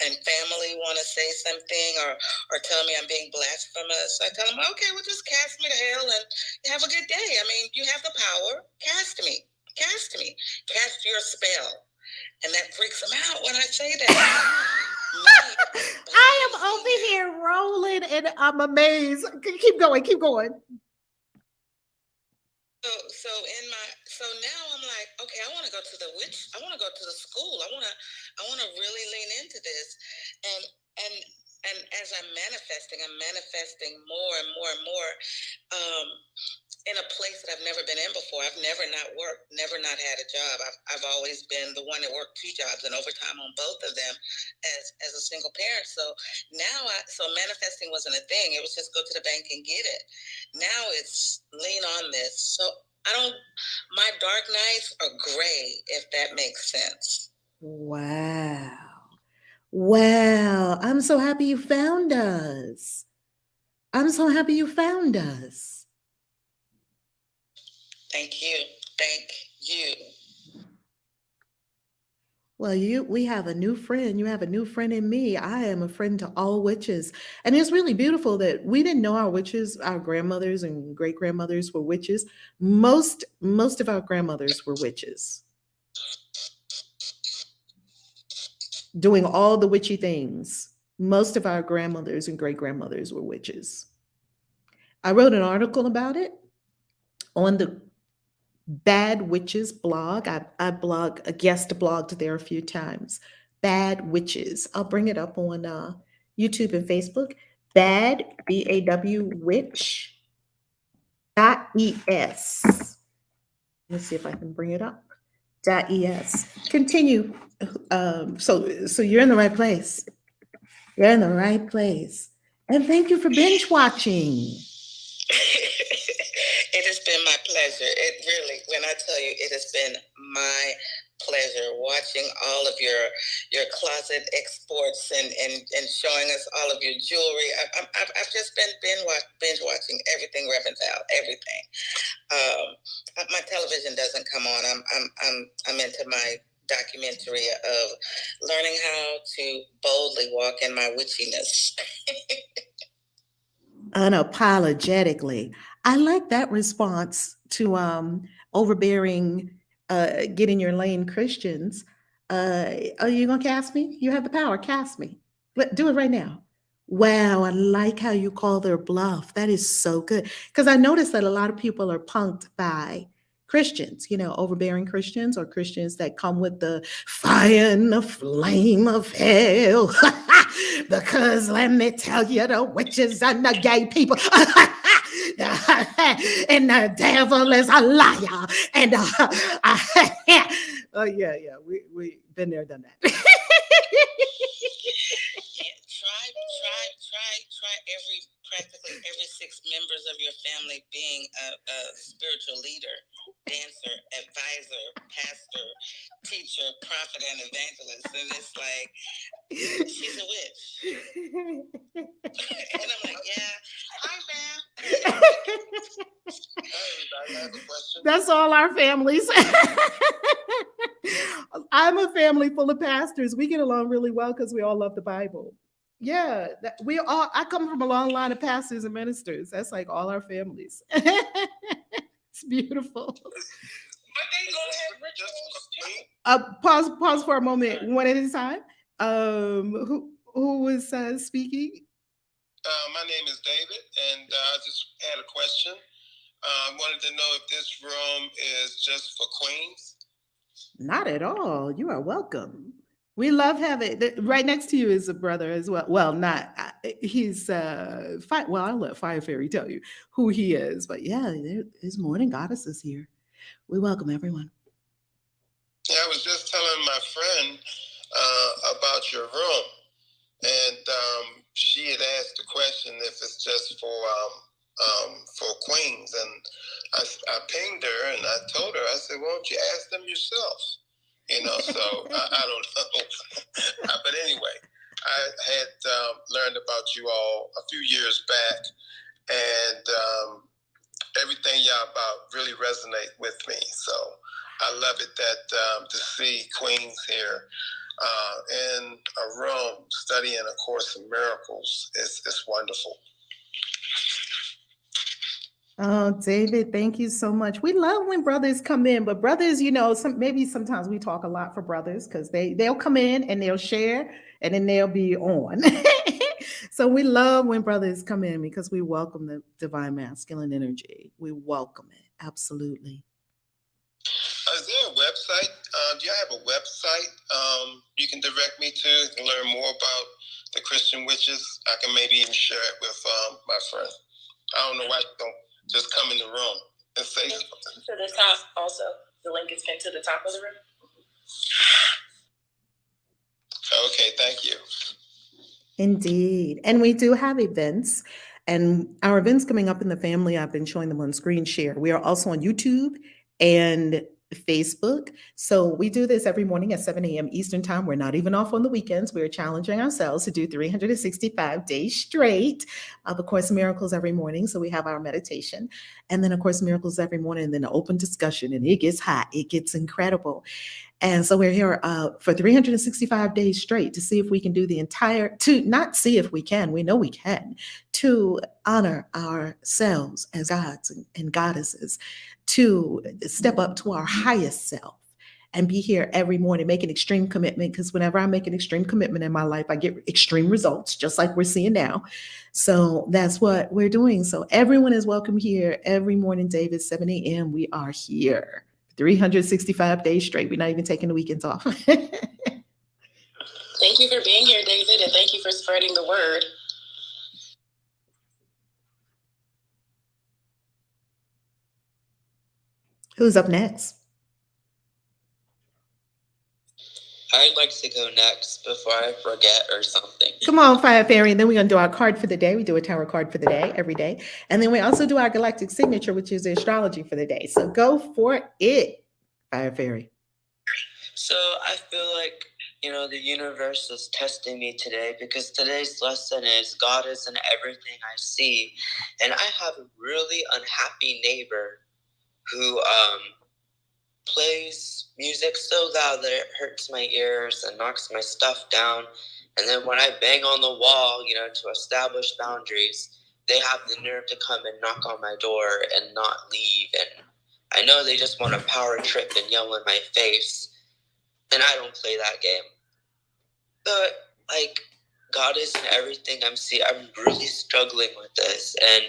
and family want to say something or tell me I'm being blasphemous. I tell them, okay, well, just cast me to hell and have a good day. I mean, you have the power. Cast me. Cast me. Cast your spell. And that freaks them out when I say that. I am over here rolling and I'm amazed. Keep going, keep going. So now I'm like, okay, I want to go to the witch. I want to go to the school. I want to really lean into this. And as I'm manifesting more and more and more. In a place that I've never been in before. I've never not worked, never not had a job. I've always been the one that worked 2 jobs and overtime on both of them as a single parent. So now, so manifesting wasn't a thing. It was just go to the bank and get it. Now it's lean on this. So my dark nights are gray, if that makes sense. Wow. Wow. I'm so happy you found us. I'm so happy you found us. Thank you. Thank you. Well, we have a new friend. You have a new friend in me. I am a friend to all witches. And it's really beautiful that we didn't know our witches, our grandmothers and great grandmothers were witches. Most of our grandmothers were witches, doing all the witchy things. Most of our grandmothers and great grandmothers were witches. I wrote an article about it on the Bad Witches blog. I guest blogged there a few times. Bad Witches. I'll bring it up on YouTube and Facebook. Bad, BAW Witch .es. Let's see if I can bring it up. .es. Continue. So you're in the right place. You're in the right place. And thank you for binge watching. It has been my pleasure. It really, when I tell you, it has been my pleasure watching all of your closet exports and showing us all of your jewelry. I've just been binge watching everything, Reverend Val, everything. My television doesn't come on. I'm into my documentary of learning how to boldly walk in my witchiness. Unapologetically. I like that response to overbearing, get in your lane Christians. Are you gonna cast me? You have the power, cast me. Do it right now. Wow, I like how you call their bluff. That is so good. Because I noticed that a lot of people are punked by Christians, overbearing Christians or Christians that come with the fire and the flame of hell. Because let me tell you, the witches and the gay people and the devil is a liar. And oh yeah, we been there, done that. Try practically every 6 members of your family being a spiritual leader, dancer, advisor, pastor, teacher, prophet, and evangelist. And it's like, she's a witch. And I'm like, yeah. Hi, fam. I have a question. That's all our families. I'm a family full of pastors. We get along really well because we all love the Bible. Yeah, I come from a long line of pastors and ministers. That's like all our families. It's beautiful. But they gonna have just for Queen. Pause for a moment, one at a time. Who was speaking? My name is David, and I just had a question. I wanted to know if this room is just for queens. Not at all. You are welcome. We love having right next to you is a brother as well. Well, not he's well, I'll let Fire Fairy tell you who he is, but yeah, there's more than goddesses here. We welcome everyone. Yeah, I was just telling my friend about your room, and she had asked the question if it's just for queens, and I pinged her and I told her, I said, "Why don't you ask them yourself?" You know, so I don't know. But anyway, I had learned about you all a few years back, and everything y'all about really resonate with me. So I love it that to see queens here in a room studying A Course in Miracles. It's wonderful. Oh, David, thank you so much. We love when brothers come in, but brothers, you know, maybe sometimes we talk a lot for brothers because they'll come in and they'll share and then they'll be on. So we love when brothers come in because we welcome the divine masculine energy. We welcome it. Absolutely. Is there a website? Do you have a website you can direct me to learn more about the Christian witches? I can maybe even share it with my friend. I don't know why you don't just come in the room and say something. To the top also. The link is pinned to the top of the room. Okay, thank you. Indeed. And we do have events. And our events coming up in the family, I've been showing them on screen share. We are also on YouTube and Facebook. So we do this every morning at 7 a.m. Eastern time. We're not even off on the weekends. We're challenging ourselves to do 365 days straight of A Course in Miracles every morning. So we have our meditation and then A Course in Miracles every morning and then an open discussion, and it gets hot. It gets incredible. And so we're here for 365 days straight to see if we can do the entire, to not see if we can, we know we can, to honor ourselves as gods and goddesses, to step up to our highest self and be here every morning, make an extreme commitment. Because whenever I make an extreme commitment in my life, I get extreme results, just like we're seeing now. So that's what we're doing. So everyone is welcome here every morning, David, 7 a.m. We are here. 365 days straight. We're not even taking the weekends off. Thank you for being here, David, and thank you for spreading the word. Who's up next? I'd like to go next before I forget or something. Come on, Fire Fairy. And then we're going to do our card for the day. We do a tarot card for the day every day. And then we also do our Galactic Signature, which is the astrology for the day. So go for it, Fire Fairy. So I feel like, the universe is testing me today because today's lesson is God is in everything I see. And I have a really unhappy neighbor who plays music so loud that it hurts my ears and knocks my stuff down. And then when I bang on the wall, to establish boundaries, they have the nerve to come and knock on my door and not leave. And I know they just want to power trip and yell in my face. And I don't play that game. But, God is in everything I'm seeing. I'm really struggling with this. And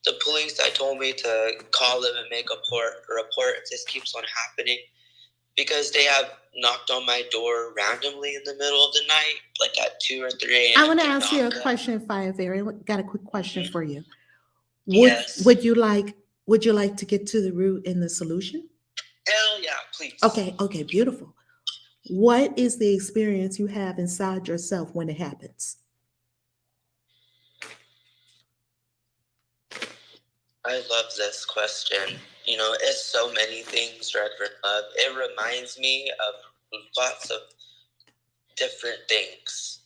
the police, I told me to call them and make a report. It just keeps on happening because they have knocked on my door randomly in the middle of the night, like at 2 or 3 a.m. I want to ask you a question, Fire Fairy. Got a quick question for you. Yes. Would you like to get to the root and the solution? Hell yeah, please. Okay, beautiful. What is the experience you have inside yourself when it happens? I love this question. It's so many things, Reverend Love. It reminds me of lots of different things.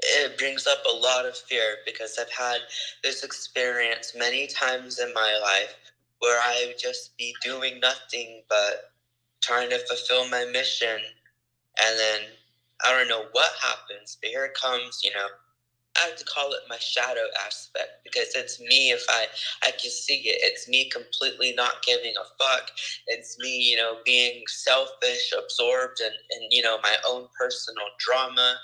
It brings up a lot of fear because I've had this experience many times in my life where I would just be doing nothing but trying to fulfill my mission. And then I don't know what happens, but here it comes, I like to call it my shadow aspect, because it's me. If I can see it, it's me completely not giving a fuck. It's me, you know, being selfish, absorbed in you know, my own personal drama,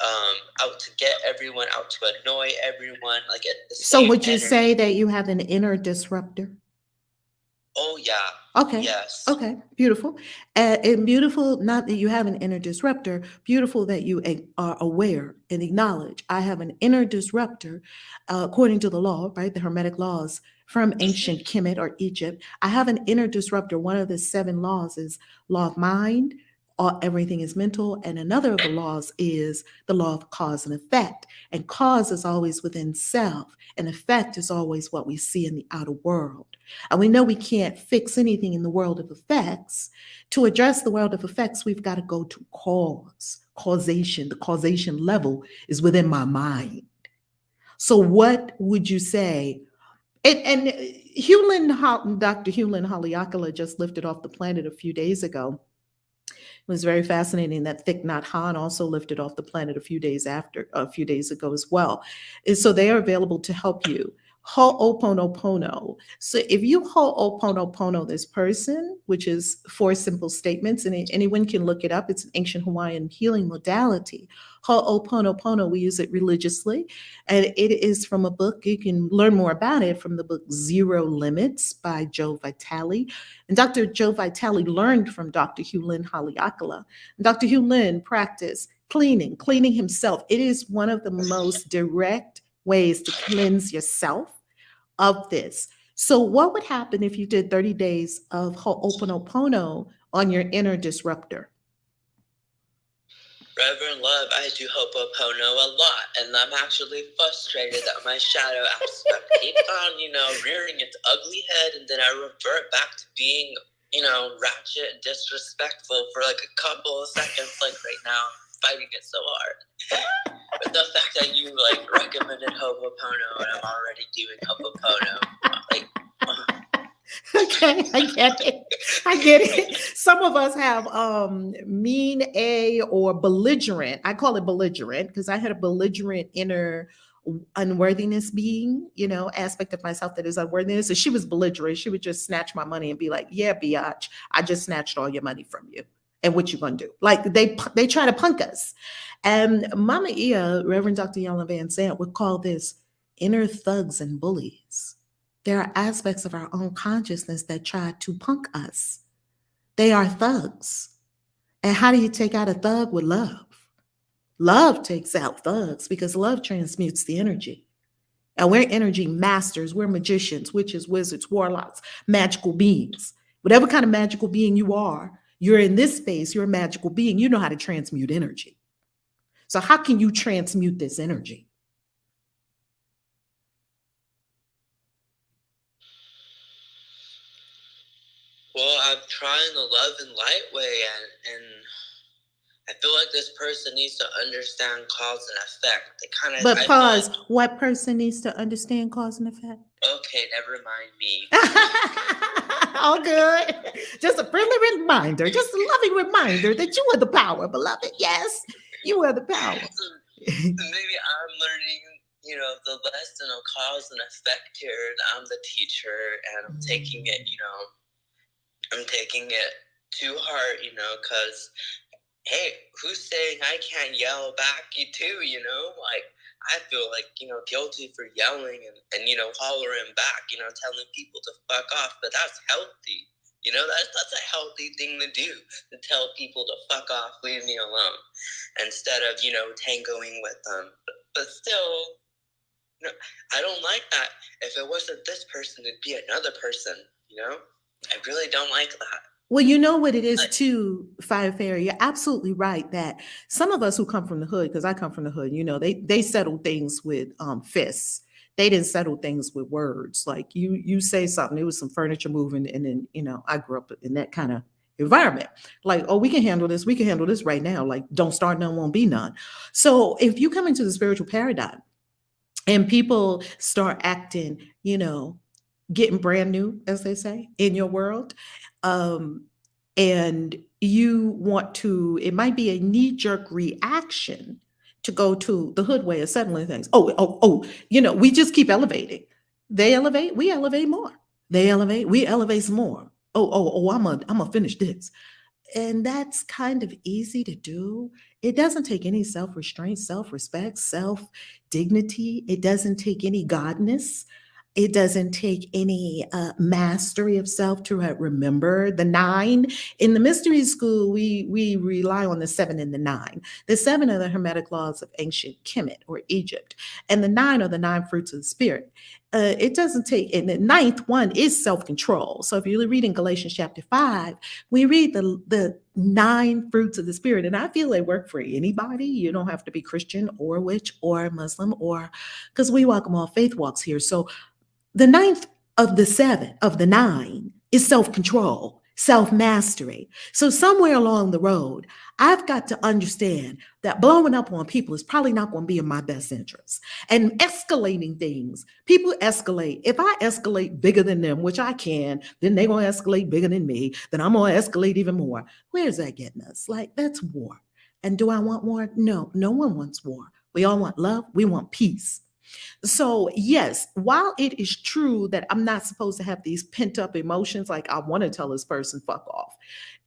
out to get everyone, out to annoy everyone, like at the So same would you energy. say that you have an inner disruptor? Oh yeah. Okay. Yes. Okay. Beautiful. And beautiful, not that you have an inner disruptor, beautiful that you are aware and acknowledge I have an inner disruptor, according to the law, right? The Hermetic laws from ancient Kemet or Egypt. I have an inner disruptor. One of the 7 laws is law of mind. Everything is mental. And another of the laws is the law of cause and effect. And cause is always within self, and effect is always what we see in the outer world. And we know we can't fix anything in the world of effects. To address the world of effects, we've got to go to causation. The causation level is within my mind. So what would you say? And Dr. Hewlin Haleakala just lifted off the planet a few days ago. It was very fascinating that Thich Nhat Hanh also lifted off the planet a few days ago as well. And so they are available to help you. Oponopono. So if you Oponopono this person, which is 4 simple statements, and anyone can look it up. It's an ancient Hawaiian healing modality. Oponopono, we use it religiously, and it is from a book. You can learn more about it from the book Zero Limits by Joe Vitale. And Dr. Joe Vitale learned from Dr. Hewlin Haleakala. Dr. Hewlin practiced cleaning himself. It is one of the most direct ways to cleanse yourself of this. So what would happen if you did 30 days of Ho'oponopono on your inner disruptor? Reverend Love, I do Ho'oponopono a lot, and I'm actually frustrated that my shadow aspect keeps on, you know, rearing its ugly head, and then I revert back to being, you know, ratchet and disrespectful for like a couple of seconds, like right now. I'm fighting it so hard. But the fact that you like recommended Ho'oponopono and I'm already doing Ho'oponopono, like. Okay, I get it. Some of us have mean A or belligerent. I call it belligerent because I had a belligerent inner unworthiness being, you know, aspect of myself that is unworthiness. And she was belligerent. She would just snatch my money and be like, yeah, biatch, I just snatched all your money from you. And what you gonna do? Like they try to punk us. And Mama Ia, Reverend Dr. Yellen Van Sant, would call this inner thugs and bullies. There are aspects of our own consciousness that try to punk us. They are thugs. And how do you take out a thug? With love. Love takes out thugs because love transmutes the energy. And we're energy masters. We're magicians, witches, wizards, warlocks, magical beings. Whatever kind of magical being you are, you're in this space, you're a magical being. You know how to transmute energy. So how can you transmute this energy? Well, I'm trying the love and light way, and I feel like this person needs to understand cause and effect. They kind of. But pause. What person needs to understand cause and effect? Okay, never mind me. All good. Just a friendly reminder, just a loving reminder that you are the power, beloved. Yes, you are the power. Maybe I'm learning, you know, the lesson of cause and effect here, and I'm the teacher, and I'm taking it, you know, I'm taking it to heart, you know, because, hey, who's saying I can't yell back too, you know? Like, I feel like, you know, guilty for yelling and you know, hollering back, you know, telling people to fuck off, but that's healthy. You know, that's a healthy thing to do, to tell people to fuck off, leave me alone, instead of, you know, tangoing with them. But still, you know, I don't like that. If it wasn't this person, it'd be another person, you know? I really don't like that. Well, you know what it is too, Fire Fairy. You're absolutely right that some of us who come from the hood, because I come from the hood, you know, they settle things with fists. They didn't settle things with words. Like you say something, there was some furniture moving, and then, you know, I grew up in that kind of environment. Like, oh, we can handle this. We can handle this right now. Like, don't start none, won't be none. So if you come into the spiritual paradigm and people start acting, you know, getting brand new, as they say, in your world, and you want to, it might be a knee-jerk reaction to go to the hood way of settling things. We just keep elevating. They elevate, we elevate more. They elevate, we elevate some more. I'm gonna finish this. And that's kind of easy to do. It doesn't take any self-restraint, self-respect, self-dignity. It doesn't take any godness. It doesn't take any mastery of self to remember the 9. In the mystery school, we rely on the 7 and the 9. The 7 are the hermetic laws of ancient Kemet or Egypt, and the 9 are the 9 fruits of the spirit. It doesn't take, and the 9th one is self-control. So if you're reading Galatians chapter 5, we read the 9 fruits of the spirit, and I feel they work for anybody. You don't have to be Christian or witch or Muslim, or because we welcome all faith walks here. So the 9th of the 7 of the 9 is self-control, self-mastery. So somewhere along the road, I've got to understand that blowing up on people is probably not going to be in my best interest. And escalating things, people escalate. If I escalate bigger than them, which I can, then they're going to escalate bigger than me. Then I'm going to escalate even more. Where's that getting us? Like, that's war. And do I want war? No, no one wants war. We all want love. We want peace. So yes, while it is true that I'm not supposed to have these pent up emotions, like I want to tell this person fuck off,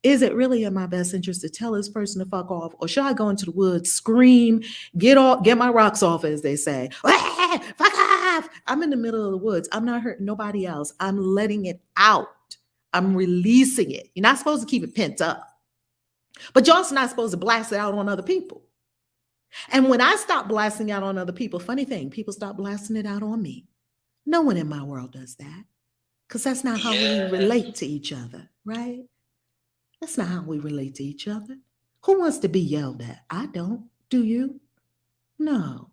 is it really in my best interest to tell this person to fuck off? Or should I go into the woods, scream, get my rocks off, as they say, fuck off? I'm in the middle of the woods. I'm not hurting nobody else. I'm letting it out. I'm releasing it. You're not supposed to keep it pent up, but you're also not supposed to blast it out on other people. And when I stop blasting out on other people, funny thing, people stop blasting it out on me. No one in my world does that, because that's not how we relate to each other, right? That's not how we relate to each other. Who wants to be yelled at? I don't. Do you? No.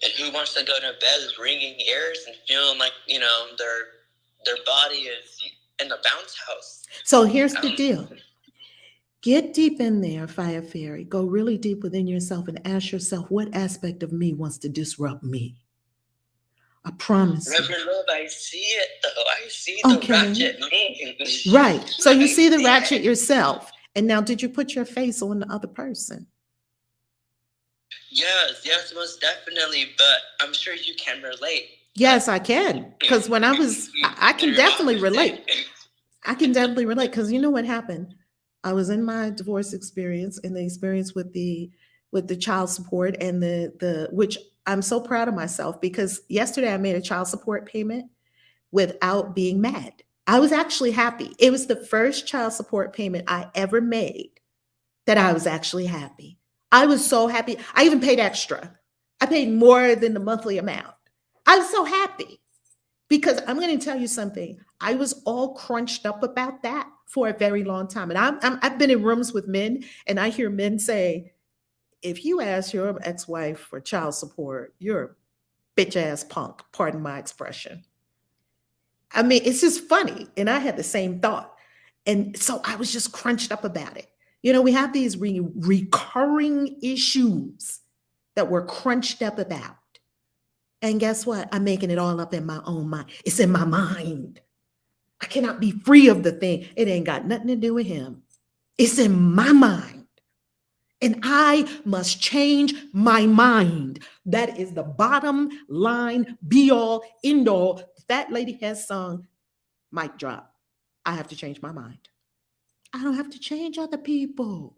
And who wants to go to bed with ringing ears and feeling like, their body is in the bounce house? So here's the deal. Get deep in there, Fire Fairy. Go really deep within yourself and ask yourself, what aspect of me wants to disrupt me? I promise you. Reverend Love, I see it though. I see the ratchet me. Right. So you see the ratchet yourself. And now, did you put your face on the other person? Yes, most definitely. But I'm sure you can relate. Yes, I can. Because when I can definitely relate. I can definitely relate. Because you know what happened? I was in my divorce experience and the experience with the child support and the which I'm so proud of myself, because yesterday I made a child support payment without being mad. I was actually happy. It was the first child support payment I ever made that I was actually happy. I was so happy. I even paid extra. I paid more than the monthly amount. I was so happy because I'm going to tell you something. I was all crunched up about that for a very long time. And I've been in rooms with men and I hear men say, if you ask your ex-wife for child support, you're a bitch ass punk, pardon my expression. I mean, it's just funny. And I had the same thought. And so I was just crunched up about it. We have these recurring issues that we're crunched up about. And guess what? I'm making it all up in my own mind. It's in my mind. I cannot be free of the thing. It ain't got nothing to do with him. It's in my mind. And I must change my mind. That is the bottom line, be all, end all. That lady has sung, mic drop. I have to change my mind. I don't have to change other people.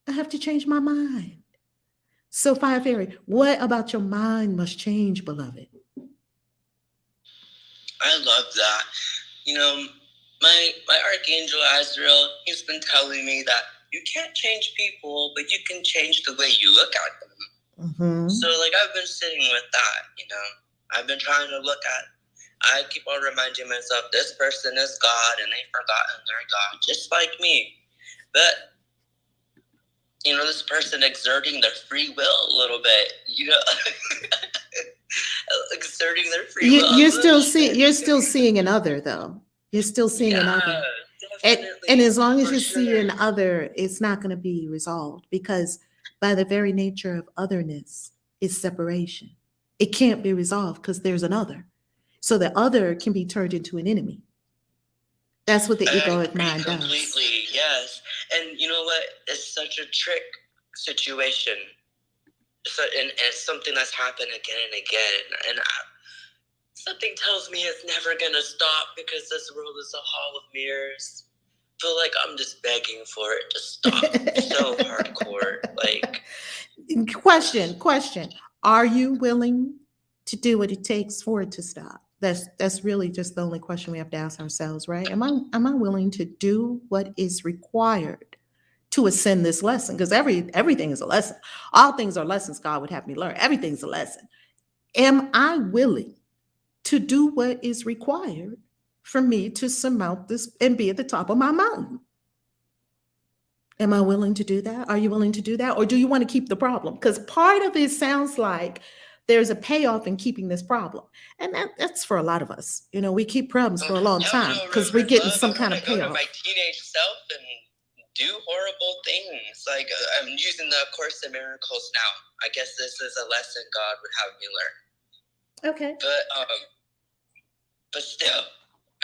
I have to change my mind. So, Fire Fairy, what about your mind must change, beloved? I love that. My Archangel Azrael, he's been telling me that you can't change people, but you can change the way you look at them. Mm-hmm. So, I've been sitting with that, I've been trying to look at, I keep on reminding myself, this person is God, and they've forgotten their God, just like me. But, this person exerting their free will a little bit, exerting their free will. You're still seeing an other, though. You're still seeing an other. And as long as you see an other, it's not going to be resolved, because by the very nature of otherness is separation. It can't be resolved because there's an other. So the other can be turned into an enemy. That's what the egoic mind does. Completely, yes. And you know what? It's such a trick situation. So, and it's something that's happened again and again. And something tells me it's never going to stop because this world is a hall of mirrors. I feel like I'm just begging for it to stop so hardcore. Like, Question. Are you willing to do what it takes for it to stop? That's really just the only question we have to ask ourselves, right? Am I willing to do what is required to ascend this lesson? Because everything is a lesson. All things are lessons God would have me learn. Everything's a lesson. Am I willing to do what is required for me to surmount this and be at the top of my mountain? Am I willing to do that? Are you willing to do that? Or do you want to keep the problem? Because part of it sounds like there's a payoff in keeping this problem. And that's for a lot of us. You know, we keep problems for a long time because we're getting some kind of I go payoff. to my teenage self and do horrible things. Like, I'm using the Course in Miracles now. I guess this is a lesson God would have me learn. Okay. But still,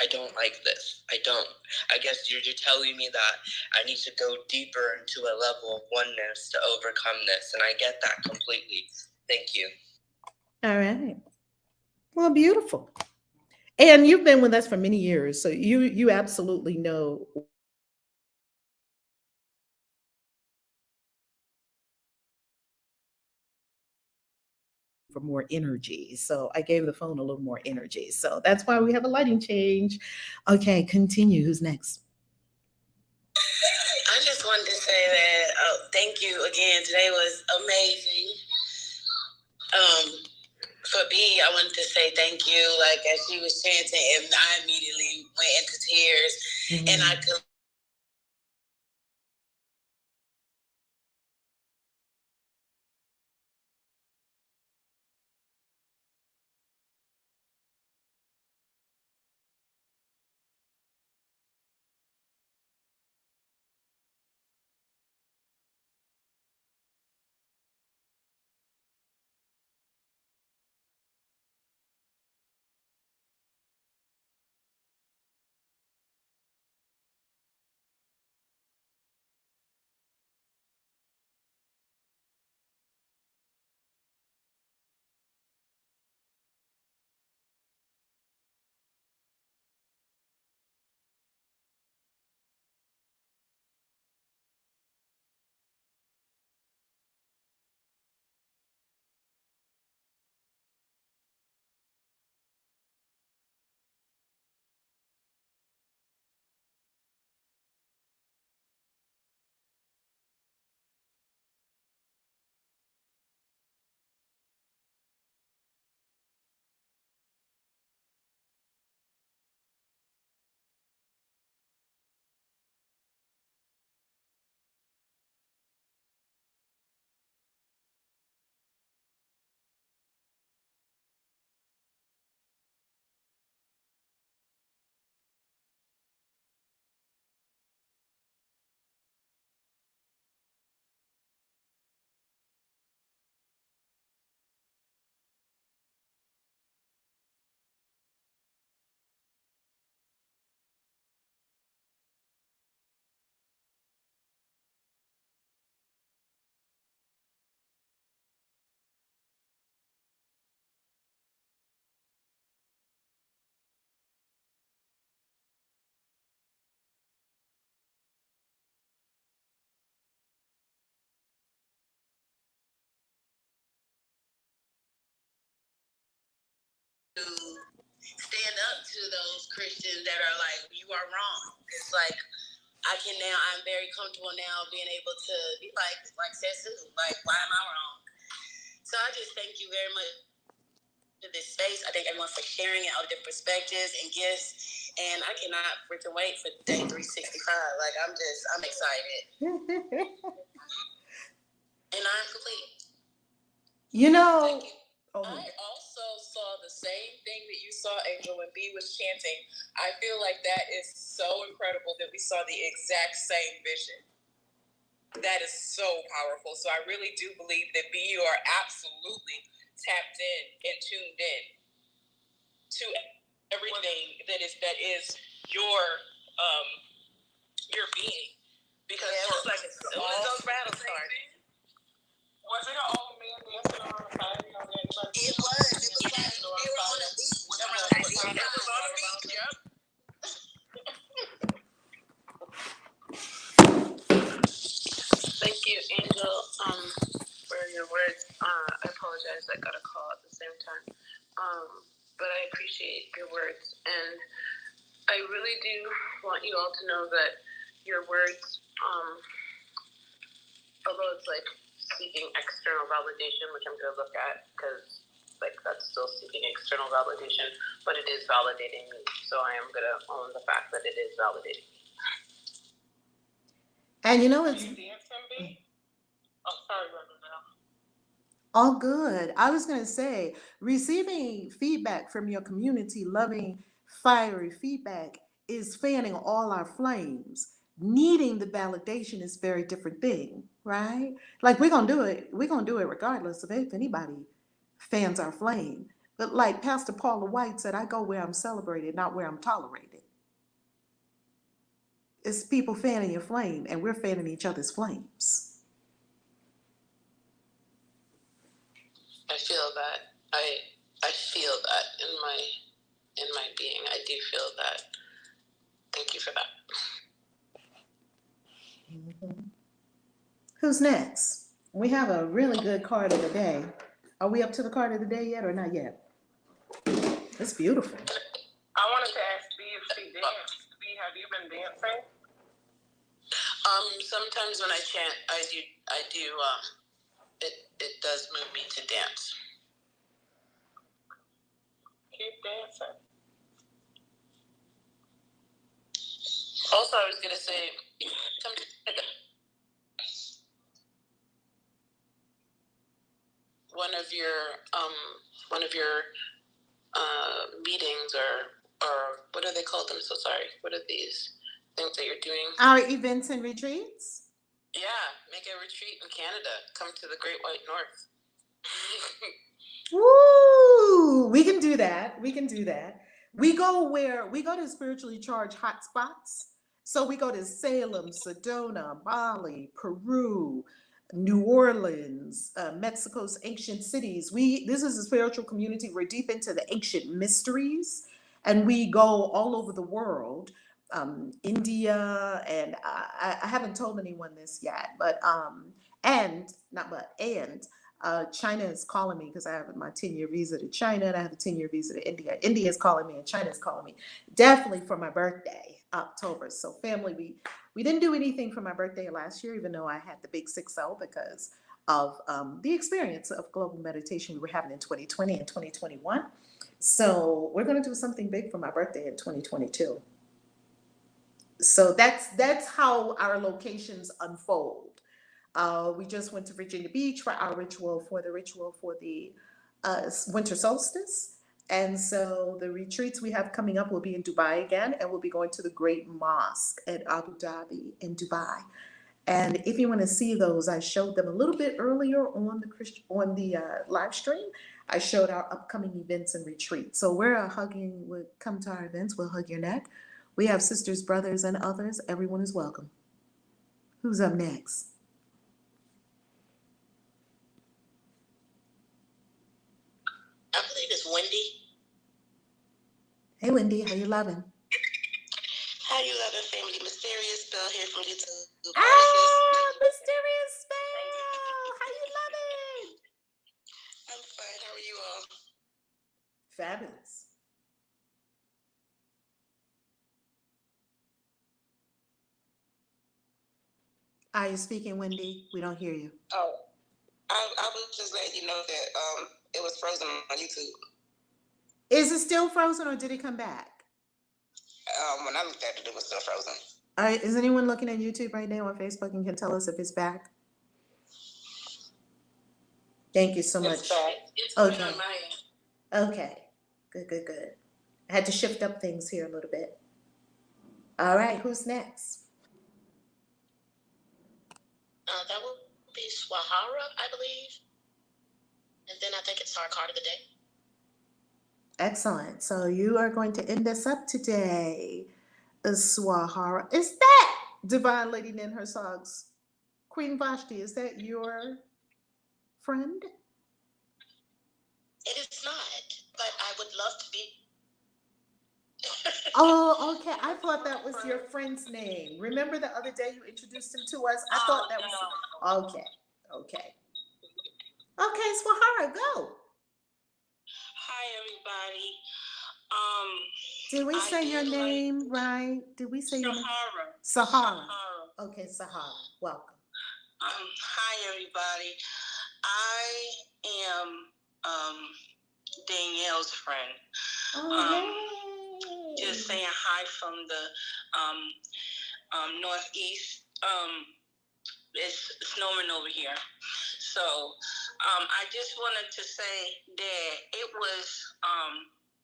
I don't like this. I don't. I guess you're telling me that I need to go deeper into a level of oneness to overcome this. And I get that completely. Thank you. All right. Well, beautiful. And you've been with us for many years, so you absolutely know for more energy. So I gave the phone a little more energy. So that's why we have a lighting change. Okay, continue. Who's next? I just wanted to say that thank you again. Today was amazing. For B, I wanted to say thank you. Like, as she was chanting, and I immediately went into tears, and I could. Stand up to those Christians that are like, you are wrong. It's like, I'm very comfortable now being able to be like Cecil, like, why am I wrong? So I just thank you very much for this space. I thank everyone for sharing it, all the different perspectives and gifts. And I cannot freaking wait for day 365. Like, I'm excited. And I'm complete. You know, I also saw the same thing that you saw, Angel, when B was chanting. I feel like that is so incredible that we saw the exact same vision. That is so powerful. So I really do believe that B, you are absolutely tapped in and tuned in to everything that is your being. Because it was like as soon as those battles started. Thank you, Angel, for your words. I apologize, I got a call at the same time. But I appreciate your words. And I really do want you all to know that your words, although it's like seeking external validation, which I'm going to look at because like that's still seeking external validation, but it is validating me. So I am going to own the fact that it is validating me. And you know, it's Oh, sorry, Reverend Mel. all good. I was going to say, receiving feedback from your community, loving, fiery feedback, is fanning all our flames. Needing the validation is a very different thing, right? Like we're going to do it. We're going to do it regardless of if anybody fans our flame. But like Pastor Paula White said, I go where I'm celebrated, not where I'm tolerated. It's people fanning your flame, and we're fanning each other's flames. I feel that. I feel that in my being. I do feel that. Thank you for that. Mm-hmm. Who's next? We have a really good card of the day. Are we up to the card of the day yet or not yet? It's beautiful. I wanted to ask B if she danced. B, have you been dancing? Sometimes when I chant, I do. It does move me to dance. Keep dancing. Also, I was gonna say, one of your meetings or what are they called? I'm so sorry. What are these things that you're doing? Our events and retreats? Yeah, make a retreat in Canada. Come to the Great White North. Woo! We can do that. We can do that. We go to spiritually charged hotspots. So we go to Salem, Sedona, Bali, Peru, New Orleans, Mexico's ancient cities. This is a spiritual community. We're deep into the ancient mysteries, and we go all over the world. India, and I haven't told anyone this yet, but China is calling me because I have my 10-year visa to China and I have a 10-year visa to India. India is calling me and China is calling me, definitely for my birthday, October. So family, we didn't do anything for my birthday last year, even though I had the big 6-0 because of the experience of global meditation we were having in 2020 and 2021. So we're going to do something big for my birthday in 2022. So that's how our locations unfold. We just went to Virginia Beach for our ritual for the winter solstice. And so the retreats we have coming up will be in Dubai again, and we'll be going to the Great Mosque at Abu Dhabi in Dubai. And if you want to see those, I showed them a little bit earlier on the live stream. I showed our upcoming events and retreats. So we're come to our events, we'll hug your neck. We have sisters, brothers, and others. Everyone is welcome. Who's up next? I believe it's Wendy. Hey, Wendy, how you loving? How you loving, family? Mysterious Spell here from YouTube. Mysterious Spell! How you loving? I'm fine. How are you all? Fabulous. Are you speaking, Wendy? We don't hear you. Oh, I was just letting you know that it was frozen on YouTube. Is it still frozen or did it come back? When I looked at it, it was still frozen. All right, is anyone looking at YouTube right now or Facebook and can tell us if it's back? Thank you so much. It's Okay. on my end. Okay. Good. I had to shift up things here a little bit. All right, who's next? That would be Swahara, I believe. And then I think it's our card of the day. Excellent. So you are going to end us up today, Swahara. Is that Divine Lady Nin Herzog's Queen Vashti? Is that your friend? It is not, but I would love to be. Oh, okay. I thought that was your friend's name. Remember the other day you introduced him to us? I thought that was okay. Okay. Okay, Swahara, go. Hi, everybody. Did we say your name right? Did we say your name? Sahara. Okay, Sahara. Welcome. Hi, everybody. I am Danielle's friend. Just saying hi from the Northeast. It's snowing over here. So I just wanted to say that it was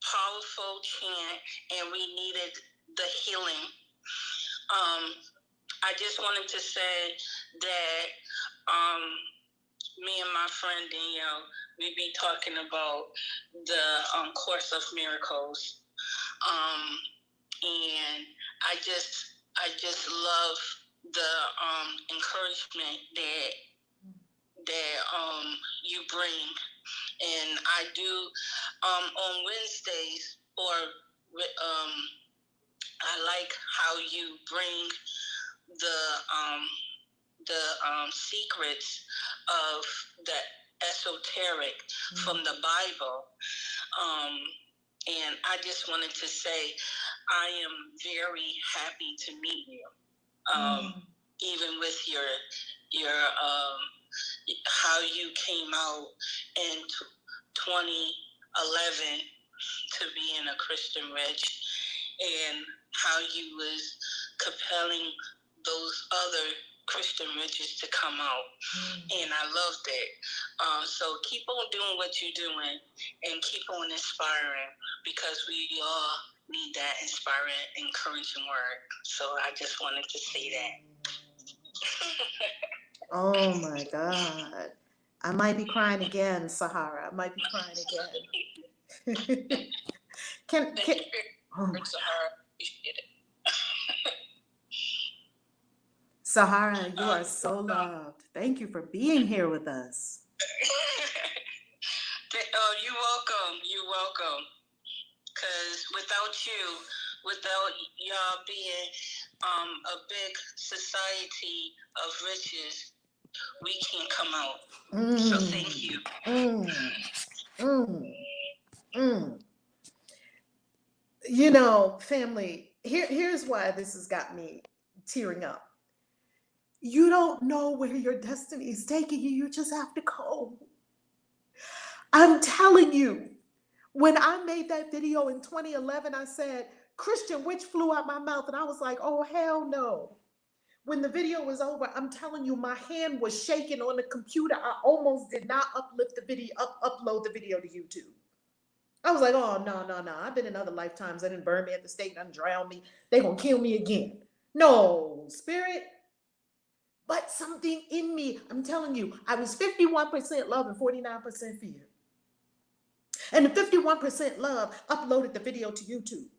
powerful chant, and we needed the healing. I just wanted to say that me and my friend Danielle, we be talking about the Course of Miracles, and I just love the encouragement that you bring. And I do on Wednesdays, or I like how you bring the secrets of the esoteric from the Bible. And I just wanted to say I am very happy to meet you. Even with your how you came out in 2011 to being a Christian Rich, and how you was compelling those other Christian Riches to come out. And I loved it. So keep on doing what you're doing, and keep on inspiring, because we all need that inspiring, encouraging word. So I just wanted to say that. Oh my God. I might be crying again, Sahara. I might be crying again. can oh my Sahara, appreciate it. Sahara, you are so loved. Thank you for being here with us. You're welcome. You're welcome. Because without y'all being a big society of riches, we can't come out. So thank you. You know, family, here's why this has got me tearing up. You don't know where your destiny is taking you. You just have to go. I'm telling you, when I made that video in 2011, I said, Christian witch flew out my mouth. And I was like, oh, hell no. When the video was over, I'm telling you, my hand was shaking on the computer. I almost did not upload the video to YouTube. I was like, oh, no. I've been in other lifetimes. They didn't burn me at the stake, done drown me. They're going to kill me again. No, spirit. But something in me, I'm telling you, I was 51% love and 49% fear. And the 51% love uploaded the video to YouTube.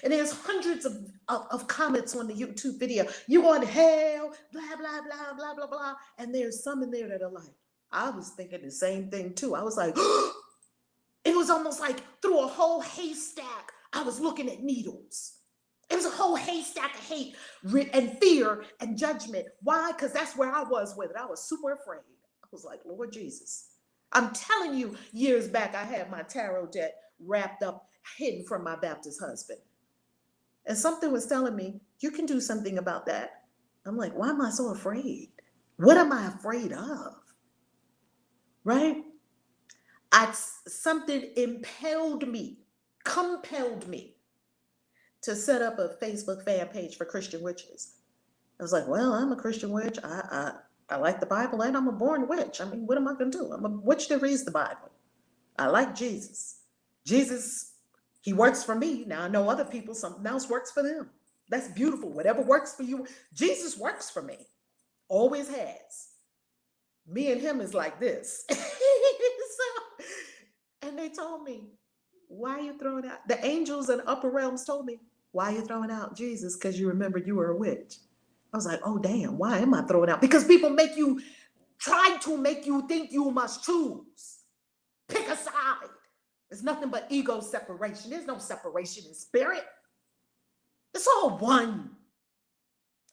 And there's hundreds of comments on the YouTube video. You going to hell, blah, blah, blah, blah, blah, blah. And there's some in there that are like, I was thinking the same thing too. I was like, it was almost like through a whole haystack, I was looking at needles. It was a whole haystack of hate and fear and judgment. Why? Because that's where I was with it. I was super afraid. I was like, Lord Jesus. I'm telling you, years back, I had my tarot deck wrapped up, hidden from my Baptist husband. And something was telling me, you can do something about that. I'm like, why am I so afraid? What am I afraid of? Right? Something compelled me to set up a Facebook fan page for Christian witches. I was like, well, I'm a Christian witch. I like the Bible, and I'm a born witch. I mean, what am I going to do? I'm a witch that reads the Bible. I like Jesus. Jesus, he works for me. Now I know other people, something else works for them. That's beautiful. Whatever works for you, Jesus works for me. Always has. Me and him is like this. And they told me, why are you throwing out? The angels in upper realms told me, why are you throwing out Jesus? Because you remember you were a witch. I was like, oh, damn, why am I throwing out? Because people try to make you think you must choose. Pick a side. It's nothing but ego separation. There's no separation in spirit. It's all one.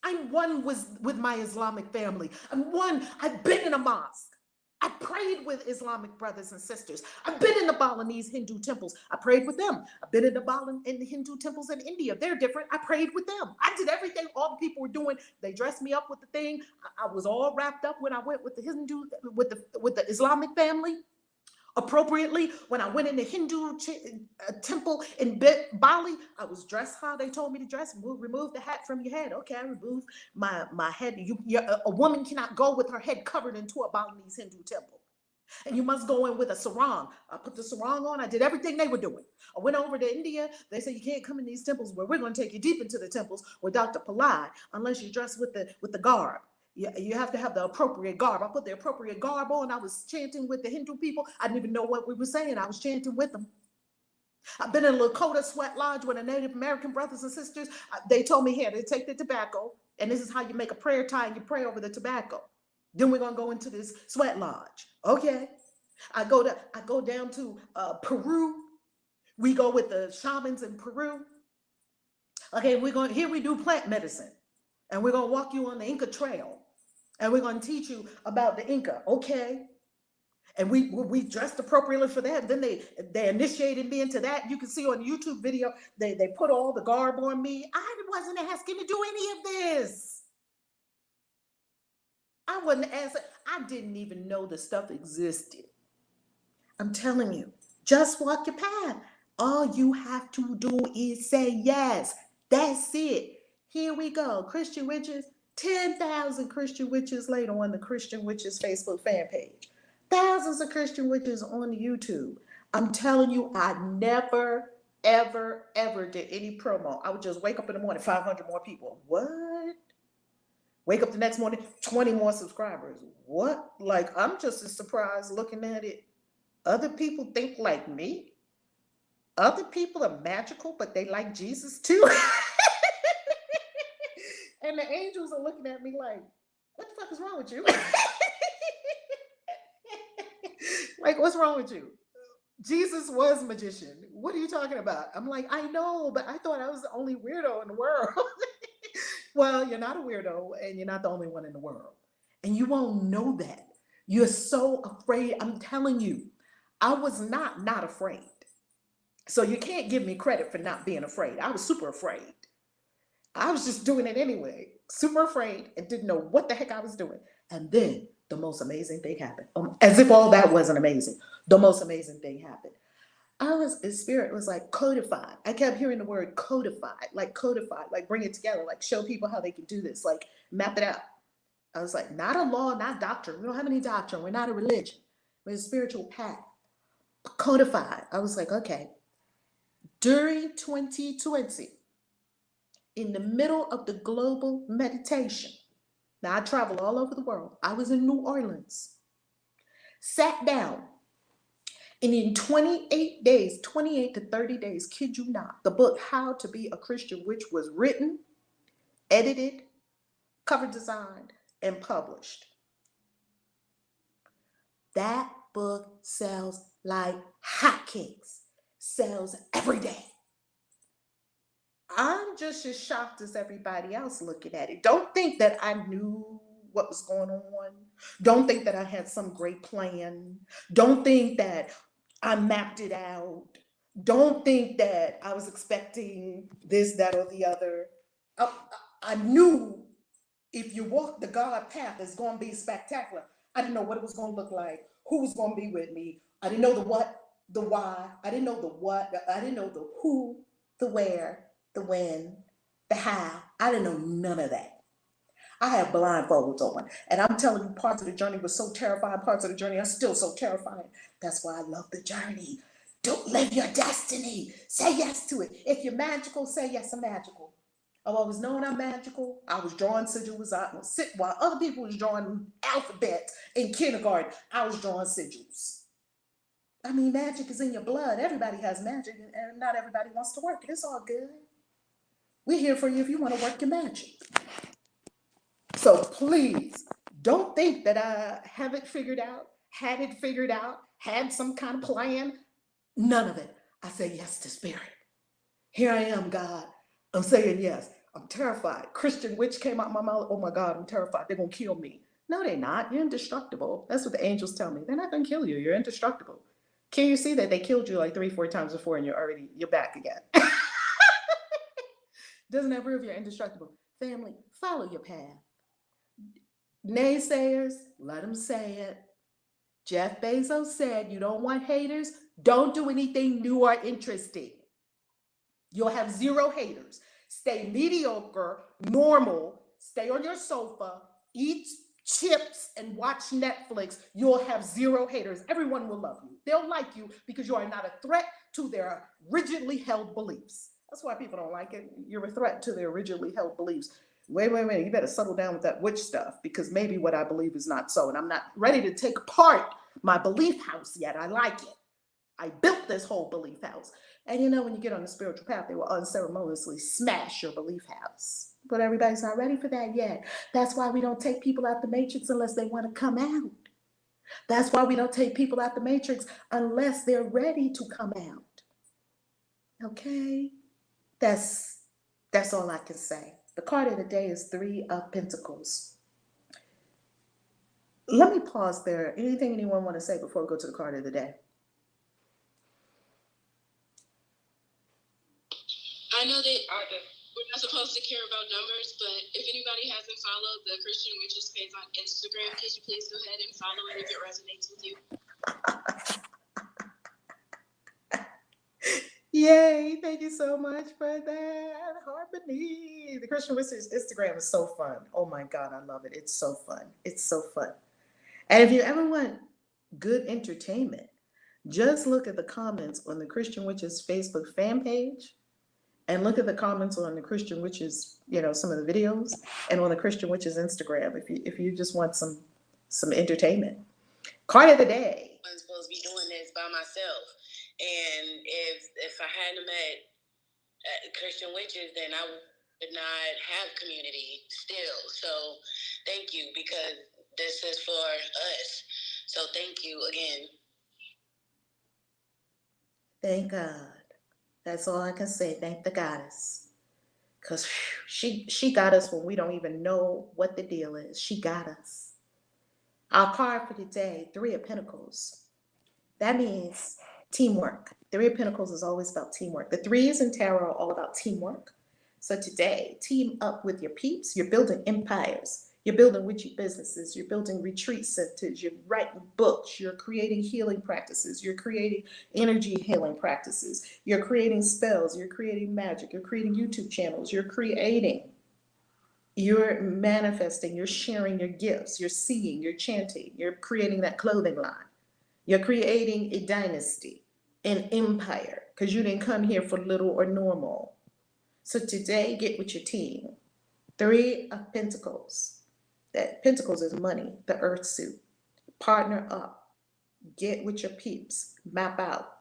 I'm one with my Islamic family. I'm one. I've been in a mosque. I prayed with Islamic brothers and sisters. I've been in the Balinese Hindu temples. I prayed with them. I've been in the Hindu temples in India. They're different. I prayed with them. I did everything all the people were doing. They dressed me up with the thing. I was all wrapped up when I went with the Hindu, with the Islamic family. Appropriately, when I went in the Hindu temple in Bali, I was dressed how they told me to dress. Remove the hat from your head. Okay, I removed my head. A woman cannot go with her head covered into a Balinese Hindu temple. And you must go in with a sarong. I put the sarong on. I did everything they were doing. I went over to India. They said you can't come in these temples where we're going to take you deep into the temples with Dr. Pillai unless you dress with the garb. You have to have the appropriate garb. I put the appropriate garb on. I was chanting with the Hindu people. I didn't even know what we were saying. I was chanting with them. I've been in a Lakota sweat lodge with the Native American brothers and sisters. They told me here, they take the tobacco, and this is how you make a prayer tie and you pray over the tobacco. Then we're gonna go into this sweat lodge. Okay. I go down to Peru. We go with the shamans in Peru. Okay, here we do plant medicine. And we're gonna walk you on the Inca Trail. And we're gonna teach you about the Inca. Okay. And we dressed appropriately for that. Then they initiated me into that. You can see on the YouTube video, they put all the garb on me. I wasn't asking to do any of this. I wasn't asking. I didn't even know the stuff existed. I'm telling you, just walk your path. All you have to do is say yes. That's it. Here we go. Christian Witches, 10,000 Christian Witches later on the Christian Witches Facebook fan page. Thousands of Christian Witches on YouTube. I'm telling you, I never, ever, ever did any promo. I would just wake up in the morning, 500 more people. What? Wake up the next morning, 20 more subscribers. What? Like, I'm just as surprised looking at it. Other people think like me. Other people are magical, but they like Jesus too. And the angels are looking at me like, what the fuck is wrong with you? Like, what's wrong with you? Jesus was a magician. What are you talking about? I'm like, I know, but I thought I was the only weirdo in the world. Well, you're not a weirdo, and you're not the only one in the world. And you won't know that. You're so afraid. I'm telling you, I was not afraid. So you can't give me credit for not being afraid. I was super afraid. I was just doing it anyway, super afraid, and didn't know what the heck I was doing. And then the most amazing thing happened. As if all that wasn't amazing. The most amazing thing happened. His spirit was like codified. I kept hearing the word codified, like bring it together, like show people how they can do this, like map it out. I was like, not a law, not doctrine. We don't have any doctrine. We're not a religion. We're a spiritual path. Codified. I was like, okay. During 2020, in the middle of the global meditation, now I travel all over the world. I was in New Orleans, sat down, and in 28 days, 28 to 30 days, kid you not, the book How to Be a Christian Witch was written, edited, cover designed, and published. That book sells like hotcakes, sells every day. I'm just as shocked as everybody else looking at it. Don't think that I knew what was going on. Don't think that I had some great plan. Don't think that I mapped it out. Don't think that I was expecting this, that, or the other. I knew if you walk the God path, it's going to be spectacular. I didn't know what it was going to look like, who was going to be with me. I didn't know the what, the why. I didn't know the what. I didn't know the who, the where, the when, the how. I didn't know none of that. I had blindfolds on. And I'm telling you, parts of the journey was so terrifying. Parts of the journey are still so terrifying. That's why I love the journey. Don't live your destiny. Say yes to it. If you're magical, say yes, I'm magical. Oh, I was knowing I'm magical. I was drawing sigils. While other people was drawing alphabets in kindergarten, I was drawing sigils. I mean, magic is in your blood. Everybody has magic, and not everybody wants to work it. It's all good. We're here for you if you want to work your magic. So please, don't think that I have it figured out, had it figured out, had some kind of plan. None of it. I say yes to spirit. Here I am, God. I'm saying yes. I'm terrified. Christian witch came out my mouth. Oh my God, I'm terrified. They're going to kill me. No, they're not. You're indestructible. That's what the angels tell me. They're not going to kill you. You're indestructible. Can you see that they killed you like 3-4 times before and you're back again? Doesn't that prove you're indestructible? Family, follow your path. Naysayers, let them say it. Jeff Bezos said, you don't want haters? Don't do anything new or interesting. You'll have 0 haters. Stay mediocre, normal, stay on your sofa, eat chips and watch Netflix. You'll have 0 haters. Everyone will love you. They'll like you because you are not a threat to their rigidly held beliefs. That's why people don't like it. You're a threat to their rigidly held beliefs. Wait. You better settle down with that witch stuff because maybe what I believe is not so. And I'm not ready to take apart my belief house yet. I like it. I built this whole belief house. And you know, when you get on the spiritual path, they will unceremoniously smash your belief house. But everybody's not ready for that yet. That's why we don't take people out the matrix unless they want to come out. That's why we don't take people out the matrix unless they're ready to come out. Okay? That's all I can say. The card of the day is 3 of Pentacles. Let me pause there. Anything anyone want to say before we go to the card of the day? I know that we're not supposed to care about numbers, but if anybody hasn't followed the Christian Witches page on Instagram, could you please go ahead and follow it if it resonates with you? Yay, thank you so much for that, Harmony. The Christian Witches Instagram is so fun. Oh my God, I love it. It's so fun. It's so fun. And if you ever want good entertainment, just look at the comments on the Christian Witches Facebook fan page and look at the comments on the Christian Witches, some of the videos, and on the Christian Witches Instagram if you just want some entertainment. Card of the day. I'm supposed to be doing this by myself. And if I hadn't met Christian Witches, then I would not have community still. So thank you, because this is for us. So thank you again. Thank God. That's all I can say. Thank the goddess. Because she got us when we don't even know what the deal is. She got us. Our card for today, 3 of Pentacles. That means teamwork. 3 of Pentacles is always about teamwork. The 3s in tarot are all about teamwork. So today, team up with your peeps. You're building empires. You're building witchy businesses. You're building retreat centers. You're writing books. You're creating healing practices. You're creating energy healing practices. You're creating spells. You're creating magic. You're creating YouTube channels. You're manifesting. You're sharing your gifts. You're singing. You're chanting. You're creating that clothing line. You're creating a dynasty, an empire, because you didn't come here for little or normal. So today, get with your team. 3 of Pentacles. That Pentacles is money, the earth suit. Partner up. Get with your peeps. Map out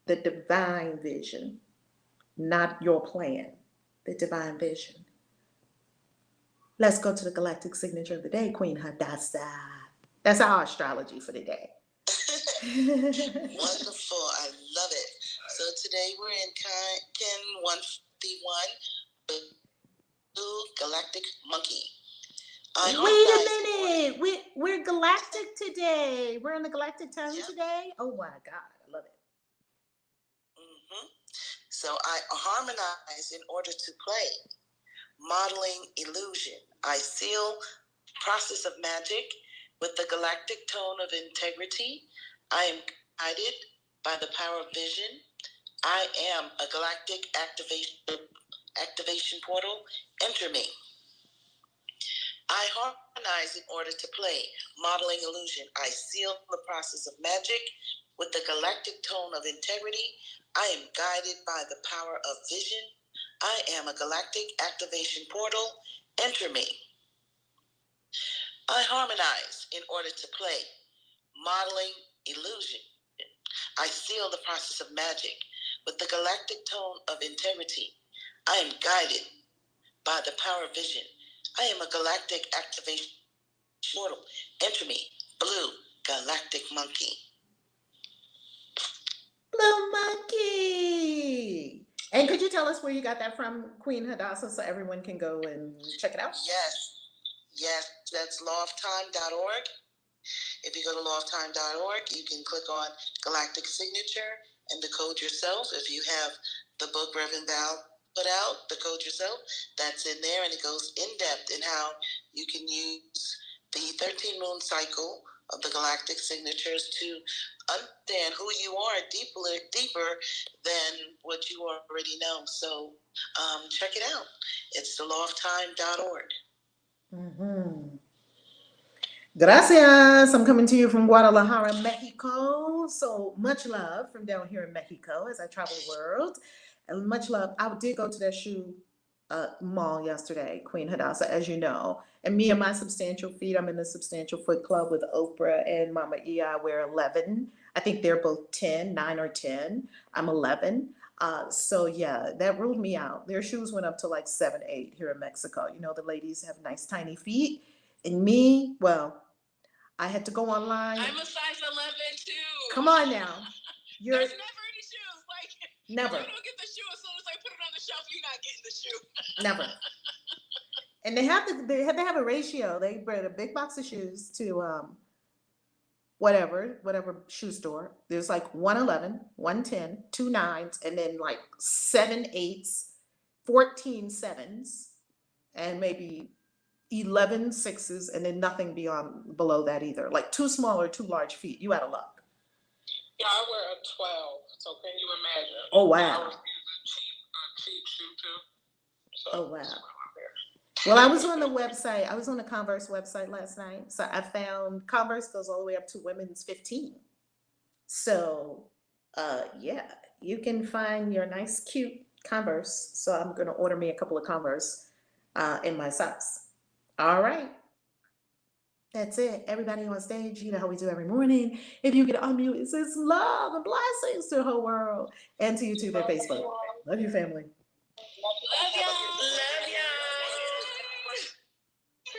the divine vision, not your plan, the divine vision. Let's go to the Galactic Signature of the day, Queen Hadassah. That's our astrology for the day. Wonderful. I love it. So today we're in Ken 151, Blue Galactic Monkey. Wait a minute. We're galactic today. We're in the galactic time today. Oh my God, I love it. Mm-hmm. So I harmonize in order to play. Modeling illusion. I seal process of magic with the galactic tone of integrity. I am guided by the power of vision. I am a galactic activation portal. Enter me. I harmonize in order to play. Modeling illusion. I seal the process of magic with the galactic tone of integrity. I am guided by the power of vision. I am a galactic activation portal. Enter me. I harmonize in order to play. Modeling illusion. I seal the process of magic with the galactic tone of integrity. I am guided by the power of vision. I am a galactic activation portal. Enter me. Blue Galactic Monkey. Blue Monkey. And could you tell us where you got that from, Queen Hadassah, so everyone can go and check it out? Yes, that's lawoftime.org. If you go to lawoftime.org, you can click on Galactic Signature and decode yourself. If you have the book Reverend Val put out, Decode Yourself, that's in there, and it goes in depth in how you can use the 13 moon cycle of the Galactic Signatures to understand who you are deeper than what you already know. So check it out. It's theLawOfTime.org. Mm-hmm. Gracias. I'm coming to you from Guadalajara, Mexico. So much love from down here in Mexico as I travel the world. And much love. I did go to that shoe mall yesterday, Queen Hadassah, as you know. And me and my substantial feet, I'm in the Substantial Foot Club with Oprah and Mama EI. We're 11. I think they're both 10, 9 or 10. I'm 11. So yeah, that ruled me out. Their shoes went up to like 7, 8 here in Mexico. You know, the ladies have nice tiny feet. And me, well, I had to go online. I'm a size 11 too. Come on now. There's never any shoes. Like, never. If you don't get the shoe as soon as I put it on the shelf, you're not getting the shoe. Never. And they have a ratio. They bring a big box of shoes to whatever shoe store. There's like 111, 110, 2 9s, and then like 7 8s, 14 7s, and maybe 11 6s, and then nothing below that either. Like too small or too large feet. You out of luck. Yeah, I wear a 12. So can you imagine? Oh wow. I was using a cheap shoe too. So oh wow. Well, I was on the website. I was on the Converse website last night. So I found Converse goes all the way up to women's 15. So yeah, you can find your nice, cute Converse. So I'm going to order me a couple of Converse in my size. All right. That's it. Everybody on stage, you know how we do every morning. If you can unmute, it says love and blessings to the whole world and to YouTube and Facebook. Love you, family.